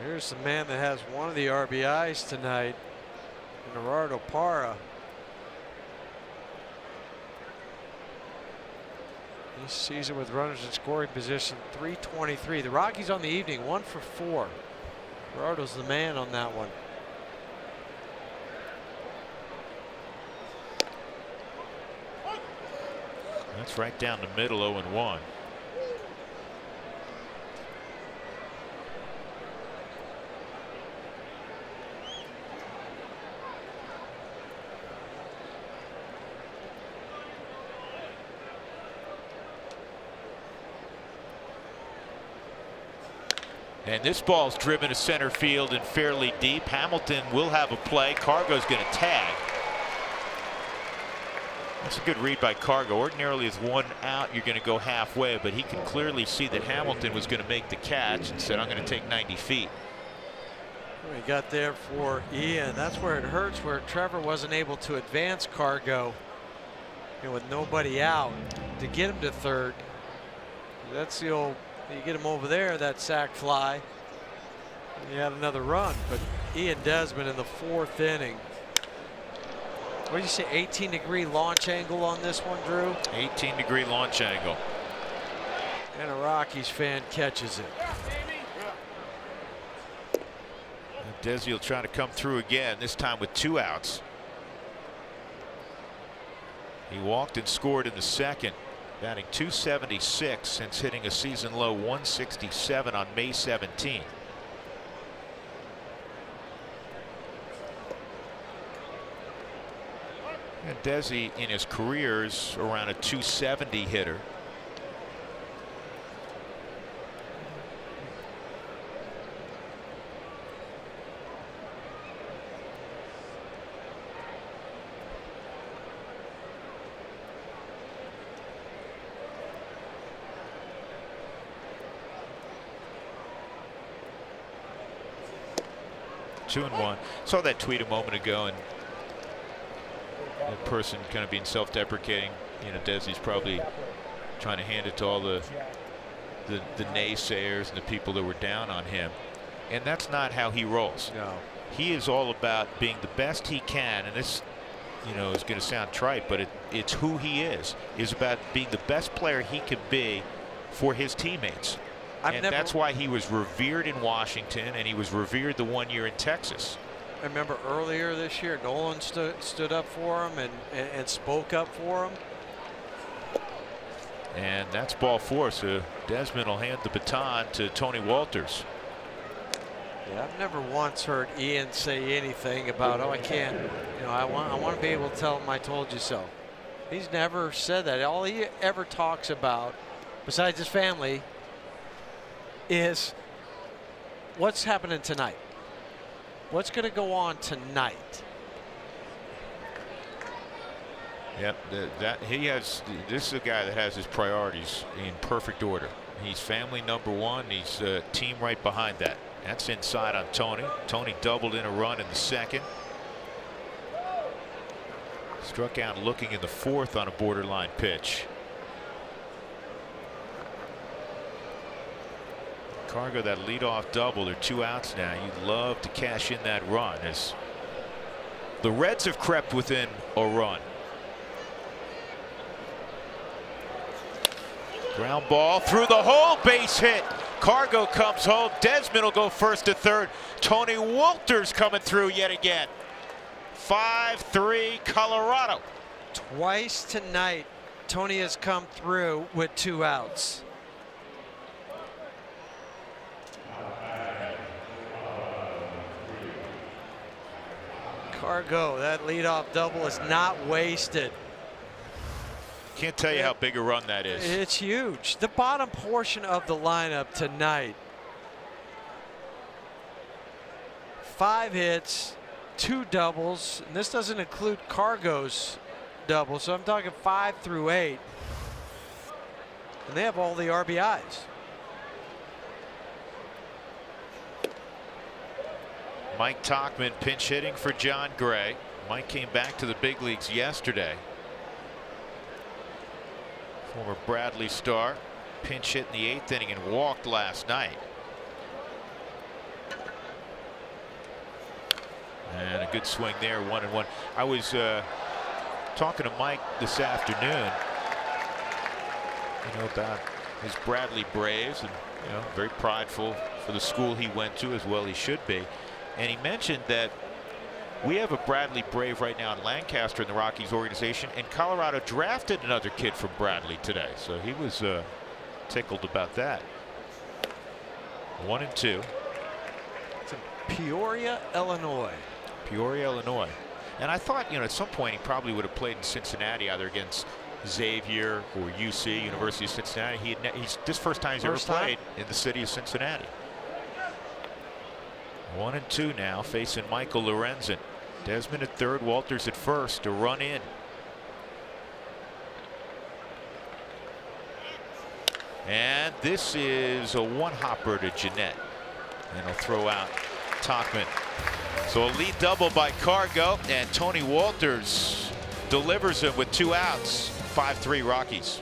Here's the man that has one of the RBIs tonight, Gerardo Parra. This season with runners in scoring position, 323. The Rockies on the evening, 1 for 4. Gerardo's the man on that one. That's right down the middle, 0-1. And this ball's driven to center field and fairly deep. Hamilton will have a play. Cargo's going to tag. That's a good read by Cargo. Ordinarily, with 1 out, you're going to go halfway, but he can clearly see that Hamilton was going to make the catch and said, I'm going to take 90 feet. He got there for Ian. That's where it hurts, where Trevor wasn't able to advance Cargo, with nobody out to get him to third. That's the old. You get him over there, that sac fly, and you had another run. But Ian Desmond in the 4th inning. What did you say, 18-degree launch angle on this one, Drew? 18-degree launch angle. And a Rockies fan catches it. Desi will try to come through again, this time with 2 outs. He walked and scored in the 2nd. Batting .276 since hitting a season low 167 on May 17. And Desi in his career is around a .270 hitter. Two and one. Saw that tweet a moment ago, and that person kind of being self-deprecating. Desi's probably trying to hand it to all the naysayers and the people that were down on him, and that's not how he rolls. No. He is all about being the best he can, and this, is going to sound trite, but it's who he is about being the best player he can be for his teammates. That's why he was revered in Washington, and he was revered the 1 year in Texas. I remember earlier this year, Nolan stood up for him and spoke up for him. And that's ball 4, so Desmond will hand the baton to Tony Walters. Yeah, I've never once heard Ian say anything about, oh, I can't, I want to be able to tell him I told you so. He's never said that. All he ever talks about, besides his family, is what's happening tonight. What's going to go on tonight? Yep, this is a guy that has his priorities in perfect order. He's family number one. He's team right behind that. That's inside on Tony. Tony doubled in a run in the second. Struck out looking in the fourth on a borderline pitch. Cargo, that leadoff double. They're 2 outs now. You'd love to cash in that run as the Reds have crept within a run. Ground ball through the hole, base hit. Cargo comes home. Desmond will go first to third. Tony Wolters coming through yet again. 5-3 Colorado. Twice tonight, Tony has come through with 2 outs. Cargo, that leadoff double is not wasted. Can't tell you how big a run that is. It's huge. The bottom portion of the lineup tonight. 5 hits, 2 doubles, and this doesn't include Cargo's double, so I'm talking 5 through 8. And they have all the RBIs. Mike Tauchman pinch hitting for John Gray. Mike came back to the big leagues yesterday. Former Bradley star pinch hit in the 8th inning and walked last night. And a good swing there, 1-1. I was talking to Mike this afternoon, about his Bradley Braves, and very prideful for the school he went to, as well he should be. And he mentioned that we have a Bradley Brave right now in Lancaster in the Rockies organization, and Colorado drafted another kid from Bradley today, so he was tickled about that. 1-2. It's in Peoria, Illinois. Peoria, Illinois. And I thought, at some point he probably would have played in Cincinnati, either against Xavier or UC, University of Cincinnati. He's this first time he's ever played in the city of Cincinnati. 1-2 now, facing Michael Lorenzen. Desmond at third, Wolters at first, a run in. And this is a one-hopper to Jeanette. And he'll throw out Tauchman. So a lead double by Cargo, and Tony Wolters delivers him with 2 outs. 5-3 Rockies.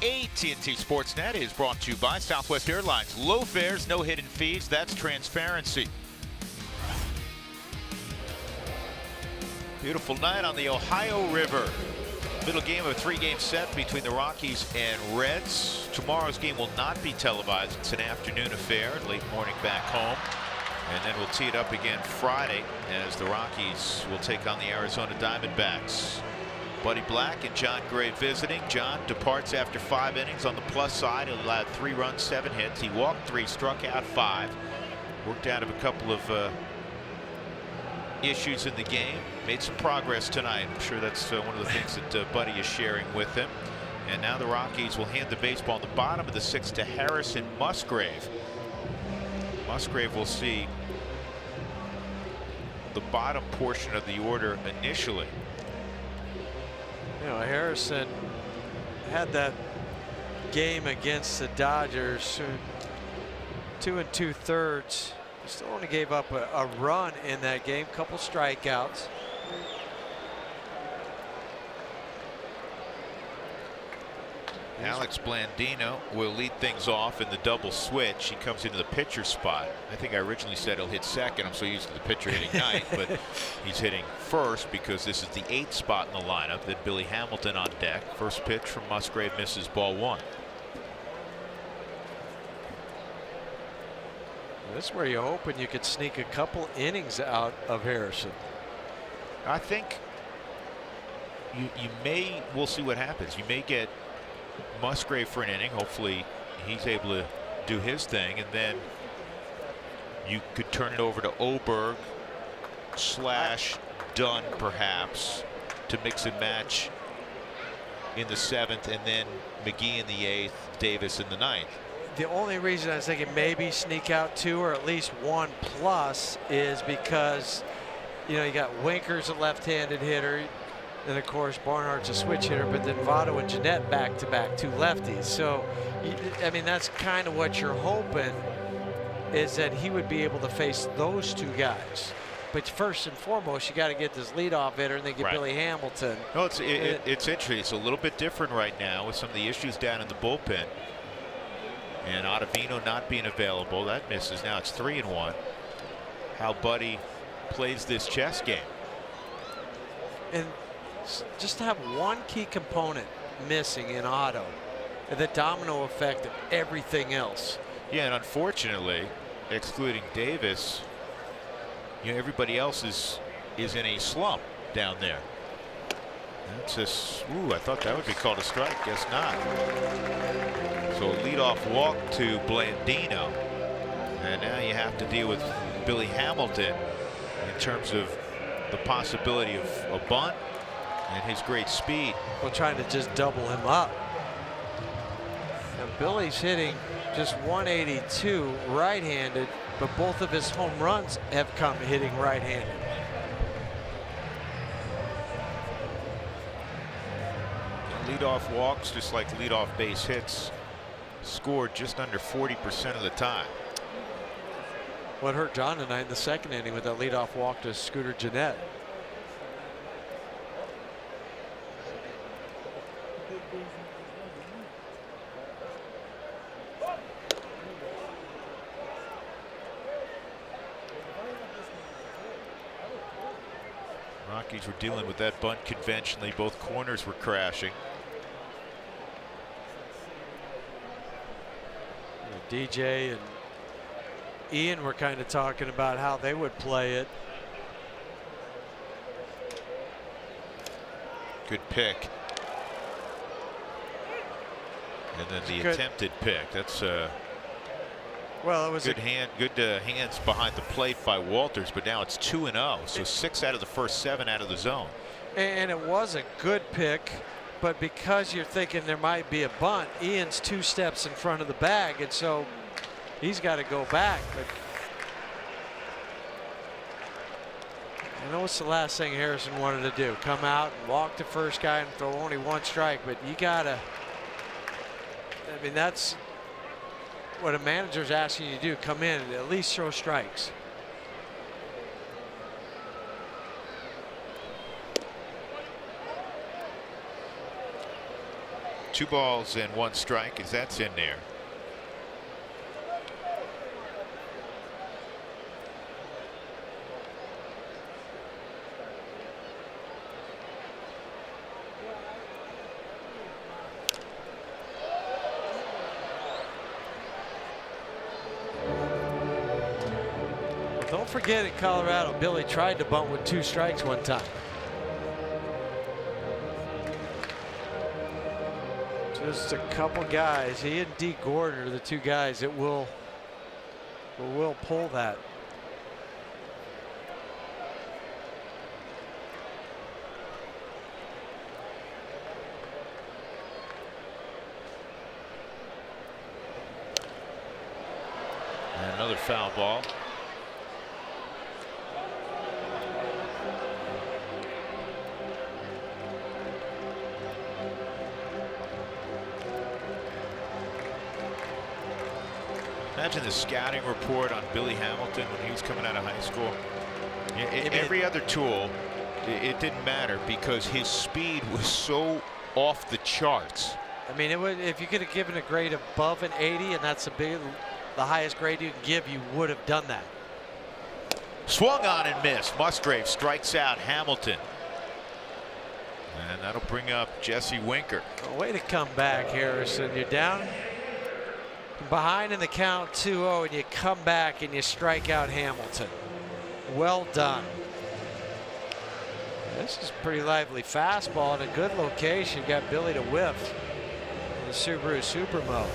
AT&T Sportsnet is brought to you by Southwest Airlines. Low fares, no hidden fees. That's transparency. Beautiful night on the Ohio River. Middle game of a 3-game set between the Rockies and Reds. Tomorrow's game will not be televised. It's an afternoon affair, late morning back home. And then we'll tee it up again Friday as the Rockies will take on the Arizona Diamondbacks. Buddy Black and John Gray visiting. John departs after 5 innings on the plus side. He allowed 3 runs, 7 hits. He walked 3, struck out 5. Worked out of a couple of issues in the game. Made some progress tonight. I'm sure that's one of the things that Buddy is sharing with him. And now the Rockies will hand the baseball in the bottom of the 6th to Harrison Musgrave. Musgrave will see the bottom portion of the order initially. You know, Harrison had that game against the Dodgers, 2 2/3. Still only gave up a run in that game, couple strikeouts. Alex Blandino will lead things off in the double switch. He comes into the pitcher spot. I think I originally said he'll hit second. I'm so used to the pitcher hitting ninth, but he's hitting first because this is the 8th spot in the lineup. Then Billy Hamilton on deck. First pitch from Musgrave misses, ball 1. This is where you're hoping you could sneak a couple innings out of Harrison. I think we'll see what happens. You may get Musgrave for an inning. Hopefully he's able to do his thing, and then you could turn it over to Oberg / Dunn perhaps to mix and match in the 7th, and then McGee in the 8th, Davis in the 9th. The only reason I was thinking maybe sneak out 2 or at least 1 plus is because, you know, you got Winker's a left-handed hitter. And of course Barnhart's a switch hitter, but then Votto and Jeanette back-to-back 2 lefties. So I mean, that's kind of what you're hoping, is that he would be able to face those 2 guys. But first and foremost, you got to get this leadoff hitter and then get Billy Hamilton. No, it's interesting. It's a little bit different right now with some of the issues down in the bullpen. And Ottavino not being available, that misses. Now it's 3-1. How Buddy plays this chess game. And just to have one key component missing in Otto, and the domino effect of everything else. Yeah, and unfortunately, excluding Davis, you know, everybody else is in a slump down there. That's just, I thought that would be called a strike. Guess not. So a leadoff walk to Blandino, and now you have to deal with Billy Hamilton in terms of the possibility of a bunt and his great speed. Well, trying to just double him up. And Billy's hitting just 182 right-handed, but both of his home runs have come hitting right-handed. Leadoff walks, just like leadoff base hits, scored just under 40% of the time. What hurt John tonight in the 2nd inning with that leadoff walk to Scooter Jeanette. Rockies were dealing with that bunt conventionally. Both corners were crashing. DJ and Ian were kind of talking about how they would play it. Good pick. And then the attempted pick. That's well, it was good hands behind the plate by Walters, but now it's 2-0. So 6 out of the first 7 out of the zone. And it was a good pick, but because you're thinking there might be a bunt, Ian's 2 steps in front of the bag, and so he's got to go back. But I know it's the last thing Harrison wanted to do, come out and walk the first guy and throw only 1 strike, but you gotta, I mean, that's what a manager's asking you to do, come in and at least throw strikes. 2 balls and 1 strike as that's in there. Don't forget, in Colorado, Billy tried to bunt with 2 strikes one time. Just a couple guys. He and D. Gordon are the 2 guys that will pull that. And another foul ball. Imagine the scouting report on Billy Hamilton when he was coming out of high school. Every other tool, it didn't matter because his speed was so off the charts. I mean, it would, if you could have given a grade above an 80, and that's the highest grade you can give, you would have done that. Swung on and missed. Musgrave strikes out Hamilton. And that'll bring up Jesse Winker. Way to come back, Harrison. You're down behind in the count 2-0, and you come back and you strike out Hamilton. Well done. This is a pretty lively fastball in a good location. Got Billy to whiff. The Subaru Supermo.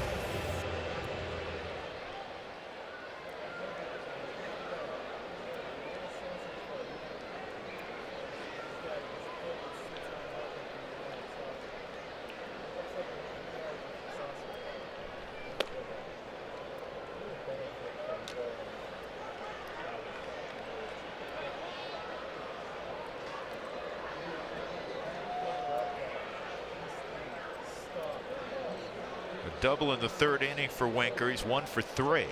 Double in the 3rd inning for Winker. He's 1 for 3. And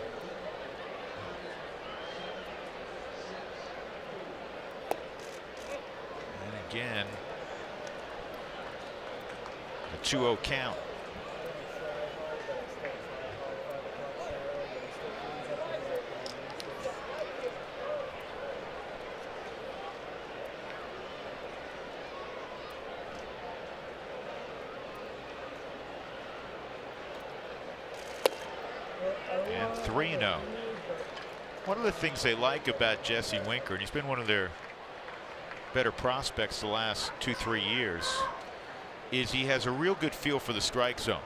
again, a 2-0 count. And 3-0. One of the things they like about Jesse Winker, and he's been one of their better prospects the last 2-3 years, is he has a real good feel for the strike zone.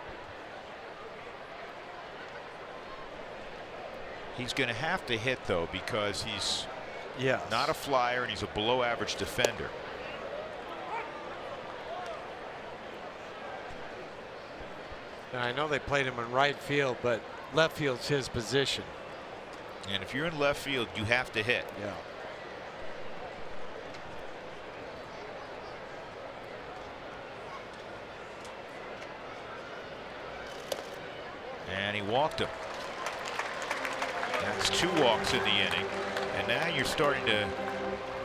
He's going to have to hit, though, because he's not a flyer and he's a below average defender. Now, I know they played him in right field, but left field's his position. And if you're in left field, you have to hit. Yeah. And he walked him. That's 2 walks in the inning. And now you're starting to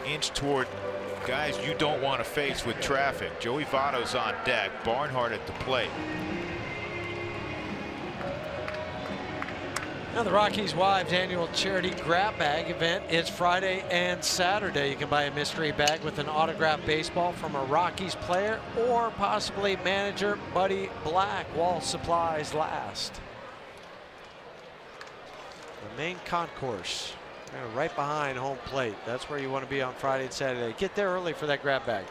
inch toward guys you don't want to face with traffic. Joey Votto's on deck. Barnhart at the plate. Now, the Rockies Wives annual charity grab bag event is Friday and Saturday. You can buy a mystery bag with an autographed baseball from a Rockies player or possibly manager Buddy Black while supplies last. The main concourse, right behind home plate. That's where you want to be on Friday and Saturday. Get there early for that grab bag.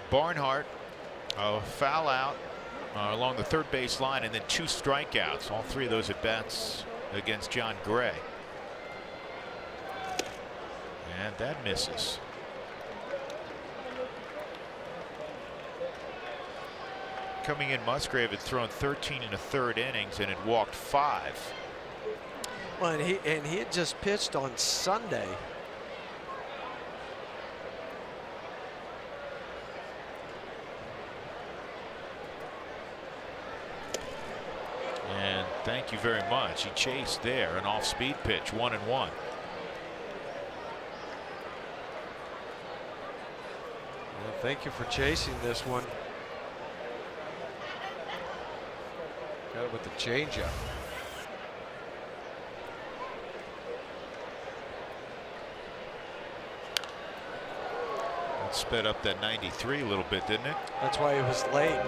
Barnhart, a foul out along the 3rd base line, and then 2 strikeouts. All 3 of those at bats against John Gray. And that misses. Coming in, Musgrave had thrown 13 in the 3rd innings and had walked 5. Well, and he had just pitched on Sunday. And thank you very much. He chased there, an off-speed pitch, 1-1. Thank you for chasing this one. Got it with the changeup. It sped up that 93 a little bit, didn't it? That's why he was late.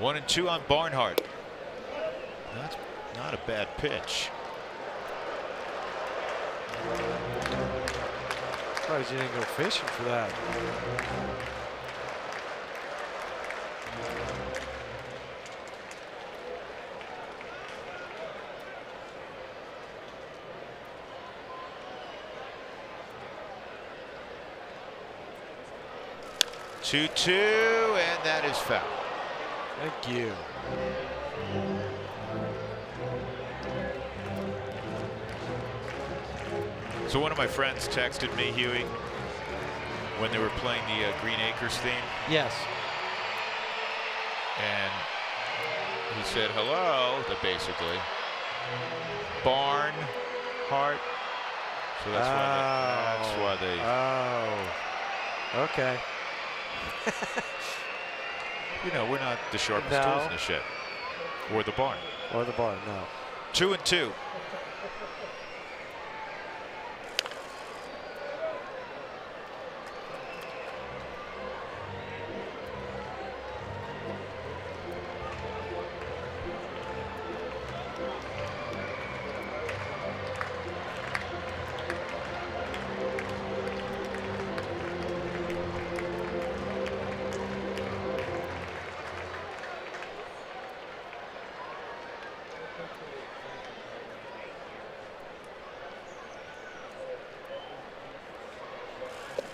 One and two on Barnhart. That's not a bad pitch. Surprised you didn't go fishing for that. Two, and that is foul. Thank you. So one of my friends texted me, Huey, when they were playing the Green Acres theme. Yes. And he said, hello, basically. Barn, Hart. So that's why they. Oh. Okay. You know, we're not the sharpest No. tools in the shed. Or the barn. Or the barn, no. 2 and 2.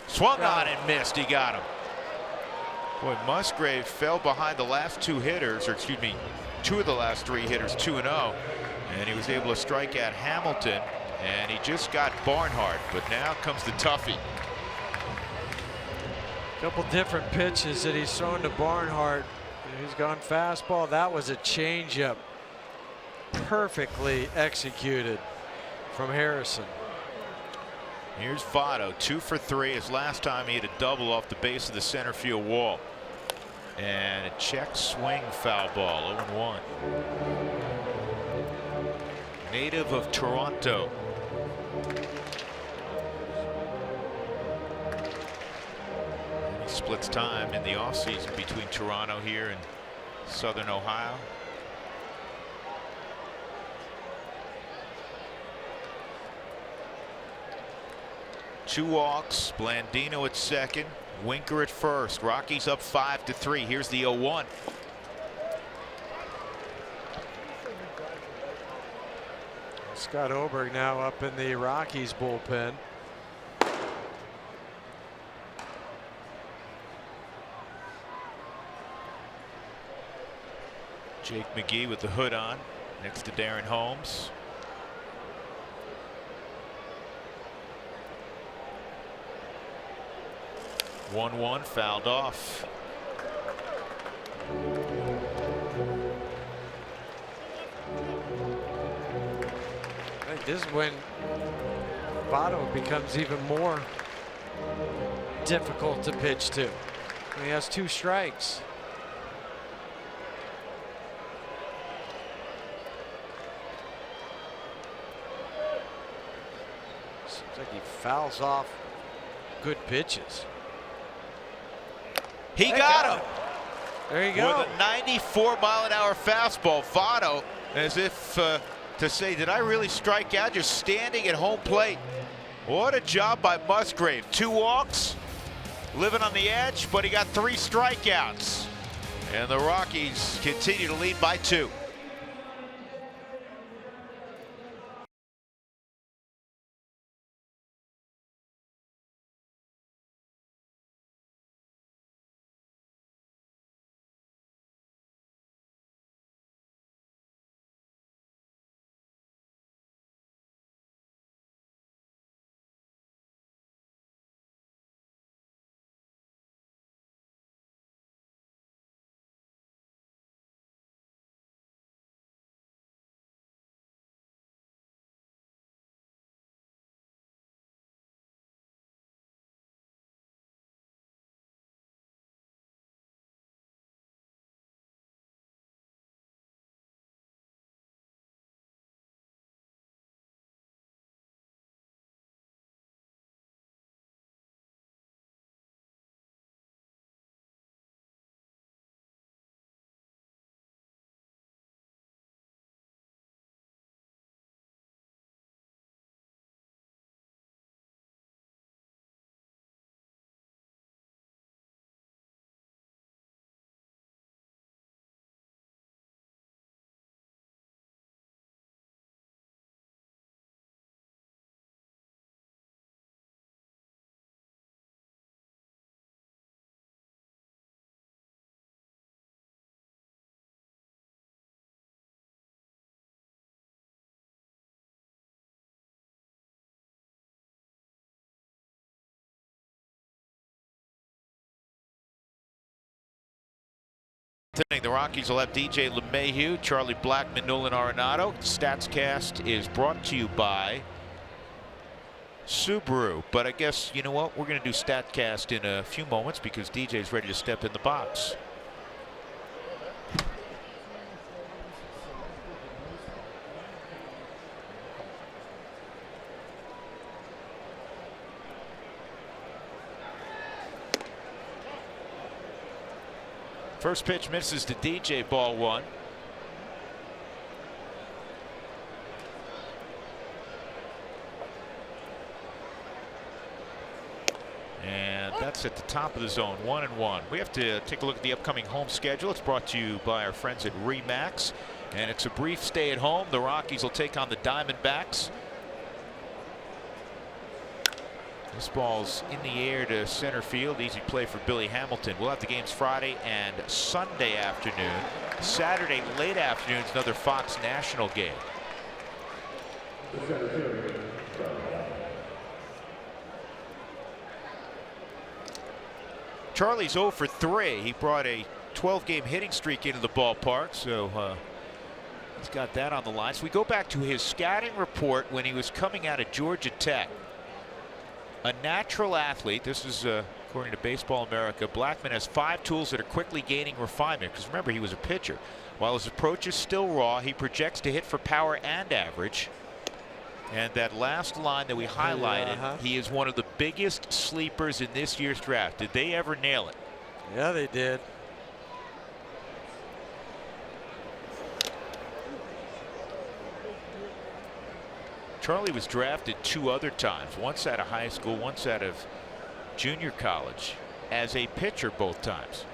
Swung on and missed. He got him. Boy, Musgrave fell behind the last two hitters, or excuse me, two of the last three hitters, 2-0, and he was able to strike out Hamilton, and he just got Barnhart, but now comes the toughie. Couple different pitches that he's thrown to Barnhart. He's gone fastball. That was a changeup. Perfectly executed from Harrison. Here's Votto, 2 for 3. His last time he hit a double off the base of the center field wall. And a check swing foul ball, 0-1. Native of Toronto. And he splits time in the offseason between Toronto here and Southern Ohio. Two walks, Blandino at second, Winker at first. Rockies up 5-3. Here's the 0-1. Scott Oberg now up in the Rockies bullpen. Jake McGee with the hood on next to Darren Holmes. One fouled off. I think this is when Votto becomes even more difficult to pitch to. He has 2 strikes. Seems like he fouls off good pitches. He got him. There you go. With a 94-mile-an-hour fastball. Votto, as if to say, did I really strike out? Just standing at home plate. What a job by Musgrave. 2 walks, living on the edge, but he got 3 strikeouts. And the Rockies continue to lead by 2. The Rockies will have DJ LeMahieu, Charlie Blackmon, Nolan Arenado. StatsCast is brought to you by Subaru. But I guess, you know what? We're going to do StatCast in a few moments because DJ's ready to step in the box. First pitch misses to DJ, ball one. And that's at the top of the zone, 1-1. We have to take a look at the upcoming home schedule. It's brought to you by our friends at Remax. And it's a brief stay at home. The Rockies will take on the Diamondbacks. This ball's in the air to center field. Easy play for Billy Hamilton. We'll have the games Friday and Sunday afternoon. Saturday late afternoon is another Fox National game. Charlie's 0 for 3. He brought a 12-game hitting streak into the ballpark, so he's got that on the line. So we go back to his scouting report when he was coming out of Georgia Tech. A natural athlete. This is according to Baseball America. Blackmon has 5 tools that are quickly gaining refinement, because remember, he was a pitcher. While his approach is still raw, he projects to hit for power and average. And that last line that we highlighted, he is one of the biggest sleepers in this year's draft. Did they ever nail it? Yeah, they did. Charlie was drafted 2 other times, once out of high school, once out of junior college, as a pitcher both times.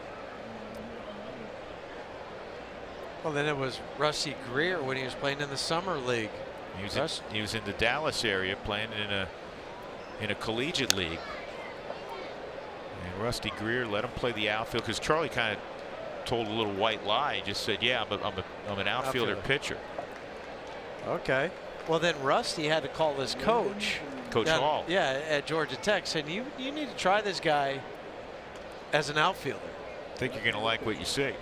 Well, then it was Rusty Greer when he was playing in the summer league. He was in the Dallas area playing in a collegiate league. And Rusty Greer let him play the outfield because Charlie kind of told a little white lie. He just said, yeah, I'm an outfielder pitcher. Okay. Well, then Rusty had to call his coach. Coach Hall. Yeah, at Georgia Tech, said, you need to try this guy as an outfielder. I think you're going to like what you see.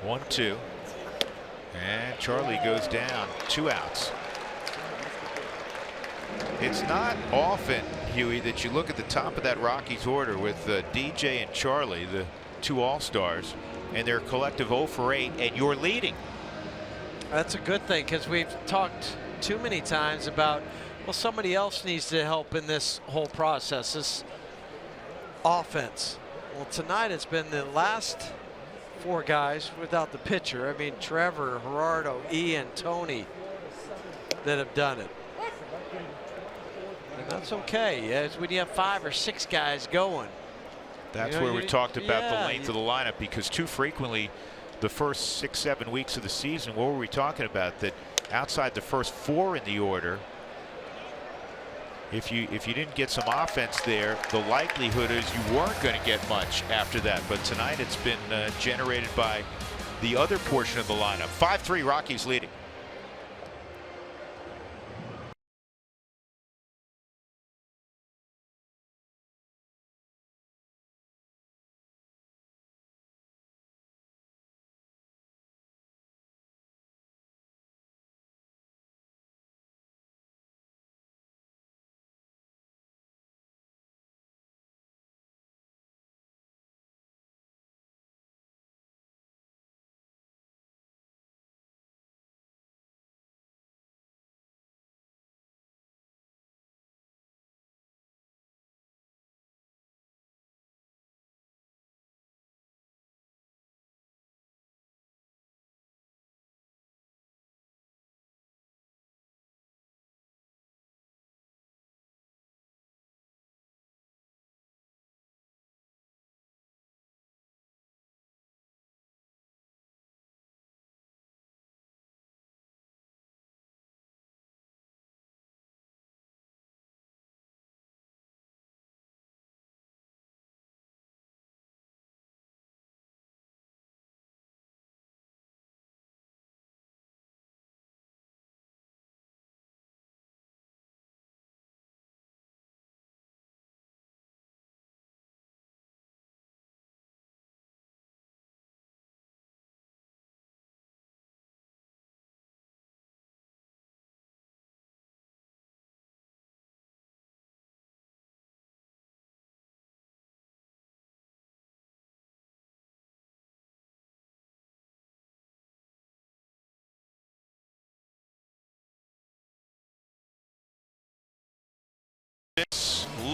1-2. And Charlie goes down, 2 outs. It's not often, Huey, that you look at the top of that Rockies order with DJ and Charlie, the 2 All-Stars, and their collective 0 for 8, and you're leading. That's a good thing, because we've talked too many times about, well, somebody else needs to help in this whole process, this offense. Well, tonight it's been the last 4 guys without the pitcher. I mean, Trevor, Gerardo, Ian, Tony, that have done it. And that's okay. As when you have 5 or 6 guys going. That's where we talked about the length of the lineup, because too frequently the first 6-7 weeks of the season, what were we talking about? That outside the first 4 in the order, if you didn't get some offense there, the likelihood is you weren't going to get much after that. But tonight it's been generated by the other portion of the lineup. 5-3 Rockies leading.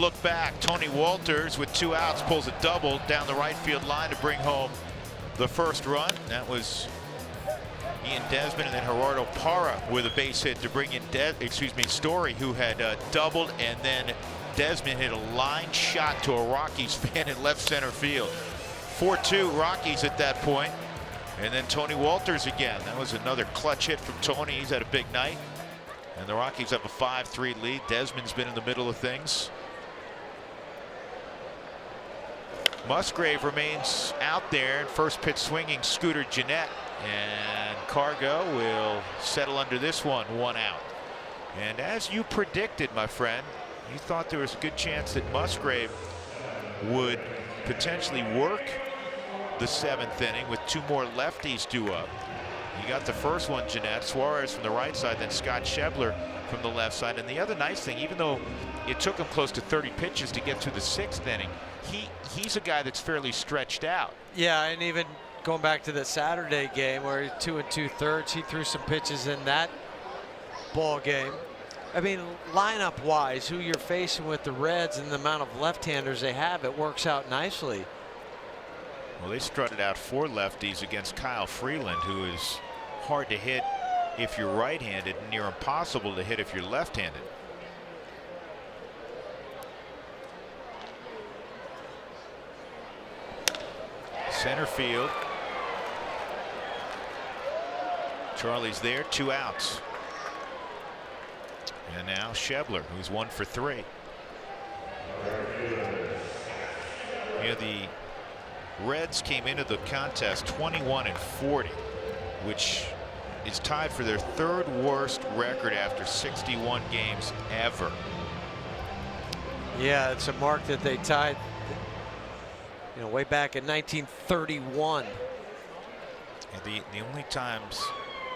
look back. Tony Walters with 2 outs pulls a double down the right field line to bring home the first run. That was Ian Desmond, and then Gerardo Parra with a base hit to bring in Story, who had doubled, and then Desmond hit a line shot to a Rockies fan in left center field. 4-2 Rockies at that point. And then Tony Walters again. That was another clutch hit from Tony. He's had a big night. And the Rockies have a 5-3 lead. Desmond's been in the middle of things. Musgrave remains out there. First pitch swinging, Scooter Gennett. And Cargo will settle under this one 1 out. And as you predicted, my friend, you thought there was a good chance that Musgrave would potentially work the 7th inning with 2 more lefties due up. You got the first one, Gennett, Suarez from the right side, then Scott Schebler from the left side. And the other nice thing, even though it took him close to 30 pitches to get to the 6th inning, he's a guy that's fairly stretched out. Yeah, and even going back to the Saturday game where 2 2/3, he threw some pitches in that ball game. I mean, lineup wise, who you're facing with the Reds and the amount of left-handers they have, it works out nicely. Well, they strutted out 4 lefties against Kyle Freeland, who is hard to hit if you're right-handed and near impossible to hit if you're left-handed. Center field. Charlie's there, 2 outs. And now Schebler, who's 1 for 3. Yeah, the Reds came into the contest 21-40, which is tied for their 3rd worst record after 61 games ever. Yeah, it's a mark that they tied, you know, way back in 1931. And the only times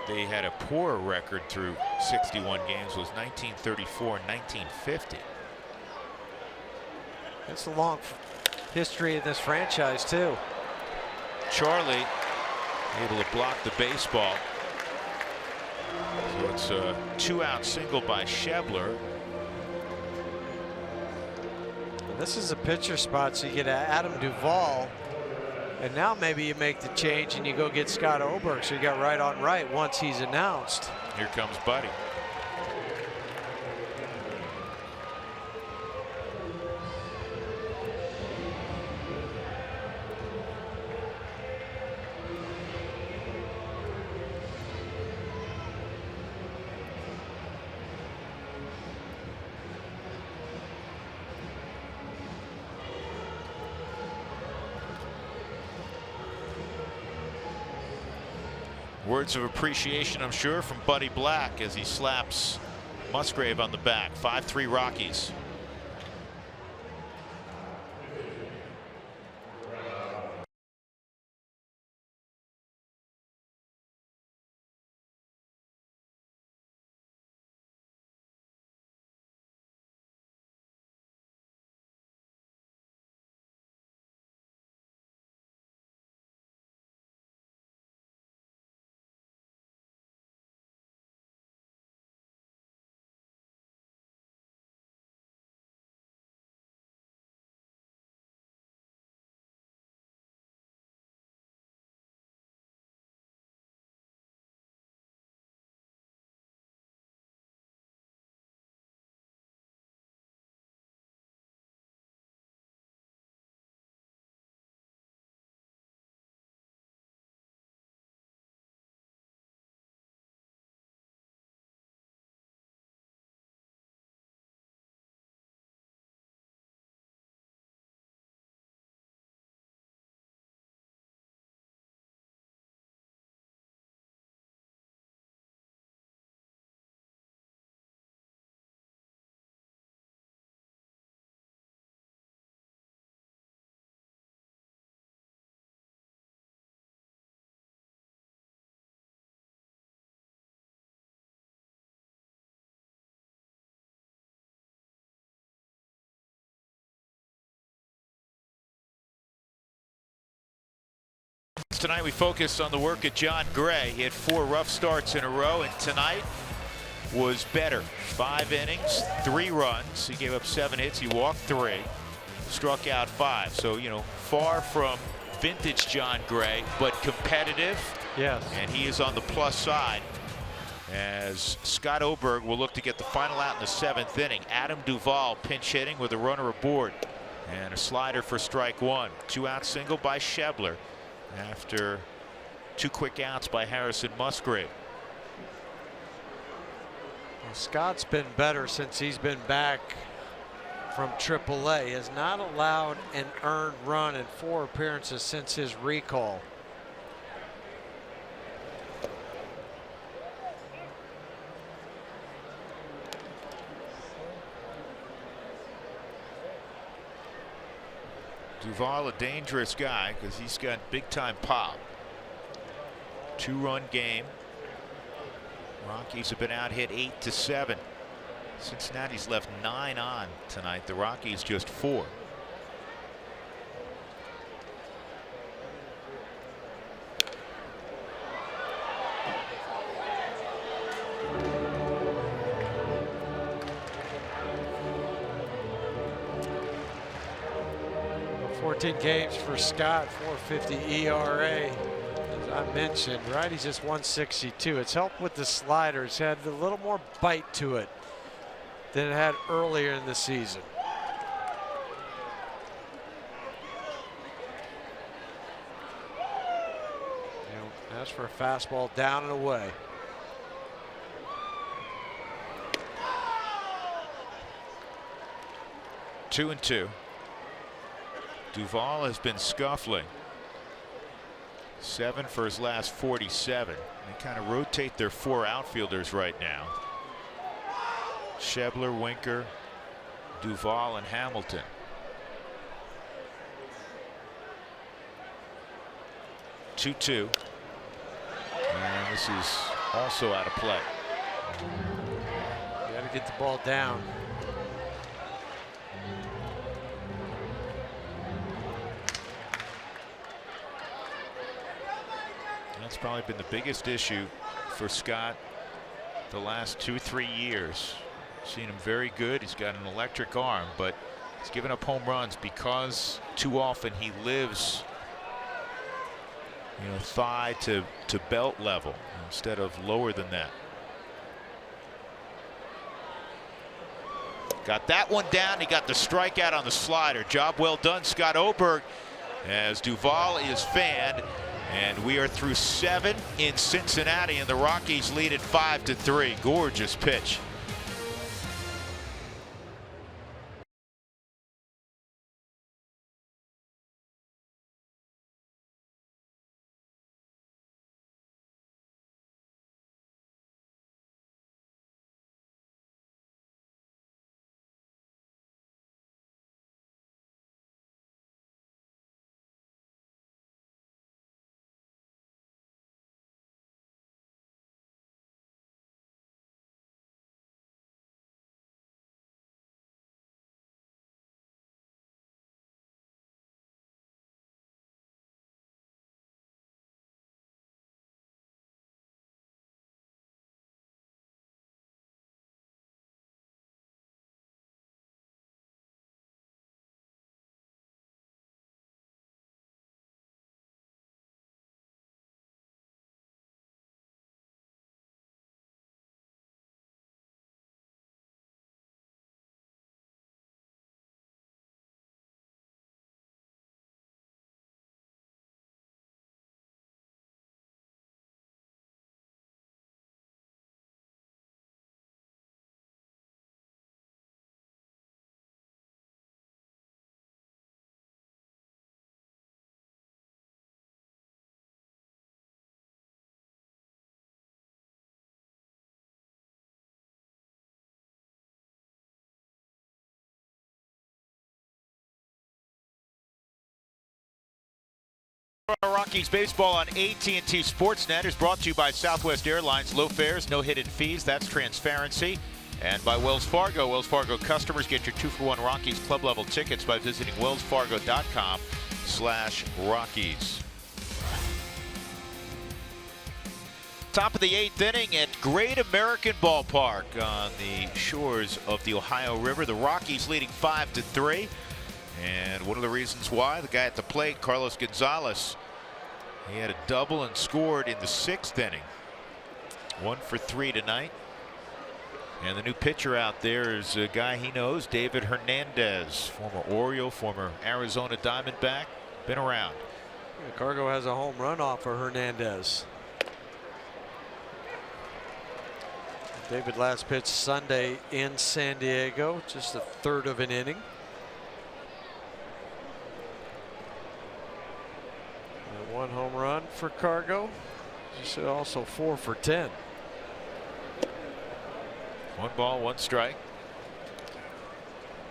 they had a poorer record through 61 games was 1934 and 1950. It's a long history of this franchise too. Charlie able to block the baseball. So it's a 2-out single by Schebler. And this is a pitcher spot, so you get Adam Duvall. And now maybe you make the change and you go get Scott Oberg, so you got right on right once he's announced. Here comes Buddy. Words of appreciation, I'm sure, from Buddy Black as he slaps Musgrave on the back. 5-3 Rockies. Tonight we focused on the work of John Gray. He had 4 rough starts in a row, and tonight was better. 5 innings, 3 runs. He gave up 7 hits. He walked 3, struck out 5. So, you know, far from vintage John Gray, but competitive. Yes. And he is on the plus side as Scott Oberg will look to get the final out in the 7th inning. Adam Duvall pinch hitting with a runner aboard and a slider for strike 1. 2-out single by Schebler after 2 quick outs by Harrison Musgrave. Well, Scott's been better since he's been back from AAA. Has not allowed an earned run in 4 appearances since his recall. Duvall, a dangerous guy because he's got big time pop. 2-run game. Rockies have been out hit 8-7. Cincinnati's left 9 on tonight. The Rockies just 4. Well, 14 games for Scott, 4.50 ERA. As I mentioned, right, he's just 162. It's helped with the sliders. Had a little more bite to it than it had earlier in the season. As for a fastball down and away. Two and 2. Duvall has been scuffling. 7 for his last 47. They kind of rotate their 4 outfielders right now. Schebler, Winker, Duvall, and Hamilton. Two. And this is also out of play. You got to get the ball down. That's probably been the biggest issue for Scott the last 2-3 years. Seen him very good. He's got an electric arm, but he's given up home runs because too often he lives, you know, thigh to belt level instead of lower than that. Got that one down. He got the strikeout on the slider. Job well done, Scott Oberg, as Duvall is fanned. And we are through 7 in Cincinnati, and the Rockies lead at 5-3. Gorgeous pitch. Rockies baseball on AT&T Sportsnet is brought to you by Southwest Airlines. Low fares, no hidden fees. That's transparency. And by Wells Fargo. Wells Fargo customers get your 2-for-1 Rockies club level tickets by visiting wellsfargo.com/Rockies. Top of the 8th inning at Great American Ballpark on the shores of the Ohio River. The Rockies leading 5-3. And one of the reasons why, the guy at the plate, Carlos Gonzalez, he had a double and scored in the 6th inning. 1 for 3 tonight. And the new pitcher out there is a guy he knows, David Hernandez, former Oriole, former Arizona Diamondback, been around. Yeah, Cargo has a home run off for Hernandez. David last pitched Sunday in San Diego, just a third of an inning. And 1 home run for Cargo. Just also 4 for 10. 1 ball, 1 strike.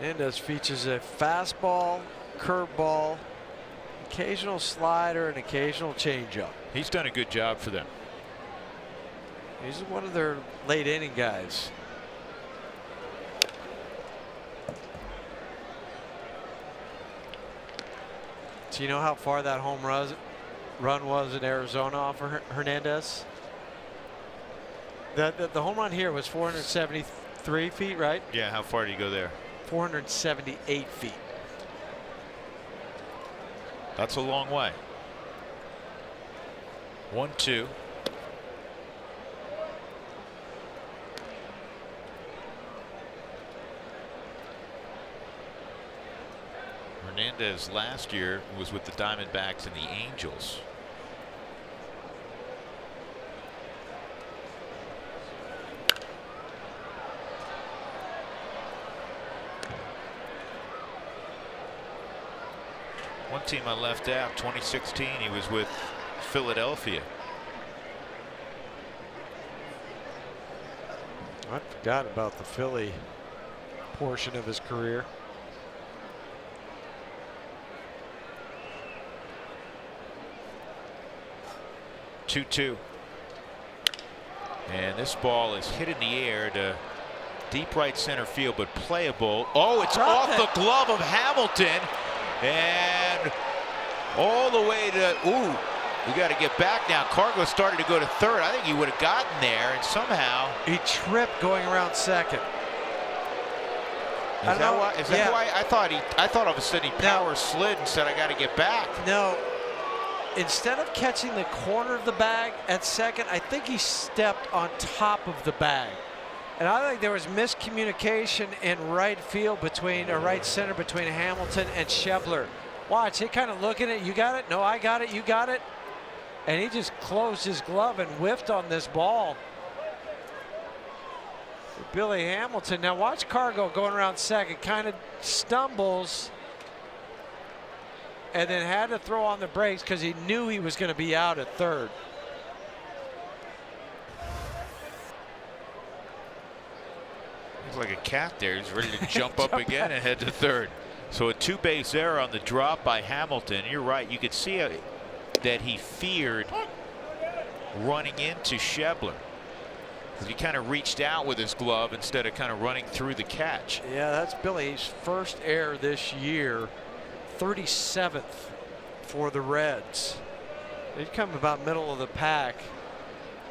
Hernandez features a fastball, curveball, occasional slider, and occasional changeup. He's done a good job for them. He's one of their late inning guys. Do you know how far that home run was in Arizona off of Hernandez? The home run here was 473 feet, right? Yeah, how far do you go there? 478 feet. That's a long way. 1-2. Hernandez last year was with the Diamondbacks and the Angels. One team I left out, 2016, he was with Philadelphia. I forgot about the Philly portion of his career. Two. And this ball is hit in the air to deep right center field, but playable. Oh, it's off the glove of Hamilton. And all the way to, we got to get back now. Cargo started to go to third. I think he would have gotten there, and somehow he tripped going around second. Is that why? I thought all of a sudden he power slid and said, I got to get back. No. Instead of catching the corner of the bag at second, I think he stepped on top of the bag. And I think there was miscommunication in right field between, or right center between Hamilton and Schebler. Watch, he kind of looking at, you got it? No, I got it, you got it. And he just closed his glove and whiffed on this ball. Billy Hamilton. Now watch Cargo going around second, kind of stumbles and then had to throw on the brakes because he knew he was going to be out at third. He's like a cat there. He's ready to jump up again and head to third. So a 2-base error on the drop by Hamilton. You're right. You could see that he feared running into Schebler, because he kind of reached out with his glove instead of kind of running through the catch. Yeah, that's Billy's first error this year. 37th for the Reds. They'd come about middle of the pack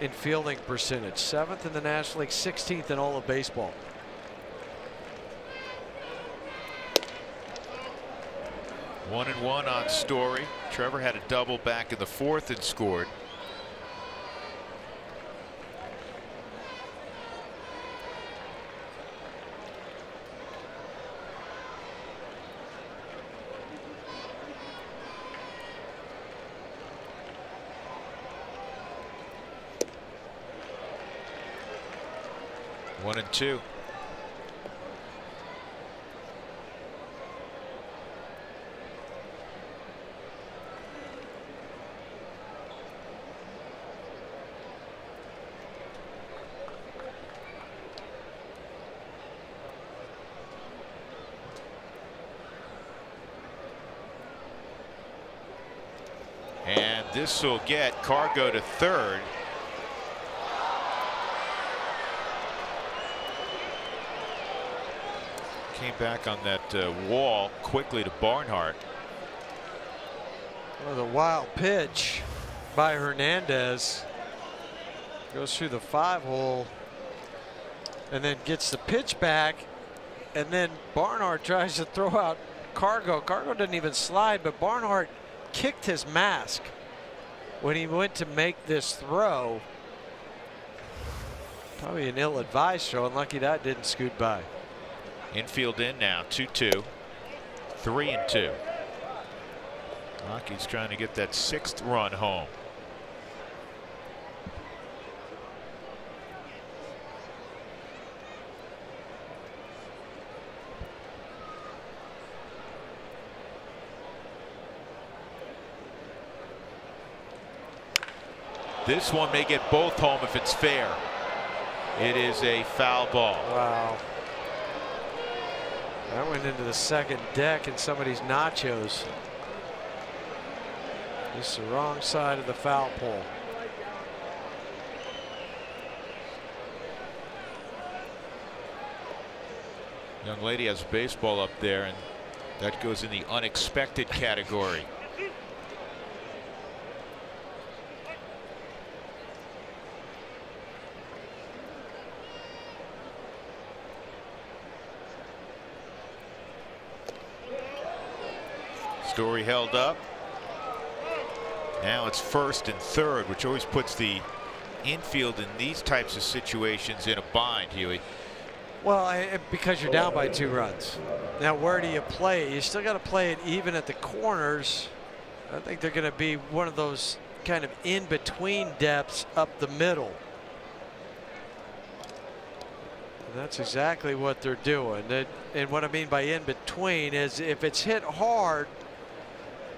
in fielding percentage. 7th in the National League, 16th in all of baseball. One and one on Story. Trevor had a double back in the 4th and scored. One and two. And this will get Cargo to third. Came back on that wall quickly to Barnhart. Well, the wild pitch by Hernandez. Goes through the 5-hole and then gets the pitch back, and then Barnhart tries to throw out Cargo. Cargo didn't even slide, but Barnhart kicked his mask when he went to make this throw. Probably an ill-advised throw, and lucky that didn't scoot by. Infield in now, 2-2, 3-2. Rockies trying to get that 6th run home. This one may get both home if it's fair. It is a foul ball. Wow. That went into the second deck in somebody's nachos. Just the wrong side of the foul pole. Young lady has a baseball up there, and that goes in the unexpected category. Story held up. Now it's 1st and 3rd, which always puts the infield in these types of situations in a bind, Huey. Well, because you're down by 2 runs. Now, where do you play? You still got to play it even at the corners. I think they're going to be one of those kind of in-between depths up the middle. And that's exactly what they're doing. And what I mean by in-between is if it's hit hard,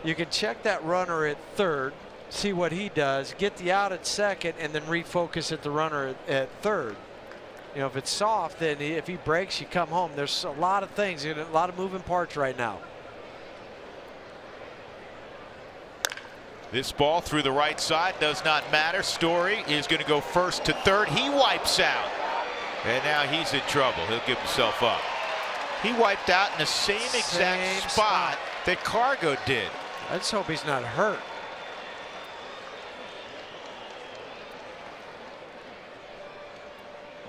you can check that runner at 3rd, see what he does, get the out at 2nd, and then refocus at the runner at 3rd. You know, if it's soft, then if he breaks, you come home. There's a lot of things, a lot of moving parts right now. This ball through the right side does not matter. Story is going to go 1st to 3rd. He wipes out. And now he's in trouble. He'll give himself up. He wiped out in the same exact spot that Cargo did. I just hope he's not hurt.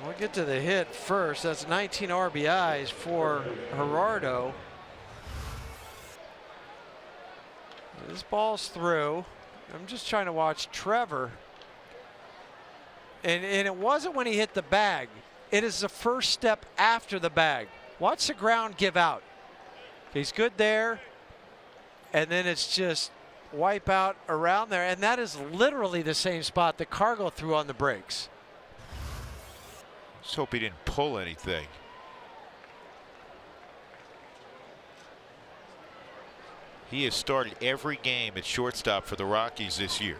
We'll get to the hit first. That's 19 RBIs for Gerardo. This ball's through. I'm just trying to watch Trevor. And it wasn't when he hit the bag. It is the first step after the bag. Watch the ground give out. He's good there. And then it's just wipe out around there. And that is literally the same spot that Cargo threw on the brakes. Just hope he didn't pull anything. He has started every game at shortstop for the Rockies this year.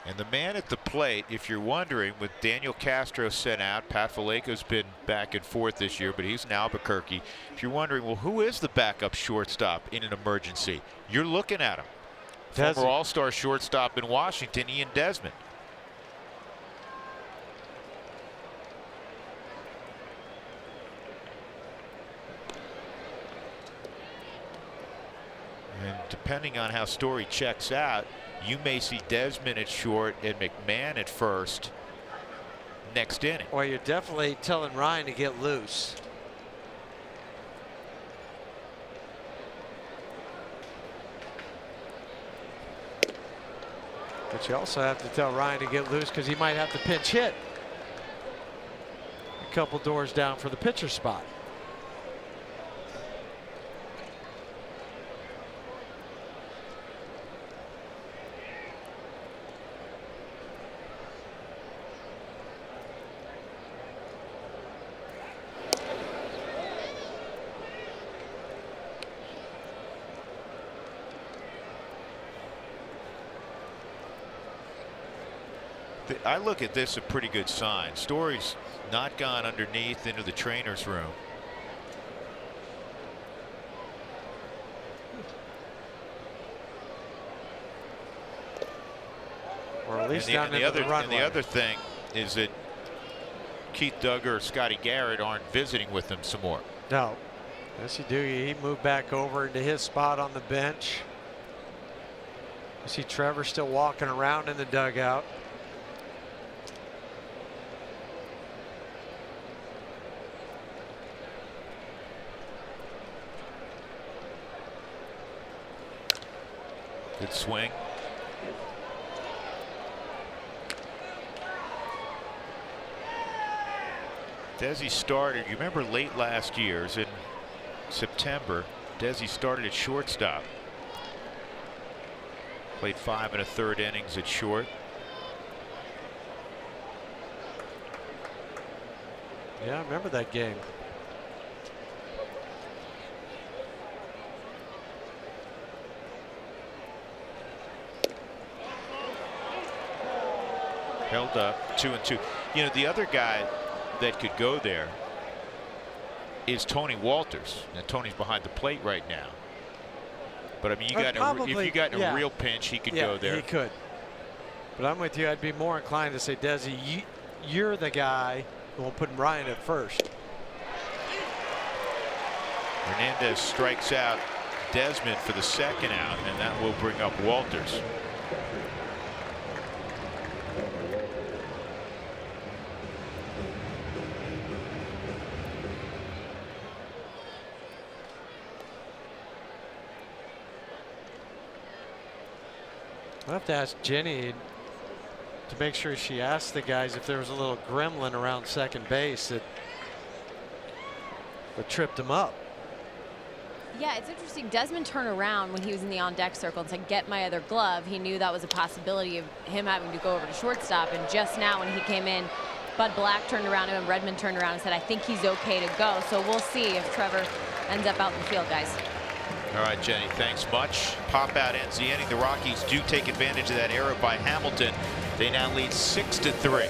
And the man at the plate, if you're wondering, with Daniel Castro sent out, Pat Vallejo's been back and forth this year, but he's in Albuquerque. If you're wondering, well, who is the backup shortstop in an emergency? You're looking at him. Former All-Star shortstop in Washington, Ian Desmond. And depending on how Story checks out, you may see Desmond at short and McMahon at first next inning. Well, you're definitely telling Ryan to get loose. But you also have to tell Ryan to get loose because he might have to pinch hit a couple doors down for the pitcher spot. I look at this a pretty good sign. Story's not gone underneath into the trainer's room. Or at least down into the runway. And the other thing is that Keith Duggar or Scotty Garrett aren't visiting with him some more. No. Yes, you do. He moved back over into his spot on the bench. You see Trevor still walking around in the dugout. Good swing. Desi started, you remember late last year, in September, Desi started at shortstop. Played 5 1/3 innings at short. Yeah, I remember that game. Held up 2-2. You know, the other guy that could go there is Tony Walters. Now Tony's behind the plate right now, but I mean, if you got in a real pinch, he could go there. He could. But I'm with you. I'd be more inclined to say, Desi, you're the guy who will put Ryan at first. Hernandez strikes out Desmond for the second out, and that will bring up Walters. I'll have to ask Jenny to make sure she asked the guys if there was a little gremlin around second base that tripped him up. Yeah, it's interesting. Desmond turned around when he was in the on-deck circle and said, "Get my other glove." He knew that was a possibility of him having to go over to shortstop. And just now when he came in, Bud Black turned around to him, Redmond turned around and said, "I think he's okay to go." So we'll see if Trevor ends up out in the field, guys. All right, Jenny, thanks much. Pop out ends the inning. The Rockies do take advantage of that error by Hamilton. They now lead 6-3.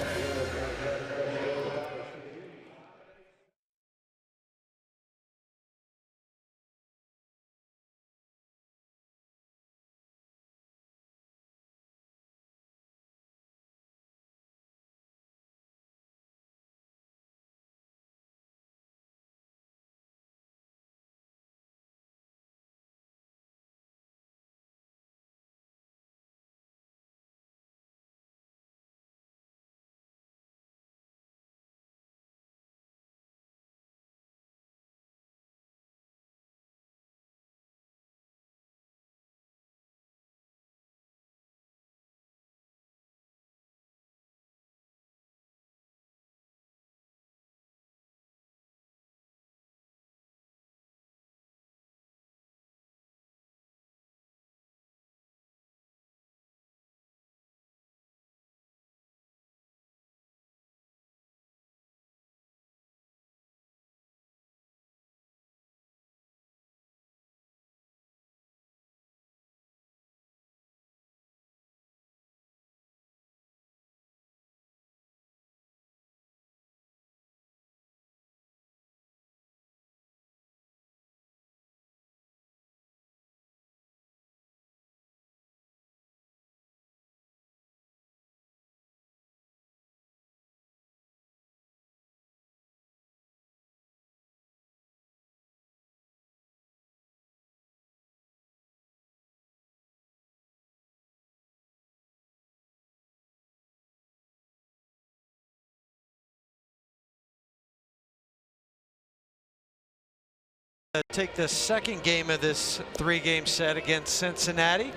Take the second game of this 3-game set against Cincinnati.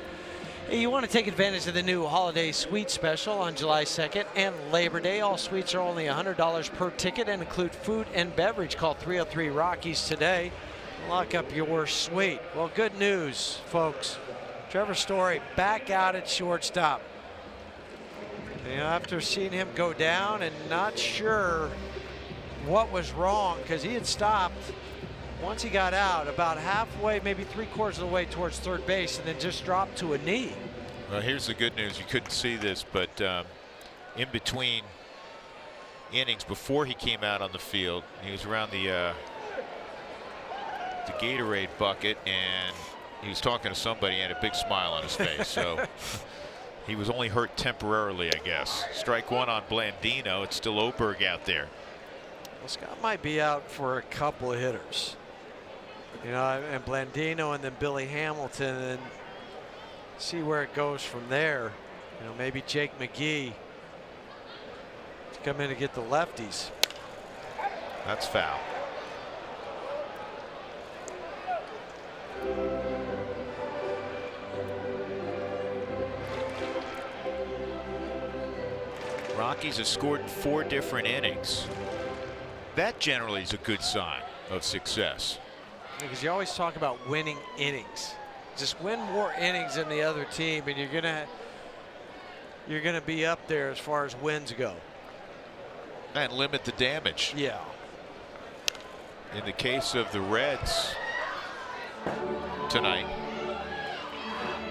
You want to take advantage of the new holiday suite special on July 2nd and Labor Day. All suites are only $100 per ticket and include food and beverage. Call 303 Rockies today. Lock up your suite. Well, good news, folks. Trevor Story back out at shortstop. You know, after seeing him go down and not sure what was wrong, because he had stopped once he got out about halfway, maybe 3/4 of the way towards third base, and then just dropped to a knee. Well, here's the good news. You couldn't see this, but in between innings before he came out on the field, he was around the Gatorade bucket, and he was talking to somebody and had a big smile on his face. So he was only hurt temporarily, I guess. Strike one on Blandino. It's still Oberg out there. Well, Scott might be out for a couple of hitters. You know, and Blandino and then Billy Hamilton, and see where it goes from there. You know, maybe Jake McGee to come in and get the lefties. That's foul. Rockies have scored 4 different innings. That generally is a good sign of success. Because you always talk about winning innings. Just win more innings than the other team, and you're gonna be up there as far as wins go. And limit the damage. Yeah. In the case of the Reds tonight,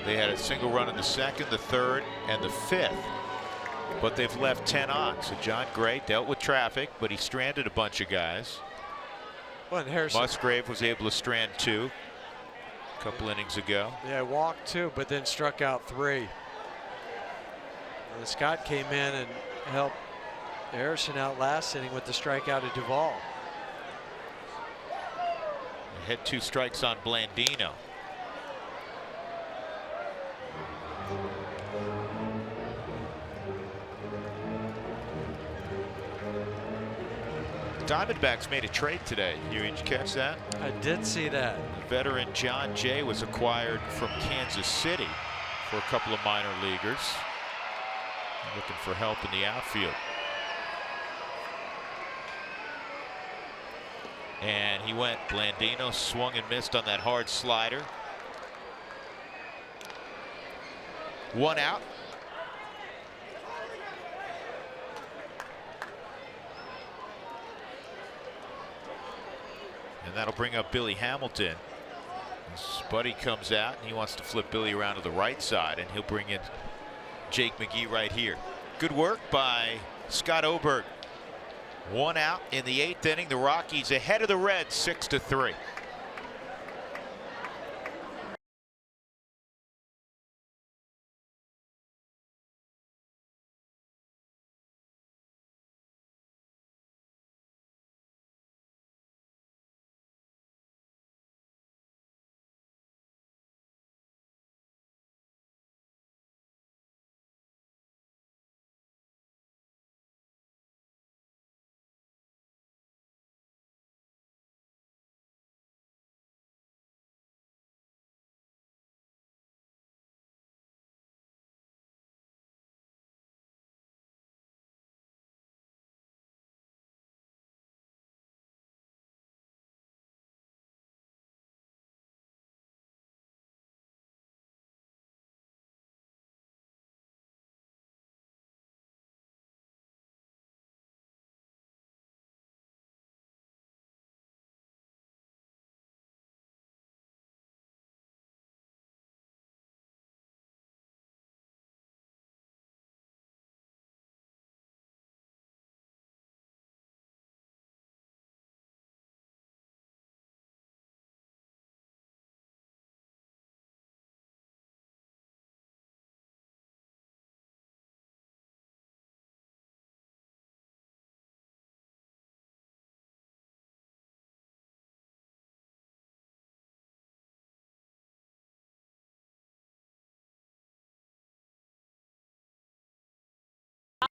they had a single run in the 2nd, the 3rd, and the 5th. But they've left 10 on. So John Gray dealt with traffic, but he stranded a bunch of guys. Well, and Harrison Musgrave was able to strand 2 a couple innings ago. Yeah, walked 2, but then struck out 3. And Scott came in and helped Harrison out last inning with the strikeout of Duvall. They had 2 strikes on Blandino. Diamondbacks made a trade today. Did you catch that? I did see that. The veteran John Jay was acquired from Kansas City for a couple of minor leaguers. Looking for help in the outfield. And he went. Blandino swung and missed on that hard slider. 1 out. And that'll bring up Billy Hamilton. His buddy comes out and he wants to flip Billy around to the right side, and he'll bring in Jake McGee right here. Good work by Scott Oberg. 1 out in the 8th inning. The Rockies ahead of the Reds 6-3.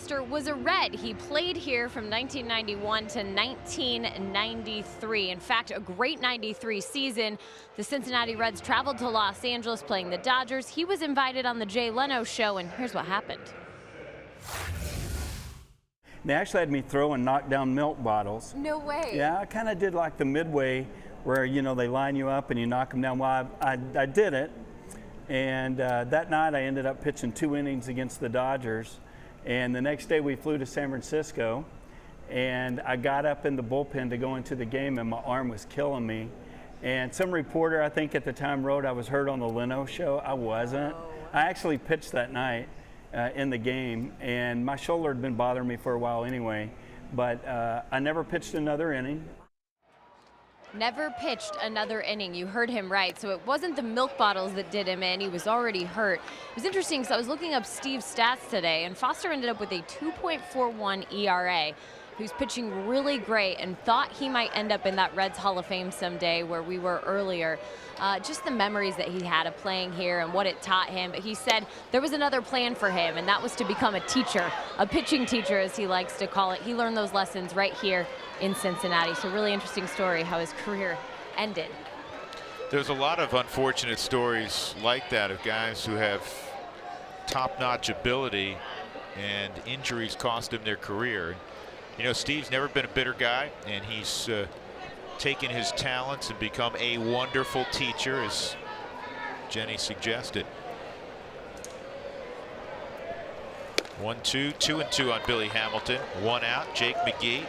Foster was a Red. He played here from 1991 to 1993. In fact, a great 93 season. The Cincinnati Reds traveled to Los Angeles playing the Dodgers. He was invited on the Jay Leno show, and here's what happened. They actually had me throw and knock down milk bottles. No way. Yeah, I kind of did like the midway where, you know, they line you up and you knock them down. Well, I did it. And that night I ended up pitching 2 innings against the Dodgers. And the next day we flew to San Francisco, and I got up in the bullpen to go into the game, and my arm was killing me. And some reporter, I think at the time, wrote I was hurt on the Leno show. I wasn't. I actually pitched that night in the game, and my shoulder had been bothering me for a while anyway, but I never pitched another inning. Never pitched another inning. You heard him right. So it wasn't the milk bottles that did him in. He was already hurt. It was interesting because I was looking up Steve's stats today, and Foster ended up with a 2.41 ERA. who's pitching really great and thought he might end up in that Reds Hall of Fame someday where we were earlier. Just the memories that he had of playing here and what it taught him. But he said there was another plan for him, and that was to become a teacher, a pitching teacher, as he likes to call it. He learned those lessons right here in Cincinnati. So really interesting story how his career ended. There's a lot of unfortunate stories like that of guys who have top-notch ability and injuries cost him their career. You know, Steve's never been a bitter guy, and he's taken his talents and become a wonderful teacher, as Jenny suggested. 1-2, 2-2 on Billy Hamilton. 1 out. Jake McGee.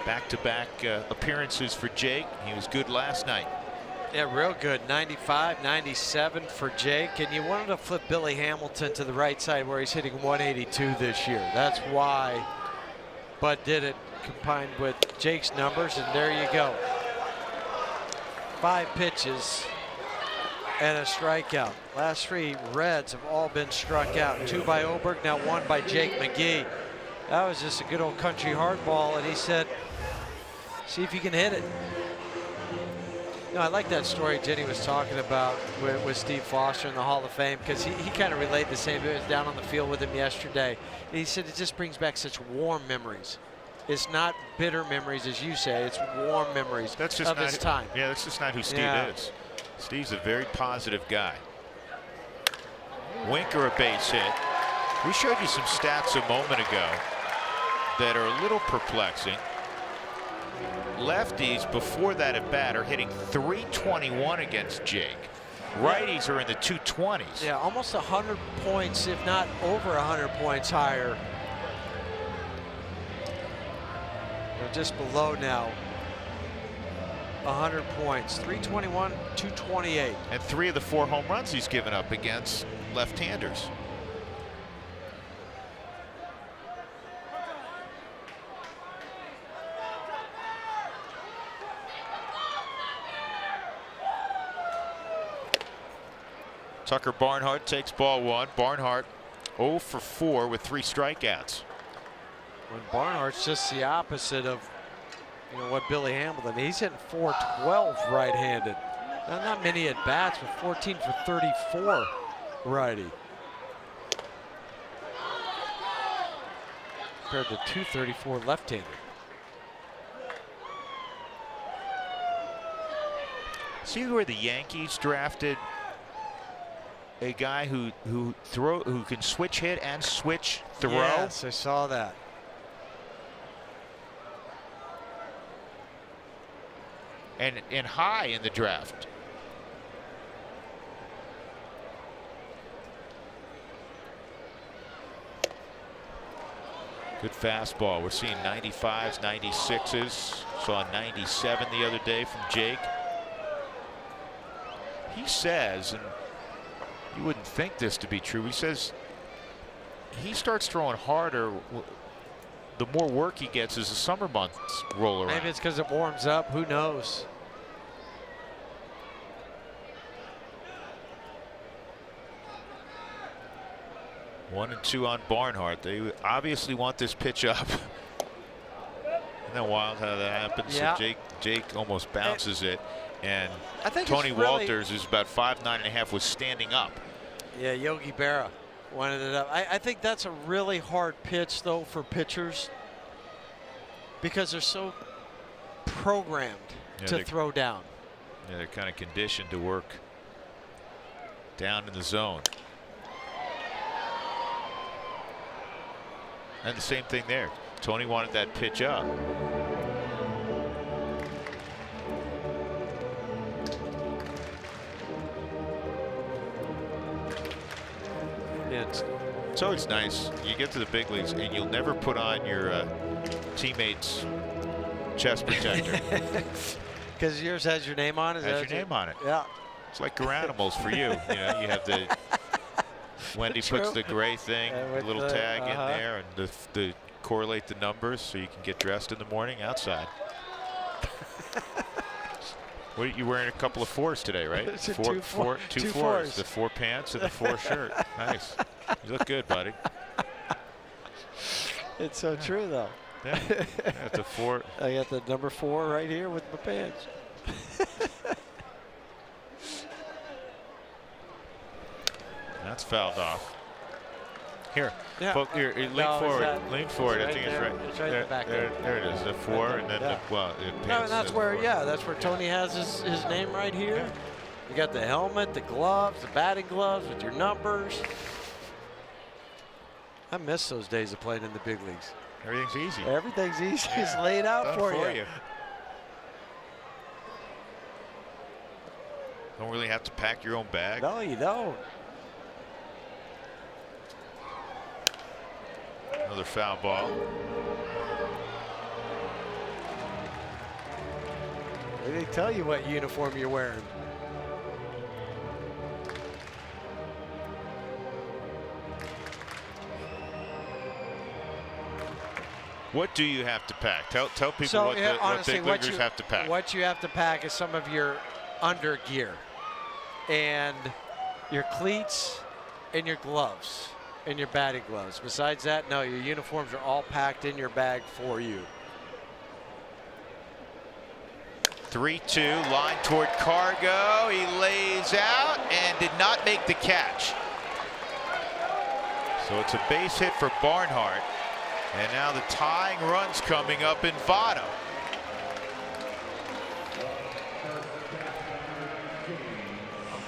Back-to-back appearances for Jake. He was good last night. Yeah, real good. 95, 97 for Jake. And you wanted to flip Billy Hamilton to the right side where he's hitting 182 this year. That's why Bud did it, combined with Jake's numbers, and there you go. 5 pitches and a strikeout. Last 3 Reds have all been struck out. 2 by Oberg, now 1 by Jake McGee. That was just a good old country hardball, and he said, see if you can hit it. You know, I like that story Jenny was talking about with Steve Foster in the Hall of Fame, because he kind of relayed the same. It was down on the field with him yesterday. And he said it just brings back such warm memories. It's not bitter memories, as you say. It's warm memories of his time. Yeah, that's just not who Steve is. Steve's a very positive guy. Winker, a base hit. We showed you some stats a moment ago that are a little perplexing. Lefties before that at bat are hitting .321 against Jake. Righties are in the 220s. Yeah, almost 100 points, if not over 100 points higher. They're just below now. 100 points. 321, 228. And 3 of the 4 home runs he's given up against left-handers. Tucker Barnhart takes ball 1. Barnhart 0 for 4 with 3 strikeouts. When Barnhart's just the opposite of what Billy Hamilton. He's hitting .412 right-handed. Not many at bats, but 14 for 34 righty. Compared to .234 left-handed. See where the Yankees drafted a guy who can switch hit and switch throw? Yes, I saw that. And high in the draft. Good fastball. We're seeing 95s, 96s. Saw 97 the other day from Jake. He says, and you wouldn't think this to be true, he says he starts throwing harder the more work he gets as the summer months roll around. Maybe it's because it warms up. Who knows? One and 2 on Barnhart. They obviously want this pitch up. Isn't that wild how that happens? Yeah. So Jake almost bounces it. And I think Tony it's really, Walters, who's about 5'9½", was standing up. Yeah, Yogi Berra wanted it up. I think that's a really hard pitch, though, for pitchers, because they're so programmed to throw down. Yeah, they're kind of conditioned to work down in the zone. And the same thing there. Tony wanted that pitch up. So it's nice. You get to the big leagues and you'll never put on your teammate's chest protector. Because yours has your name on it? Has your name on it. Yeah. It's like Garanimals for you. You know, you have the Wendy puts the gray thing, little tag in there, and the correlate the numbers so you can get dressed in the morning outside. What are you wearing? A couple of 4s today, right? Two 4s. The 4 pants and the 4 shirt. Nice. You look good, buddy. It's so true, though. Yeah, that's a 4. I got the number 4 right here with my pants. That's fouled off. Here, Yeah. here, lean No, forward. Lean forward. I think there. it's right. It's right in the back there it is. The 4, Right and then there. the, well, it No, pins and that's the where, 4. yeah, that's where Tony has his name right here. You got the helmet, the gloves, the batting gloves with your numbers. I miss those days of playing in the big leagues. Everything's easy. Everything's easy. It's laid out Done for you. Don't really have to pack your own bag. No, you don't. Another foul ball. They didn't tell you what uniform you're wearing. What do you have to pack? Tell people So, what, yeah, what honestly, big leaguers have to pack. What you have to pack is some of your under gear and your cleats and your gloves and your batting gloves. Besides that, no, your uniforms are all packed in your bag for you. 3-2, line toward Cargo. He lays out and did not make the catch. So it's a base hit for Barnhart. And now the tying run's coming up in Votto.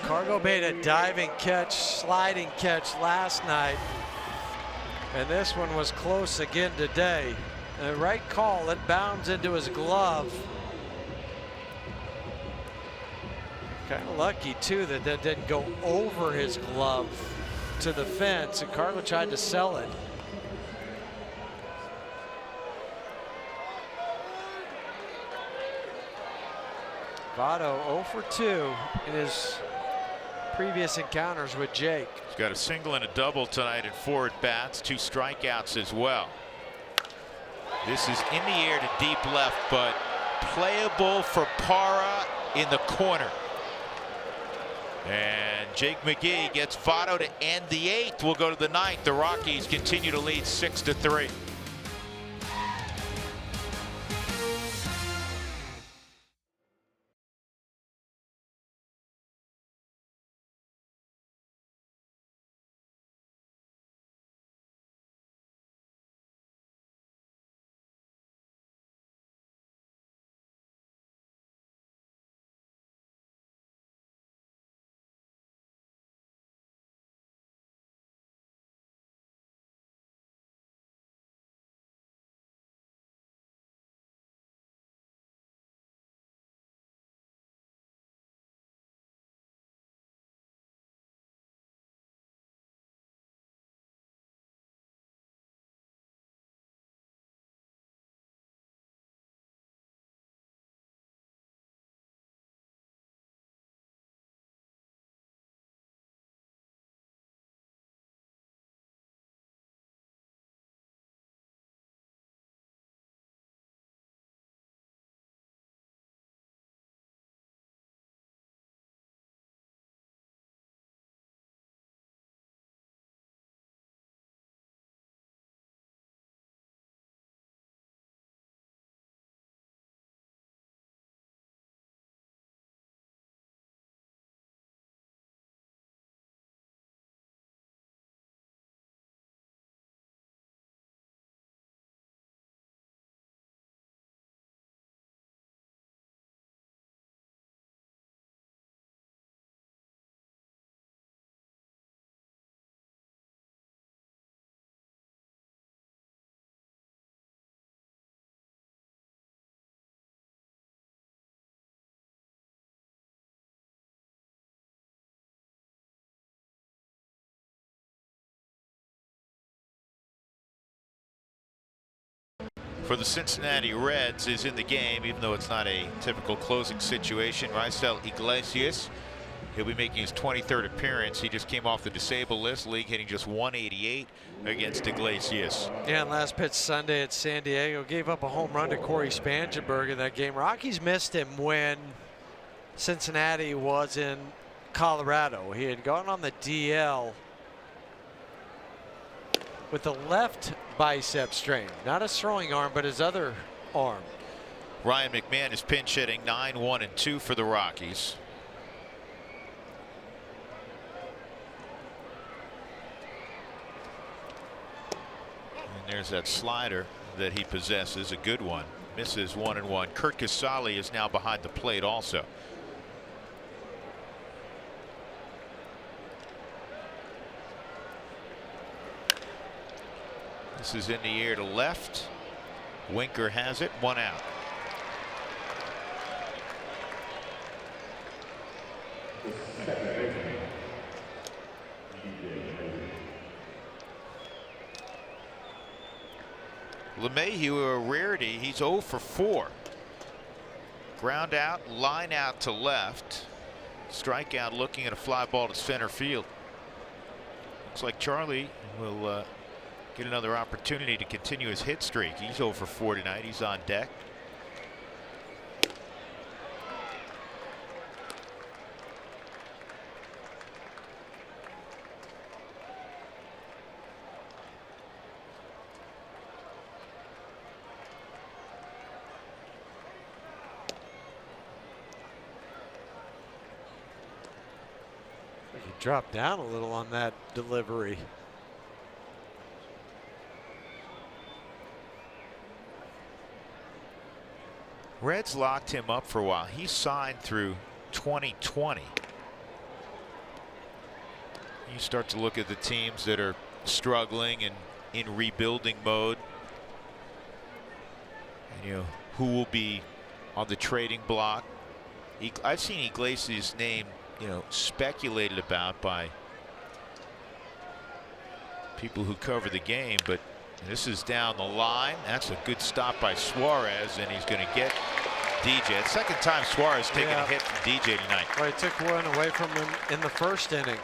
Cargo made a diving catch, sliding catch last night. And this one was close again today. The right call, it bounds into his glove. Kind of lucky too that that didn't go over his glove to the fence, and Cargo tried to sell it. Votto 0 for 2 in his previous encounters with Jake. He's got a single and a double tonight in 4 at-bats, 2 strikeouts as well. This is in the air to deep left, but playable for Parra in the corner. And Jake McGee gets Votto to end the 8th. We'll go to the 9th. The Rockies continue to lead 6-3. For the Cincinnati Reds is in the game, even though it's not a typical closing situation. Raisel Iglesias, he'll be making his 23rd appearance. He just came off the disabled list, league hitting just 188 against Iglesias. Yeah, and last pitch Sunday at San Diego gave up a home run to Corey Spangenberg in that game. Rockies missed him when Cincinnati was in Colorado. He had gone on the DL with the left bicep strain. Not his throwing arm, but his other arm. Ryan McMahon is pinch hitting 9-1-2 for the Rockies. And there's that slider that he possesses, a good one. Misses 1-1. Kurt Casale is now behind the plate also. This is in the air to left. Winker has it, 1 out. LeMahieu, a rarity, he's 0 for 4. Ground out, line out to left. Strikeout looking at a fly ball to center field. Looks like Charlie will get another opportunity to continue his hit streak. He's 0 for 4 tonight. He's on deck. He dropped down a little on that delivery. Reds locked him up for a while. He signed through 2020. You start to look at the teams that are struggling and in rebuilding mode. And, you know, who will be on the trading block. I've seen Iglesias' name, you know, speculated about by people who cover the game, but this is down the line. That's a good stop by Suarez, and he's going to get DJ. The second time Suarez taking a hit from DJ tonight. Well, he took one away from him in the first inning.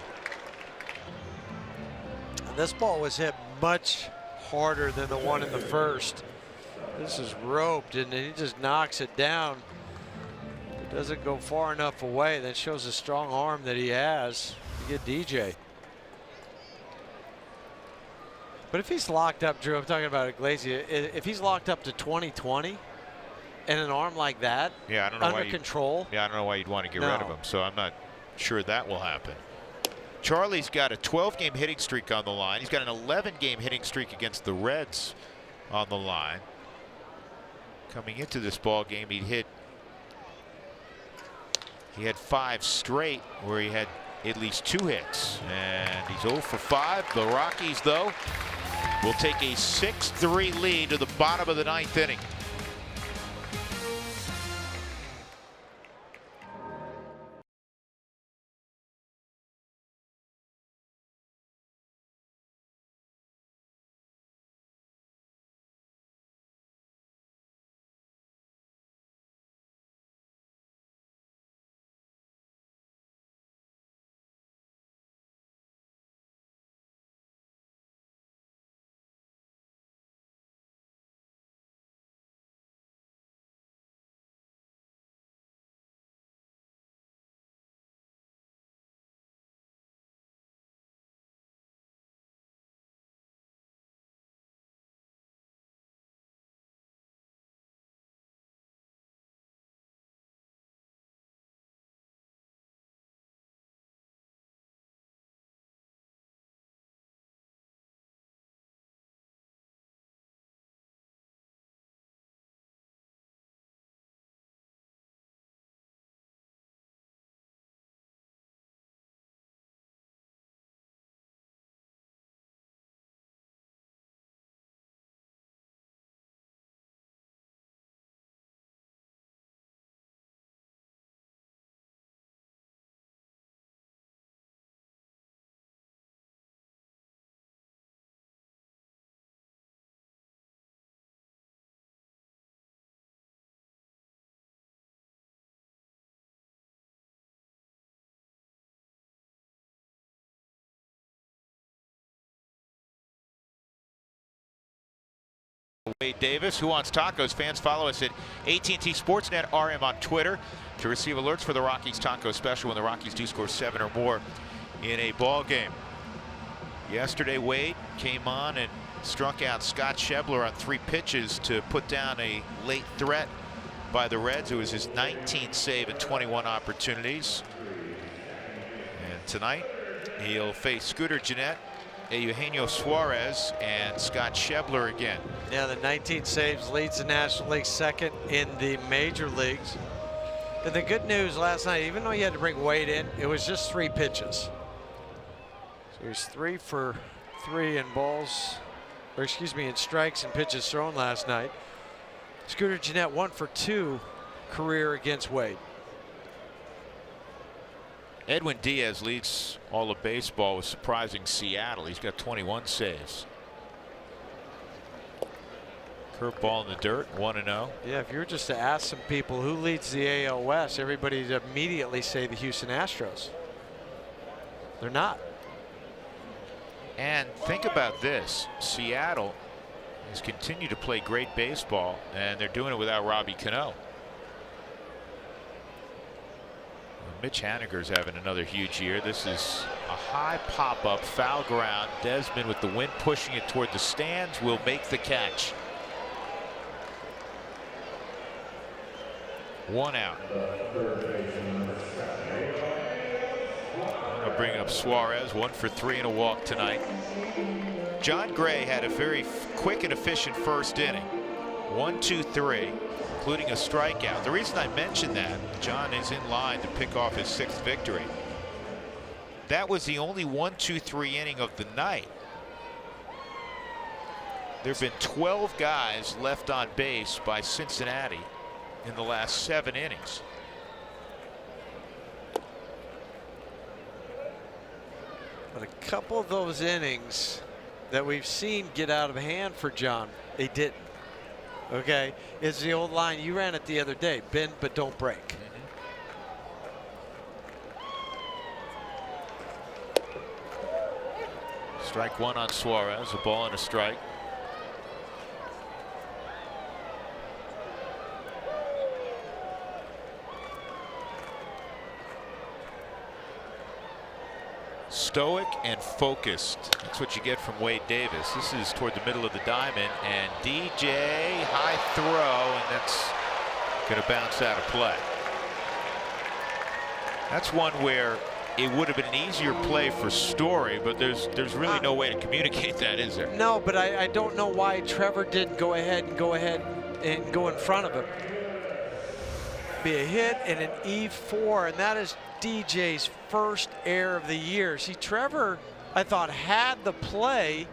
This ball was hit much harder than the one in the first. This is roped, and he just knocks it down. It doesn't go far enough away. That shows a strong arm that he has to get DJ. But if he's locked up, Drew, I'm talking about Iglesias, if he's locked up to 2020 and an arm like that, yeah, I don't know under control. Yeah, I don't know why you'd want to get rid of him. So I'm not sure that will happen. Charlie's got a 12-game hitting streak on the line. He's got an 11-game hitting streak against the Reds on the line. Coming into this ball game, he had 5 straight where he had at least 2 hits, and he's 0 for 5. The Rockies, though, will take a 6-3 lead to the bottom of the 9th inning. Wade Davis, Who Wants Tacos? Fans, follow us at AT&T Sportsnet RM on Twitter to receive alerts for the Rockies Taco Special when the Rockies do score 7 or more in a ball game. Yesterday, Wade came on and struck out Scott Schebler on 3 pitches to put down a late threat by the Reds. It was his 19th save in 21 opportunities. And tonight he'll face Scooter Gennett, Eugenio Suarez, and Scott Schebler again. Yeah, the 19 saves leads the National League second in the major leagues. And the good news last night, even though you had to bring Wade in, it was just 3 pitches. So he's 3 for 3 in balls, or excuse me, in strikes and pitches thrown last night. Scooter Gennett 1 for 2 career against Wade. Edwin Diaz leads all of baseball with surprising Seattle. He's got 21 saves. Curveball in the dirt, 1-0. Yeah, if you were just to ask some people who leads the AL West, everybody'd immediately say the Houston Astros. They're not. And think about this. Seattle has continued to play great baseball, and they're doing it without Robbie Cano. Mitch Haniger's having another huge year. This is a high pop-up, foul ground. Desmond, with the wind pushing it toward the stands, will make the catch. 1 out. I'll bring up Suarez, 1 for 3 and a walk tonight. John Gray had a very quick and efficient first inning. 1, 2, 3, including a strikeout. The reason I mention that, John is in line to pick off his 6th victory. That was the only 1, 2, 3 inning of the night. There have been 12 guys left on base by Cincinnati in the last 7 innings. But a couple of those innings that we've seen get out of hand for John, they didn't. Okay, it's the old line, you ran it the other day, bend but don't break. Strike 1 on Suarez, a ball and a strike. Stoic and focused. That's what you get from Wade Davis. This is toward the middle of the diamond, and DJ, high throw, and that's going to bounce out of play. That's one where it would have been an easier play for Story, but there's really no way to communicate that, is there? No, but I don't know why Trevor didn't go ahead and go in front of him. Be a hit and an E4, and that is DJ's first error of the year. See, Trevor, I thought, had the play,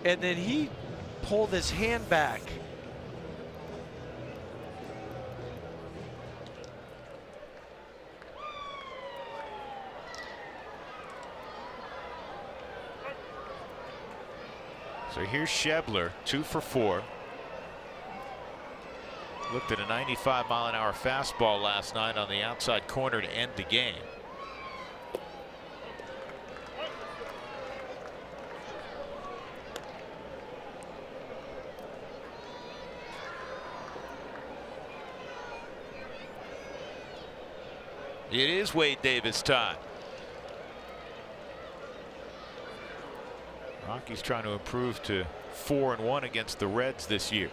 and then he pulled his hand back. So here's Schebler, 2 for 4. Looked at a 95-mile-an-hour fastball last night on the outside corner to end the game. It is Wade Davis time. Rockies trying to improve to 4-1 against the Reds this year.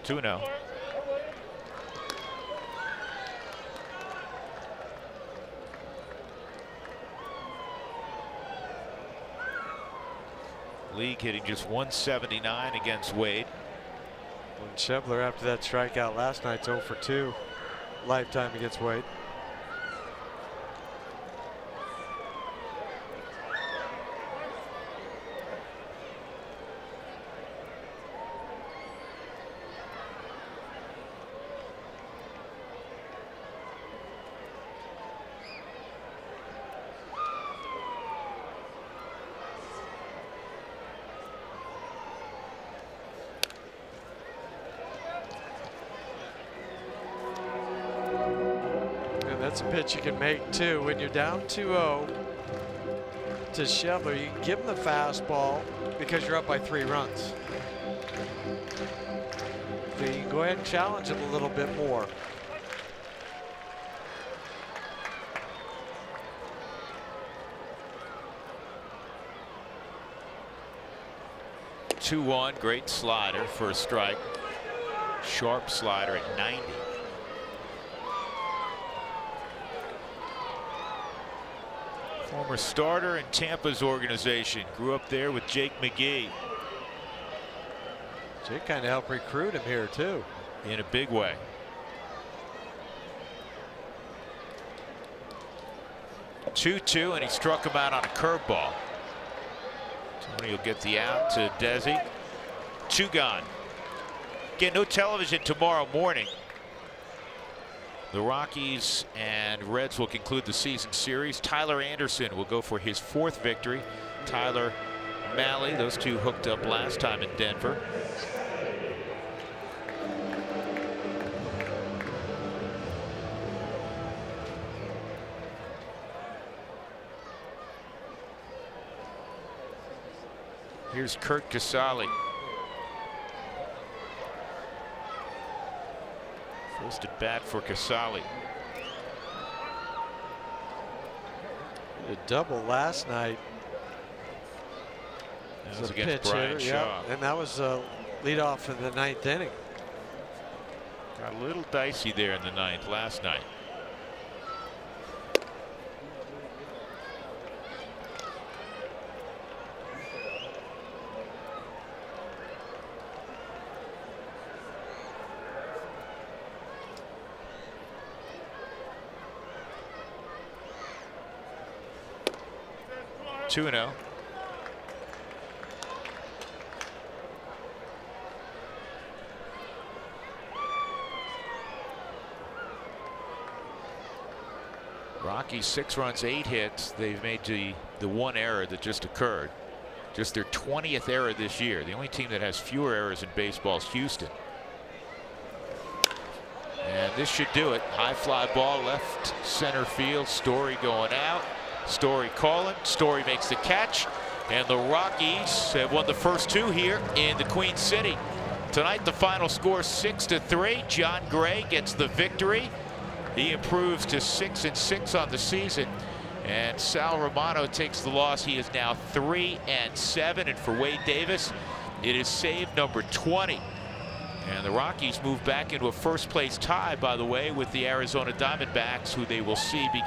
2-0. League hitting just 179 against Wade. And Schebler, after that strikeout last night, 0 for 2 lifetime against Wade. That's a pitch you can make too. When you're down 2-0 to Schebler, you can give him the fastball because you're up by 3 runs. So you can go ahead and challenge him a little bit more. 2-1. Great slider for a strike. Sharp slider at 90. Former starter in Tampa's organization. Grew up there with Jake McGee. Jake kind of helped recruit him here too. In a big way. Two, and he struck him out on a curveball. Tony will get the out to Desi. 2 gone. Again, no television tomorrow morning. The Rockies and Reds will conclude the season series. Tyler Anderson will go for his 4th victory. Tyler Malley, those two hooked up last time in Denver. Here's Kurt Casale. First at bat for Casale. A double last night. That was against Brian Shaw. And that was a leadoff in the 9th inning. Got a little dicey there in the 9th last night. Two and 0. Rockies 6 runs, 8 hits. They've made the one error that just occurred. Just their 20th error this year. The only team that has fewer errors in baseball is Houston. And this should do it. High fly ball left center field. Story going out. Story calling. Story makes the catch. And the Rockies have won the first 2 here in the Queen City. Tonight the final score 6-3. John Gray gets the victory. He improves to 6-6 on the season. And Sal Romano takes the loss. He is now 3-7. And for Wade Davis, it is save number 20. And the Rockies move back into a first place tie, by the way, with the Arizona Diamondbacks, who they will see begin